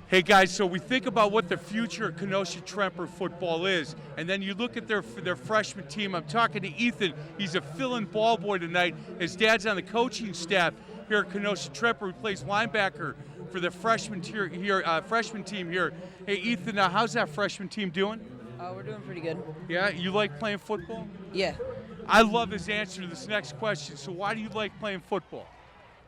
Hey guys, so we think about what the future of Kenosha Tremper football is, and then you look at their freshman team. I'm talking to Ethan. He's a fill-in ball boy tonight. His dad's on the coaching staff here at Kenosha Tremper. He plays linebacker for the freshman team here. Hey Ethan, how's that freshman team doing? We're doing pretty good. Yeah, you like playing football? Yeah. I love his answer to this next question. So why do you like playing football?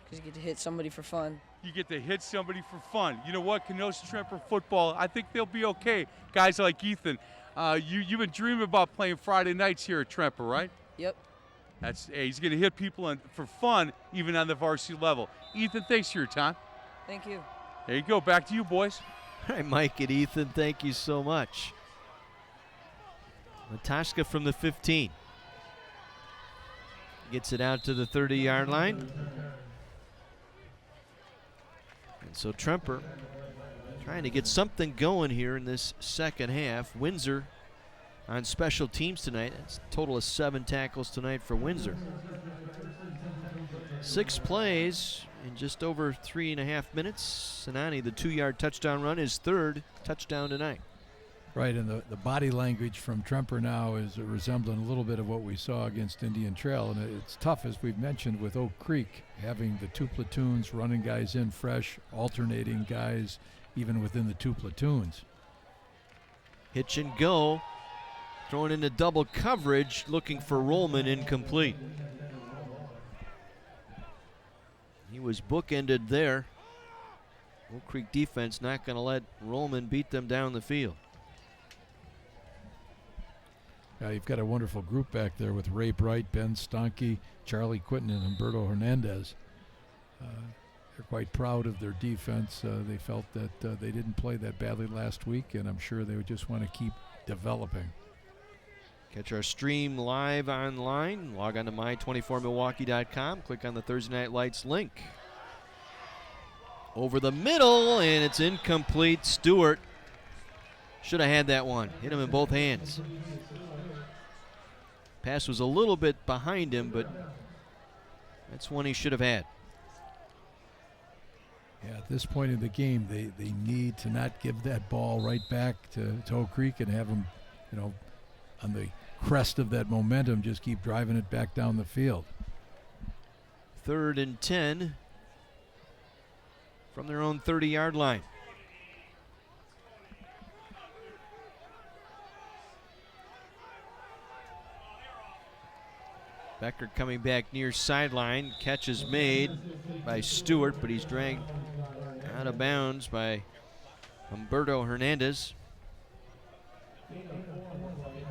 Because you get to hit somebody for fun. You get to hit somebody for fun. You know what? Kenosha Tremper football, I think they'll be okay. Guys like Ethan, you've been dreaming about playing Friday nights here at Tremper, right? Yep. He's going to hit people for fun, even on the varsity level. Ethan, thanks for your time. Thank you. There you go. Back to you, boys. All right, Mike and Ethan, thank you so much. Matashka from the 15. Gets it out to the 30-yard line. And so Tremper trying to get something going here in this second half. Windsor on special teams tonight. That's a total of 7 tackles tonight for Windsor. 6 plays in just over 3.5 minutes. Sinani, the 2-yard touchdown run, his 3rd touchdown tonight. Right, and the body language from Tremper now is resembling a little bit of what we saw against Indian Trail. And it's tough, as we've mentioned, with Oak Creek, having the 2 platoons, running guys in fresh, alternating guys even within the 2 platoons. Hitch and go, throwing into double coverage, looking for Rollman, incomplete. He was bookended there. Oak Creek defense not going to let Rollman beat them down the field. You've got a wonderful group back there with Ray Bright, Ben Stonke, Charlie Quinton, and Humberto Hernandez. They're quite proud of their defense. They felt that they didn't play that badly last week, and I'm sure they would just want to keep developing. Catch our stream live online. Log on to my24milwaukee.com. Click on the Thursday Night Lights link. Over the middle, and it's incomplete. Stewart should have had that one. Hit him in both hands. Pass was a little bit behind him, but that's one he should have had. Yeah, at this point in the game, they need to not give that ball right back to Oak Creek and have them, on the crest of that momentum, just keep driving it back down the field. 3rd and 10 from their own 30-yard line. Becker coming back near sideline. Catch is made by Stewart, but he's dragged out of bounds by Humberto Hernandez.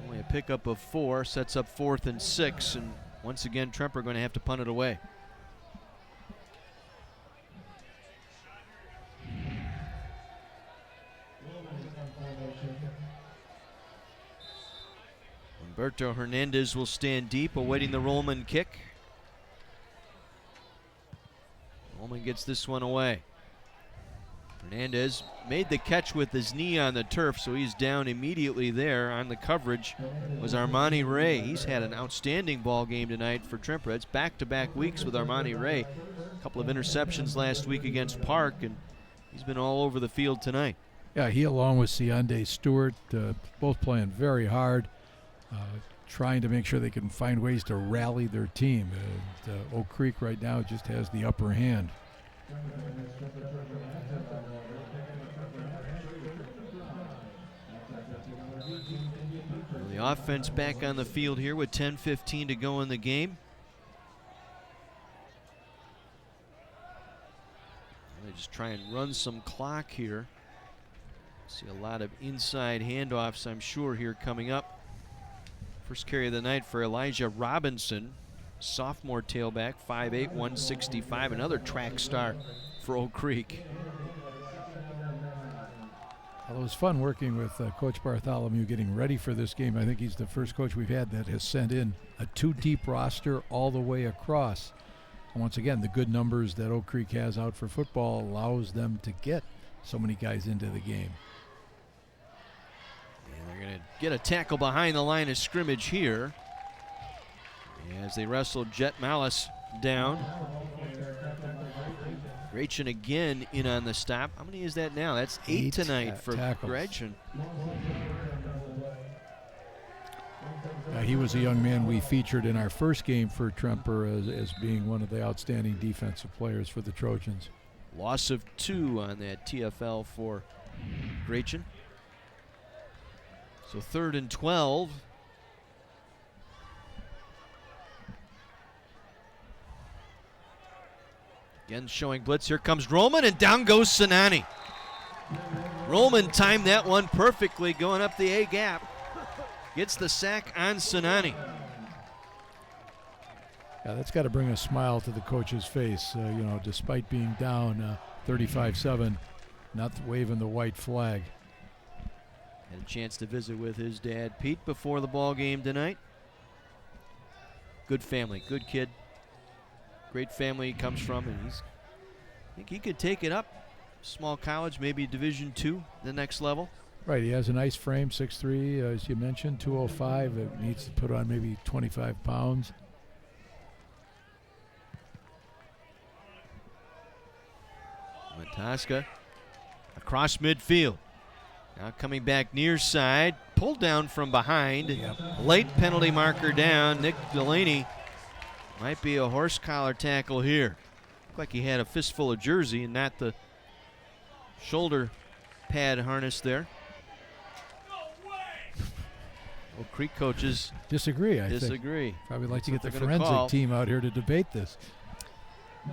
Only a pickup of 4, sets up 4th and 6, and once again Tremper going to have to punt it away. Humberto Hernandez will stand deep, awaiting the Rollman kick. Rollman gets this one away. Hernandez made the catch with his knee on the turf, so he's down immediately there. On the coverage was Armani Ray. He's had an outstanding ball game tonight for Tremper. It's back-to-back weeks with Armani Ray. A couple of interceptions last week against Park, and he's been all over the field tonight. Yeah, he along with Siande Stewart, both playing very hard, trying to make sure they can find ways to rally their team. Oak Creek right now just has the upper hand. The offense back on the field here with 10:15 to go in the game. They just try and run some clock here. See a lot of inside handoffs, I'm sure, here coming up. First carry of the night for Elijah Robinson, sophomore tailback, 5'8", 165, another track star for Oak Creek. Well, it was fun working with Coach Bartholomew getting ready for this game. I think he's the first coach we've had that has sent in a 2-deep roster all the way across. And once again, the good numbers that Oak Creek has out for football allows them to get so many guys into the game. And they're going to get a tackle behind the line of scrimmage here as they wrestle Jet Malice down. Gretchen again in on the stop. How many is that now? That's 8 tonight for Gretchen. He was a young man we featured in our first game for Tremper as being one of the outstanding defensive players for the Trojans. Loss of 2 on that TFL for Gretchen. So 3rd and 12. Again showing blitz. Here comes Rollman, and down goes Sinani. Rollman timed that one perfectly, going up the A gap. Gets the sack on Sinani. Yeah, that's got to bring a smile to the coach's face. Despite being down 35-7, not waving the white flag. Had a chance to visit with his dad, Pete, before the ball game tonight. Good family, good kid. Great family he comes from, and I think he could take it up. Small college, maybe Division II, the next level. Right, he has a nice frame, 6'3", as you mentioned, 205. It needs to put on maybe 25 pounds. Mataska across midfield. Now coming back near side, pulled down from behind. Yep. Late penalty marker down. Nick Delaney. Might be a horse collar tackle here. Looked like he had a fistful of jersey and not the shoulder pad harness there. Oak Creek coaches disagree. I disagree. Think. Probably like to get the forensic forensic team out here to debate this.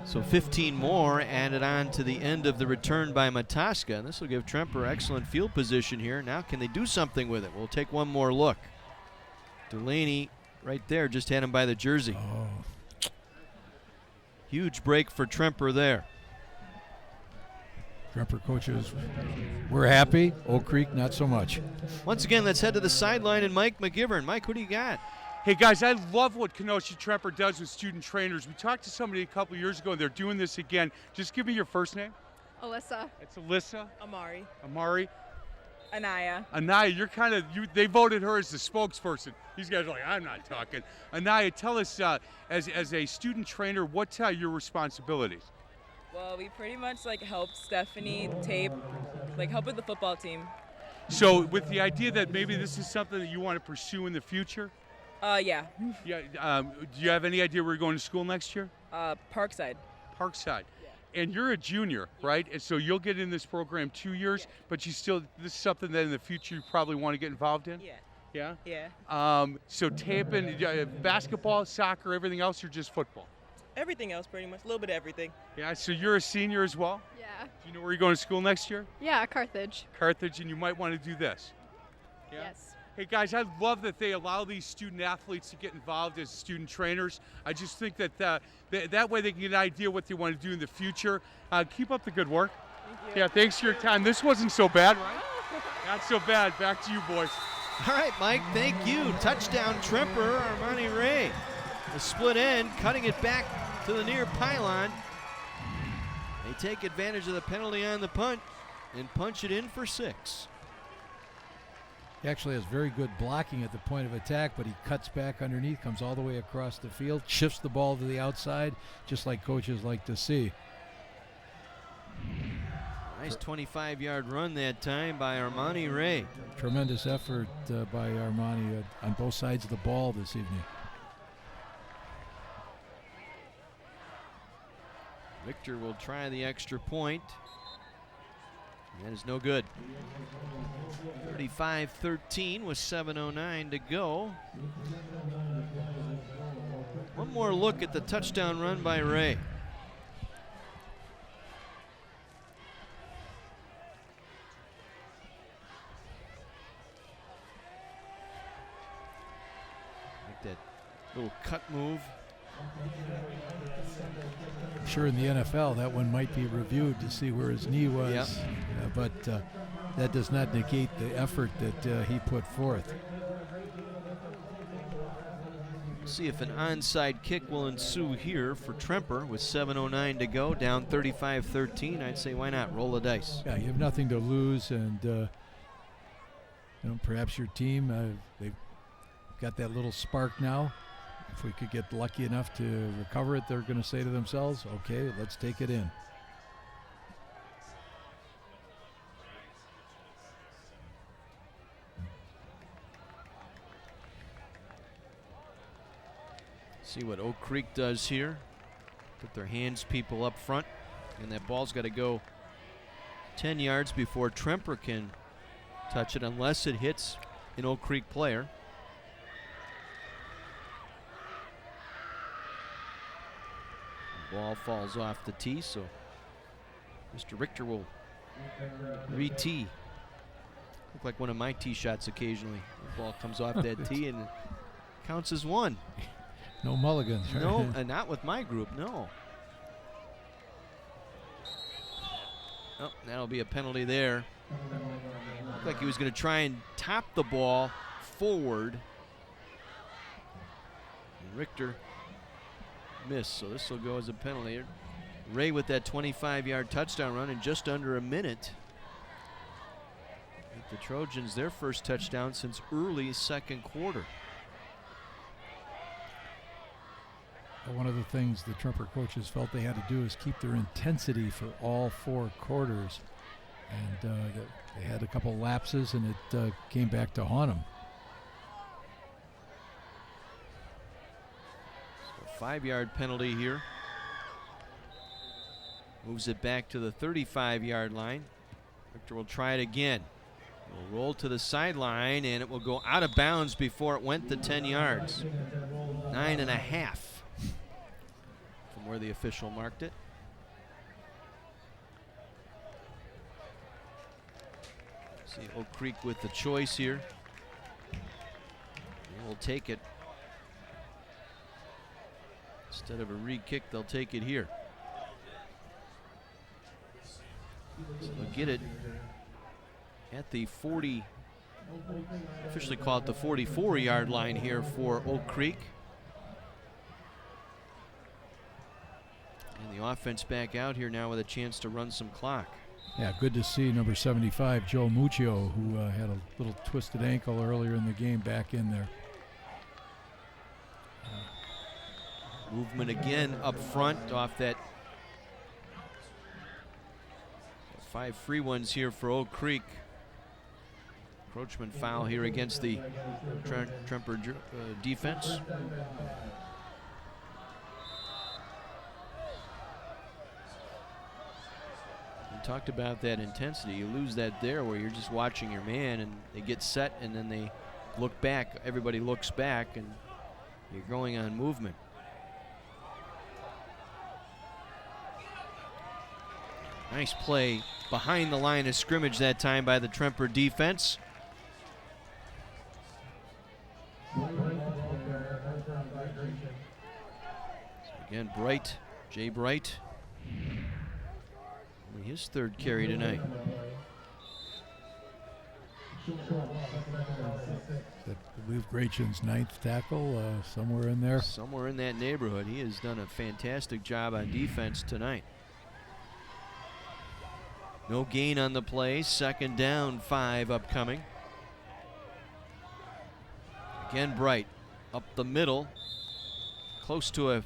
So 15 more added on to the end of the return by Mataska. And this will give Tremper excellent field position here. Now can they do something with it? We'll take one more look. Delaney right there just had him by the jersey. Oh. Huge break for Tremper there. Tremper coaches, we're happy. Oak Creek, not so much. Once again, let's head to the sideline and Mike McGivern. Mike, what do you got? Hey guys, I love what Kenosha Tremper does with student trainers. We talked to somebody a couple years ago and they're doing this again. Just give me your first name. Alyssa. It's Alyssa. Amari. Amari. Anaya. Anaya, you're kind of, they voted her as the spokesperson. These guys are like, I'm not talking. Anaya, tell us, as a student trainer, what's your responsibilities? Well, we pretty much like help Stephanie tape, like help with the football team. So with the idea that maybe this is something that you want to pursue in the future? Yeah. Yeah. Do you have any idea where you're going to school next year? Parkside. Parkside. And you're a junior, right? And so you'll get in this program 2 years, but this is something that in the future you probably want to get involved in? Yeah. Yeah? Yeah. So taping, basketball, soccer, everything else, or just football? Everything else, pretty much. A little bit of everything. Yeah, so you're a senior as well? Yeah. Do you know where you're going to school next year? Yeah, Carthage. Carthage, and you might want to do this. Yeah? Yes. Hey guys, I love that they allow these student athletes to get involved as student trainers. I just think that that way they can get an idea what they want to do in the future. Keep up the good work. Thank you. Yeah, thanks for your time. This wasn't so bad, right? Not so bad. Back to you, boys. All right, Mike, thank you. Touchdown, Tremper, Armani Ray. The split end, cutting it back to the near pylon. They take advantage of the penalty on the punt and punch it in for 6. He actually has very good blocking at the point of attack, but he cuts back underneath, comes all the way across the field, shifts the ball to the outside, just like coaches like to see. Nice 25-yard run that time by Armani Ray. Tremendous effort by Armani on both sides of the ball this evening. Victor will try the extra point. That is no good. 35-13 with 7:09 to go. One more look at the touchdown run by Ray. Like that little cut move. I'm sure in the NFL that one might be reviewed to see where his knee was, Yep. But that does not negate the effort that he put forth. See if an onside kick will ensue here for Tremper with 7:09 to go, down 35-13. I'd say why not roll the dice. Yeah, you have nothing to lose, and perhaps your team they've got that little spark now. If we could get lucky enough to recover it, they're going to say to themselves, okay, let's take it in. See what Oak Creek does here. Put their hands people up front, and that ball's got to go 10 yards before Tremper can touch it unless it hits an Oak Creek player. Ball falls off the tee, so Mr. Richter will re-tee. Look like one of my tee shots occasionally. The ball comes off that tee and it counts as one. No mulligans, right? No, and not with my group, no. Oh, that'll be a penalty there. Looked like he was going to try and top the ball forward. And Richter missed, so this will go as a penalty. Ray with that 25-yard touchdown run in just under a minute. With the Trojans, their first touchdown since early second quarter. One of the things the Tremper coaches felt they had to do is keep their intensity for all 4 quarters. And they had a couple lapses, and it came back to haunt them. So 5-yard penalty here. Moves it back to the 35-yard line. Victor will try it again. Will roll to the sideline, and it will go out of bounds before it went the 10 yards. 9.5 from where the official marked it. See Oak Creek with the choice here. They will take it. Instead of a re-kick, they'll take it here. So they'll get it at the 40, officially call it the 44-yard line here for Oak Creek. And the offense back out here now with a chance to run some clock. Yeah, good to see number 75, Joe Muccio, who had a little twisted ankle earlier in the game, back in there. Movement again up front off that 5 free ones here for Oak Creek. Encroachment foul here against the Tremper defense. We talked about that intensity. You lose that there where you're just watching your man and they get set and then they look back. Everybody looks back and you're going on movement. Nice play behind the line of scrimmage that time by the Tremper defense. So again, Bright, Jay Bright, only his 3rd carry tonight. I believe Grachen's 9th tackle, somewhere in there. Somewhere in that neighborhood. He has done a fantastic job on defense tonight. No gain on the play. 2nd down, 5 upcoming. Again, Bright up the middle, close to a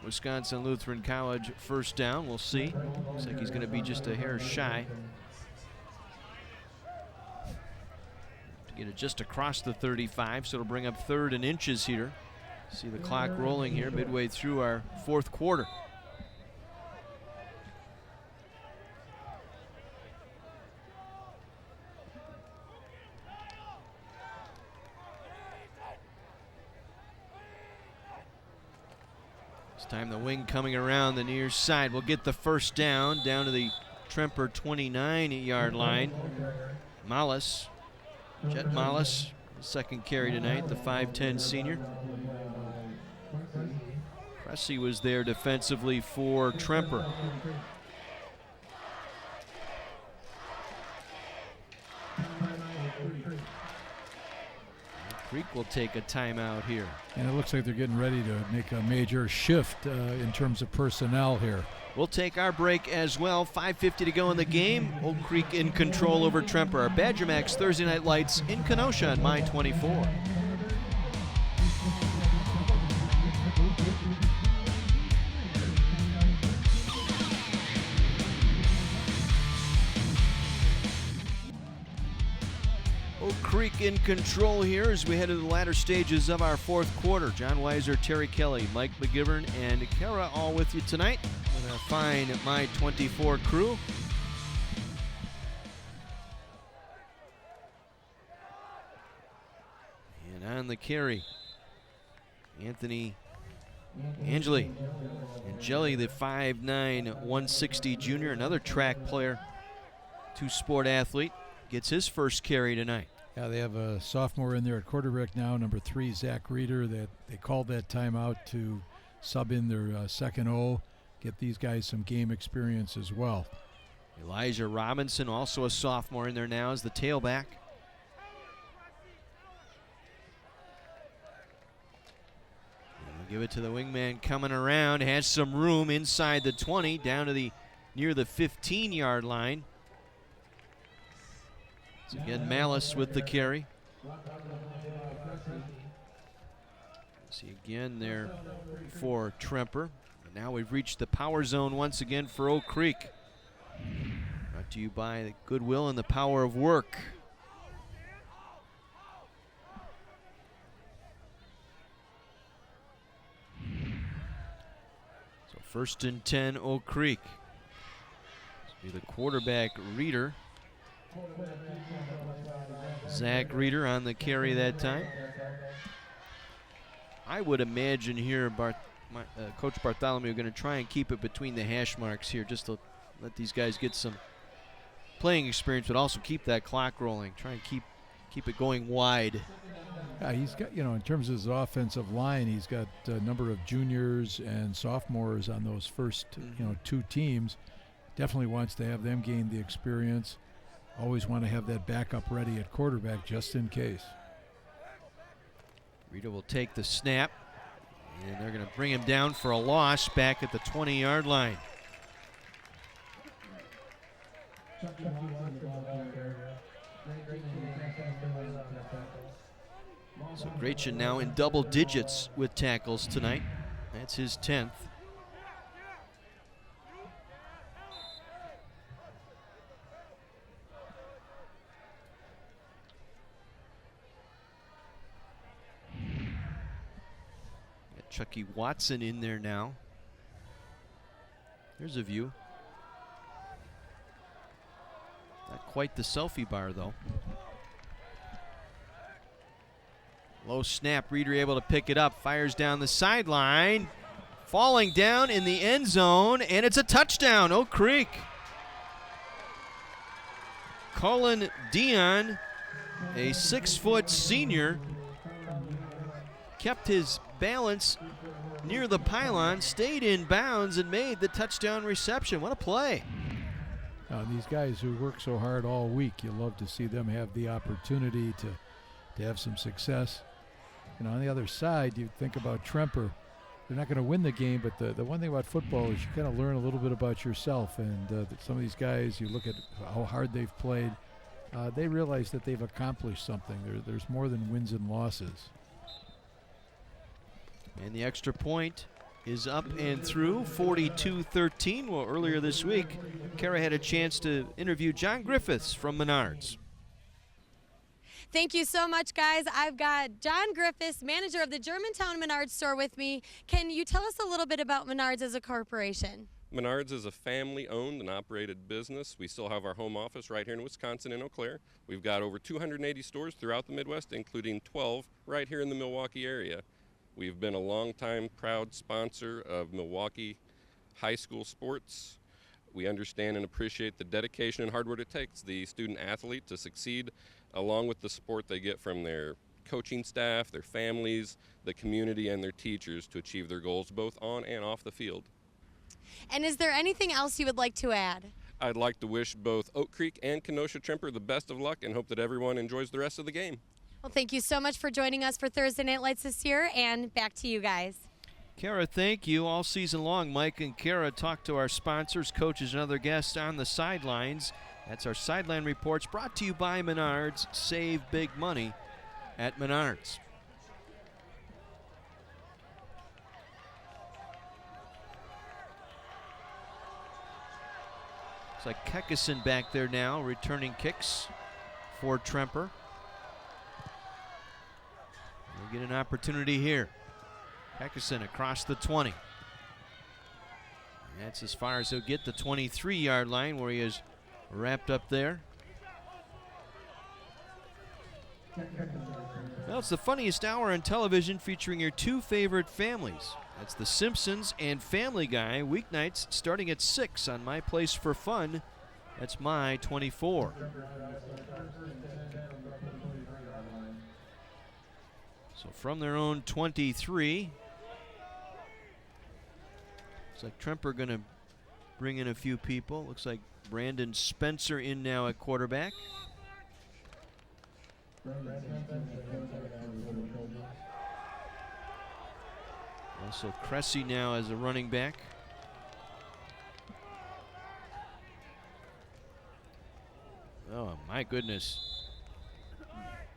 Wisconsin Lutheran College 1st down. We'll see. Looks like he's going to be just a hair shy to get it just across the 35, so it'll bring up 3rd and inches here. See the clock rolling here midway through our 4th quarter. Time the wing coming around the near side will get the 1st down to the Tremper 29-yard line. Mollis, Jet Mollis, 2nd carry tonight, the 5'10 senior. Cressy was there defensively for Tremper. Creek will take a timeout here. And it looks like they're getting ready to make a major shift in terms of personnel here. We'll take our break as well. 5:50 to go in the game. Oak Creek in control over Tremper. Our Badger Max Thursday Night Lights in Kenosha on My 24. Oak Creek in control here as we head to the latter stages of our 4th quarter. John Weiser, Terry Kelly, Mike McGivern, and Kara all with you tonight with our fine My 24 crew. And on the carry, Anthony Angeli. Angeli, the 5'9", 160 junior, another track player, 2-sport athlete, gets his 1st carry tonight. Yeah, they have a sophomore in there at quarterback now, number 3, Zach Reeder. That they called that timeout to sub in their 2nd O, get these guys some game experience as well. Elijah Robinson, also a sophomore in there now, as the tailback. And we'll give it to the wingman coming around, has some room inside the 20, down to near the 15-yard line. So again, Malice with the carry. See again there for Tremper. And now we've reached the power zone once again for Oak Creek. Brought to you by the Goodwill and the Power of Work. So 1st and 10, Oak Creek. This will be the quarterback, Reeder. Zach Reeder on the carry that time. I would imagine here Coach Bartholomew going to try and keep it between the hash marks here, just to let these guys get some playing experience, but also keep that clock rolling. Try and keep it going wide. Yeah, he's got, in terms of his offensive line, he's got a number of juniors and sophomores on those first, 2 teams. definitely wants to have them gain the experience. Always want to have that backup ready at quarterback just in case. Rita will take the snap, and they're going to bring him down for a loss back at the 20-yard line. So Gretchen now in double digits with tackles tonight. That's his 10th. Got Chucky Watson in there now. Here's a view. Not quite the selfie bar, though. Low snap, Reeder able to pick it up, fires down the sideline, falling down in the end zone, and it's a touchdown, Oak Creek. Cullen Dion, a 6-foot senior, kept his balance near the pylon, stayed in bounds, and made the touchdown reception. What a play. These guys who work so hard all week, you love to see them have the opportunity to have some success. On the other side, you think about Tremper. They're not going to win the game, but the one thing about football is you kind of learn a little bit about yourself. And some of these guys, you look at how hard they've played, they realize that they've accomplished something. There's more than wins and losses. And the extra point is up and through, 42-13. Well, earlier this week, Kara had a chance to interview John Griffiths from Menards. Thank you so much, guys. I've got John Griffiths, manager of the Germantown Menards store with me. Can you tell us a little bit about Menards as a corporation? Menards is a family-owned and operated business. We still have our home office right here in Wisconsin in Eau Claire. We've got over 280 stores throughout the Midwest, including 12 right here in the Milwaukee area. We've been a long-time proud sponsor of Milwaukee high school sports. We understand and appreciate the dedication and hard work it takes the student-athlete to succeed, along with the support they get from their coaching staff, their families, the community, and their teachers to achieve their goals both on and off the field. And is there anything else you would like to add? I'd like to wish both Oak Creek and Kenosha Tremper the best of luck and hope that everyone enjoys the rest of the game. Well, thank you so much for joining us for Thursday Night Lights this year, and back to you guys. Kara, thank you. All season long, Mike and Kara talk to our sponsors, coaches, and other guests on the sidelines. That's our Sideline Reports, brought to you by Menards. Save big money at Menards. Looks like Kekison back there now, returning kicks for Tremper. We'll get an opportunity here. Kekison across the 20. That's as far as he'll get, the 23-yard line, where he is wrapped up there. Well, it's the funniest hour on television featuring your two favorite families. That's The Simpsons and Family Guy, weeknights starting at 6 on My Place for Fun. That's My 24. So from their own 23, looks like Tremper going to bring in a few people. Looks like Brandon Spencer in now at quarterback. Also Cressy now as a running back. Oh my goodness.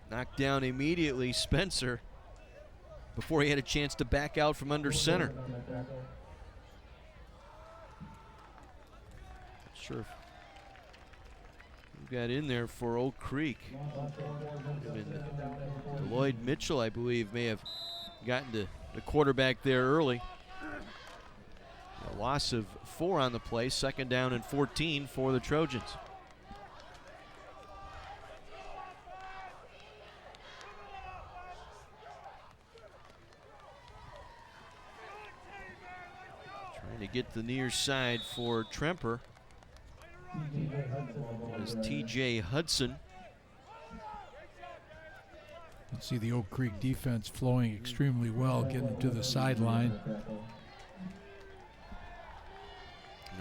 Knocked down immediately Spencer before he had a chance to back out from under center. Not sure who got in there for Oak Creek. Lloyd Mitchell, I believe, may have gotten to the quarterback there early. A loss of 4 on the play, 2nd down and 14 for the Trojans. Trying to get the near side for Tremper. As TJ Hudson. You see the Oak Creek defense flowing extremely well, getting to the sideline. And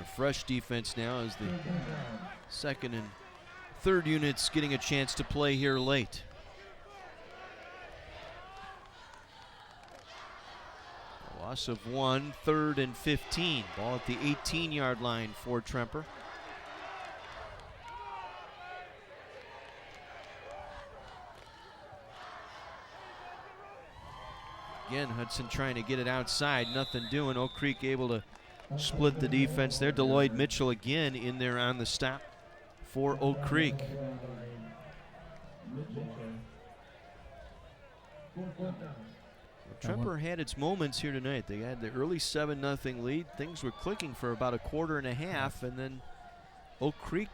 a fresh defense now as the second and third units getting a chance to play here late. A loss of 1, 3rd and 15. Ball at the 18-yard line for Tremper. Again, Hudson trying to get it outside, nothing doing. Oak Creek able to split the defense there. Deloyd Mitchell again in there on the stop for Oak Creek. Tremper had its moments here tonight. They had the early 7-0 lead. Things were clicking for about a quarter and a half, and then Oak Creek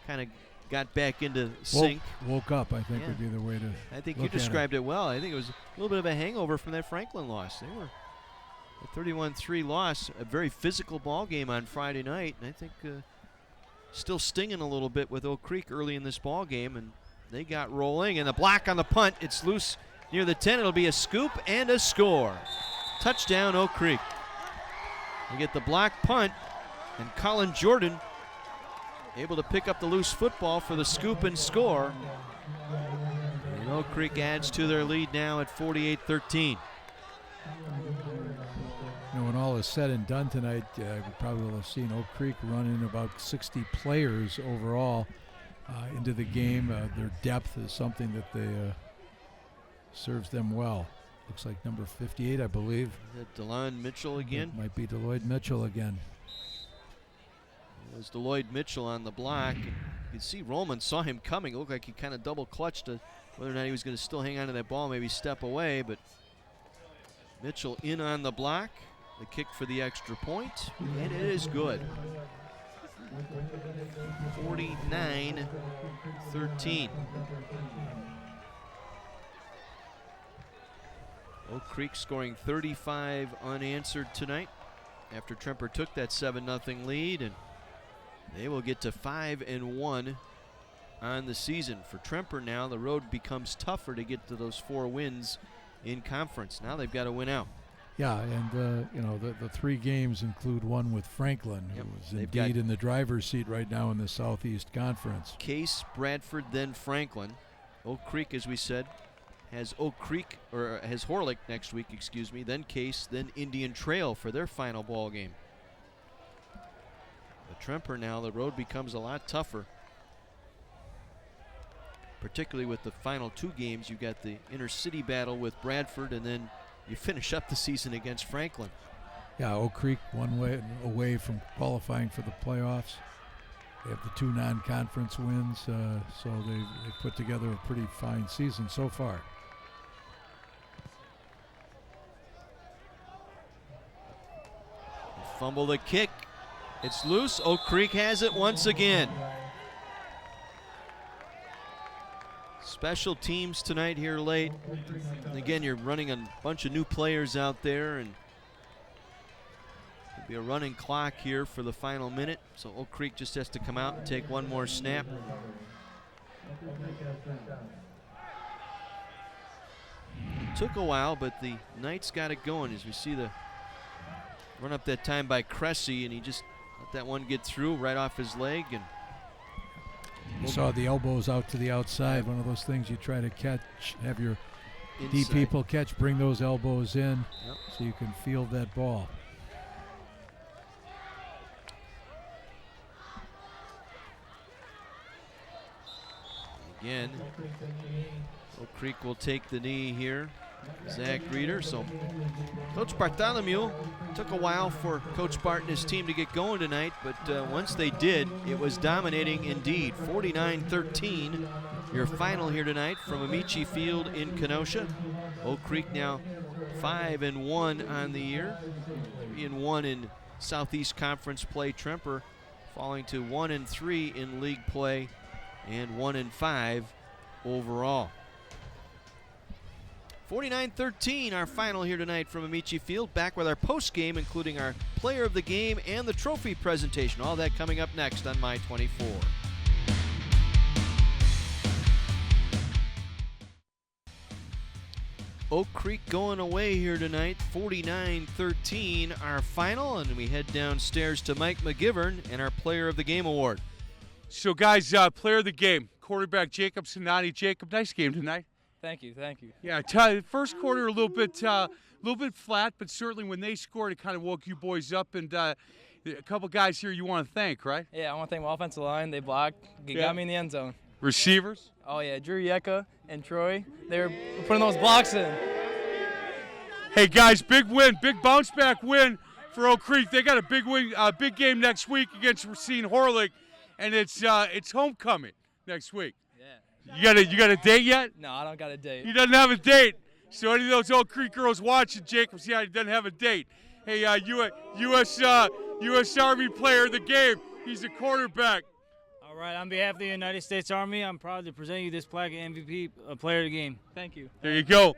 kind of got back into sync. Woke up, I think, would be the way to I think you described it well. I think it was a little bit of a hangover from that Franklin loss. They were a 31-3 loss, a very physical ball game on Friday night, and I think still stinging a little bit with Oak Creek early in this ball game, and they got rolling, and the block on the punt, it's loose near the 10. It'll be a scoop and a score. Touchdown, Oak Creek. They get the block punt, and Colin Jordan able to pick up the loose football for the scoop and score. And Oak Creek adds to their lead now at 48-13. When all is said and done tonight, we probably will have seen Oak Creek run in about 60 players overall into the game. Their depth is something that serves them well. Looks like number 58, I believe. Is that DeLon Mitchell again? It might be Deloyd Mitchell again. It was Deloyd Mitchell on the block. You can see Roman saw him coming. It looked like he kind of double clutched to whether or not he was going to still hang on to that ball, maybe step away, but Mitchell in on the block. The kick for the extra point, and it is good. 49-13. Oak Creek scoring 35 unanswered tonight after Tremper took that 7-0 lead, and they will get to 5-1 on the season. For Tremper now, the road becomes tougher to get to those 4 wins in conference. Now they've got to win out. Yeah, and the 3 games include one with Franklin, who is indeed in the driver's seat right now in the Southeast Conference. Case, Bradford, then Franklin. Oak Creek, as we said, has Horlick next week, then Case, then Indian Trail for their final ball game. But Tremper now, the road becomes a lot tougher, particularly with the final 2 games. You got the inter-city battle with Bradford, and then you finish up the season against Franklin. Yeah, Oak Creek one way away from qualifying for the playoffs. They have the 2 non-conference wins, so they've put together a pretty fine season so far. Fumble the kick. It's loose. Oak Creek has it once again. Special teams tonight here late. And again, you're running a bunch of new players out there, and there'll be a running clock here for the final minute. So Oak Creek just has to come out and take one more snap. Took a while, but the Knights got it going as we see the run up that time by Cressy, and he just let that one get through right off his leg. And you saw the elbows out to the outside, one of those things you try to catch, have your D people catch, bring those elbows in so you can field that ball. Again, Oak Creek will take the knee here. Zach Reeder. So Coach Bartholomew, took a while for Coach Bart and his team to get going tonight, but once they did, it was dominating indeed. 49-13, your final here tonight from Amici Field in Kenosha. Oak Creek now 5-1 on the year, 3-1 in Southeast Conference play. Tremper falling to 1-3 in league play and 1-5 overall. 49-13, our final here tonight from Amici Field. Back with our post game, including our player of the game and the trophy presentation. All that coming up next on My 24. Oak Creek going away here tonight, 49-13, our final, and we head downstairs to Mike McGivern and our Player of the Game award. So, guys, player of the game, quarterback Jacob Sinani. Jacob, nice game tonight. Thank you. Yeah, first quarter a little bit flat, but certainly when they scored, it kind of woke you boys up. And a couple guys here you want to thank, right? Yeah, I want to thank my offensive line. They blocked, got me in the end zone. Receivers? Oh yeah, Drew Yeka and Troy. They were putting those blocks in. Hey guys, big win, big bounce back win for Oak Creek. They got a big game next week against Racine Horlick, and it's homecoming next week. Yeah. You got a date yet? No, I don't got a date. He doesn't have a date. So any of those Oak Creek girls watching, Jacobs, he doesn't have a date. Hey, U.S. Army player of the game. He's a quarterback. All right, on behalf of the United States Army, I'm proud to present you this plaque of MVP, player of the game. Thank you. There you go.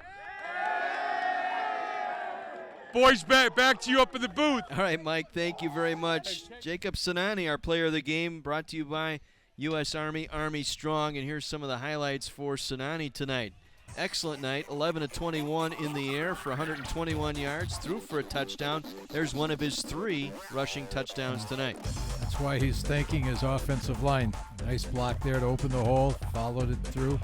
Boys, back to you up in the booth. All right, Mike, thank you very much. Jacob Sinani, our Player of the Game, brought to you by U.S. Army, Army Strong. And here's some of the highlights for Sinani tonight. Excellent night, 11 of 21 in the air for 121 yards, threw for a touchdown. There's one of his 3 rushing touchdowns tonight. That's why he's thanking his offensive line. Nice block there to open the hole, followed it through.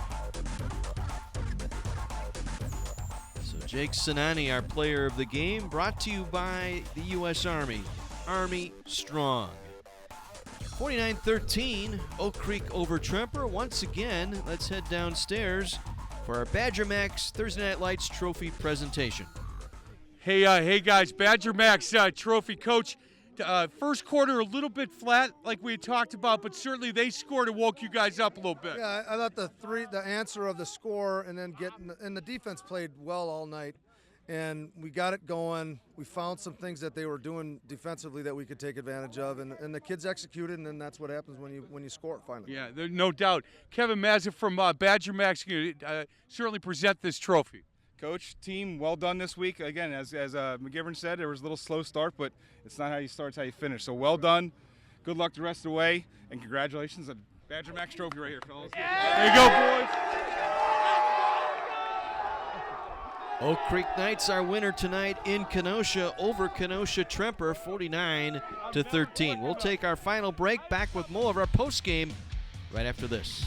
So Jake Sinani, our Player of the Game, brought to you by the U.S. Army, Army Strong. 49-13, Oak Creek over Tremper. Once again, let's head downstairs for our Badger Max Thursday Night Lights trophy presentation. Hey guys, Badger Max trophy. Coach, first quarter a little bit flat like we had talked about, but certainly they scored and woke you guys up a little bit. Yeah, I thought the answer of the score and then the defense played well all night, and we got it going. We found some things that they were doing defensively that we could take advantage of, and the kids executed, and then that's what happens when you score finally. Yeah, no doubt. Kevin Mazza from Badger Max certainly present this trophy. Coach, team, well done this week. Again, as McGivern said, there was a little slow start, but it's not how you start, it's how you finish. So well done. Good luck the rest of the way, and congratulations. A Badger Max trophy right here, fellas. There you go, boys. Oak Creek Knights, our winner tonight in Kenosha over Kenosha Tremper, 49-13. We'll take our final break, back with more of our postgame right after this.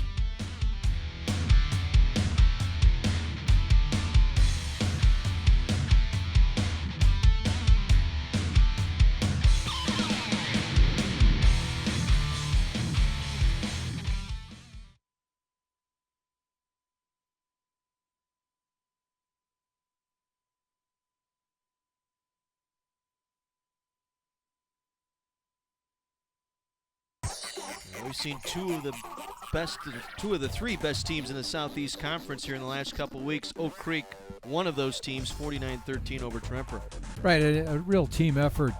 We've seen two of the 3 best teams in the Southeast Conference here in the last couple of weeks. Oak Creek, one of those teams, 49-13 over Tremper. Right, a real team effort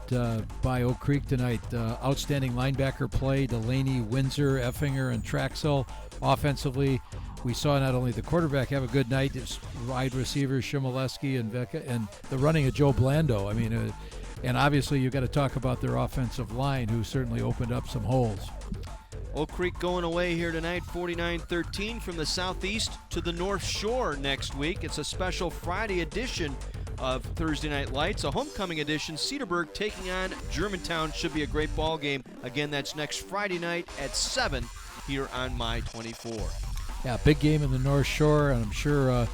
by Oak Creek tonight. Outstanding linebacker play, Delaney, Windsor, Effinger, and Traxel. Offensively, we saw not only the quarterback have a good night, his wide receivers, Shimoleski and Becca, and the running of Joe Blando. I mean, and obviously you've got to talk about their offensive line, who certainly opened up some holes. Oak Creek going away here tonight, 49-13 from the southeast to the North Shore next week. It's a special Friday edition of Thursday Night Lights, a homecoming edition. Cedarburg taking on Germantown. Should be a great ball game. Again, that's next Friday night at 7 here on My 24. Yeah, big game in the North Shore, and I'm sure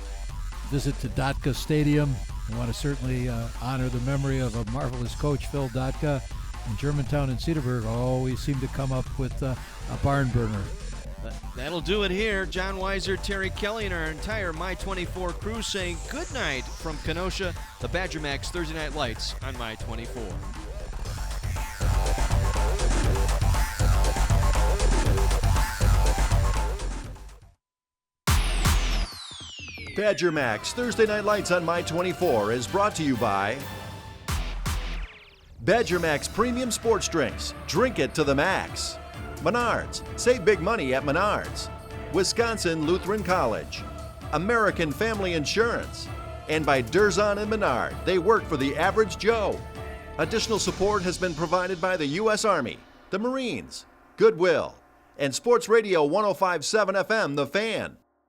visit to Dotka Stadium. I want to certainly honor the memory of a marvelous coach, Phil Dotka. And Germantown and Cedarburg always seem to come up with a barn burner. That'll do it here. John Weiser, Terry Kelly, and our entire My 24 crew saying good night from Kenosha, the Badger Max Thursday Night Lights on My 24. Badger Max Thursday Night Lights on My 24 is brought to you by Badger Max Premium Sports Drinks. Drink it to the max. Menards. Save big money at Menards. Wisconsin Lutheran College. American Family Insurance. And by Durzon and Menard. They work for the average Joe. Additional support has been provided by the U.S. Army, the Marines, Goodwill, and Sports Radio 105.7 FM, The Fan.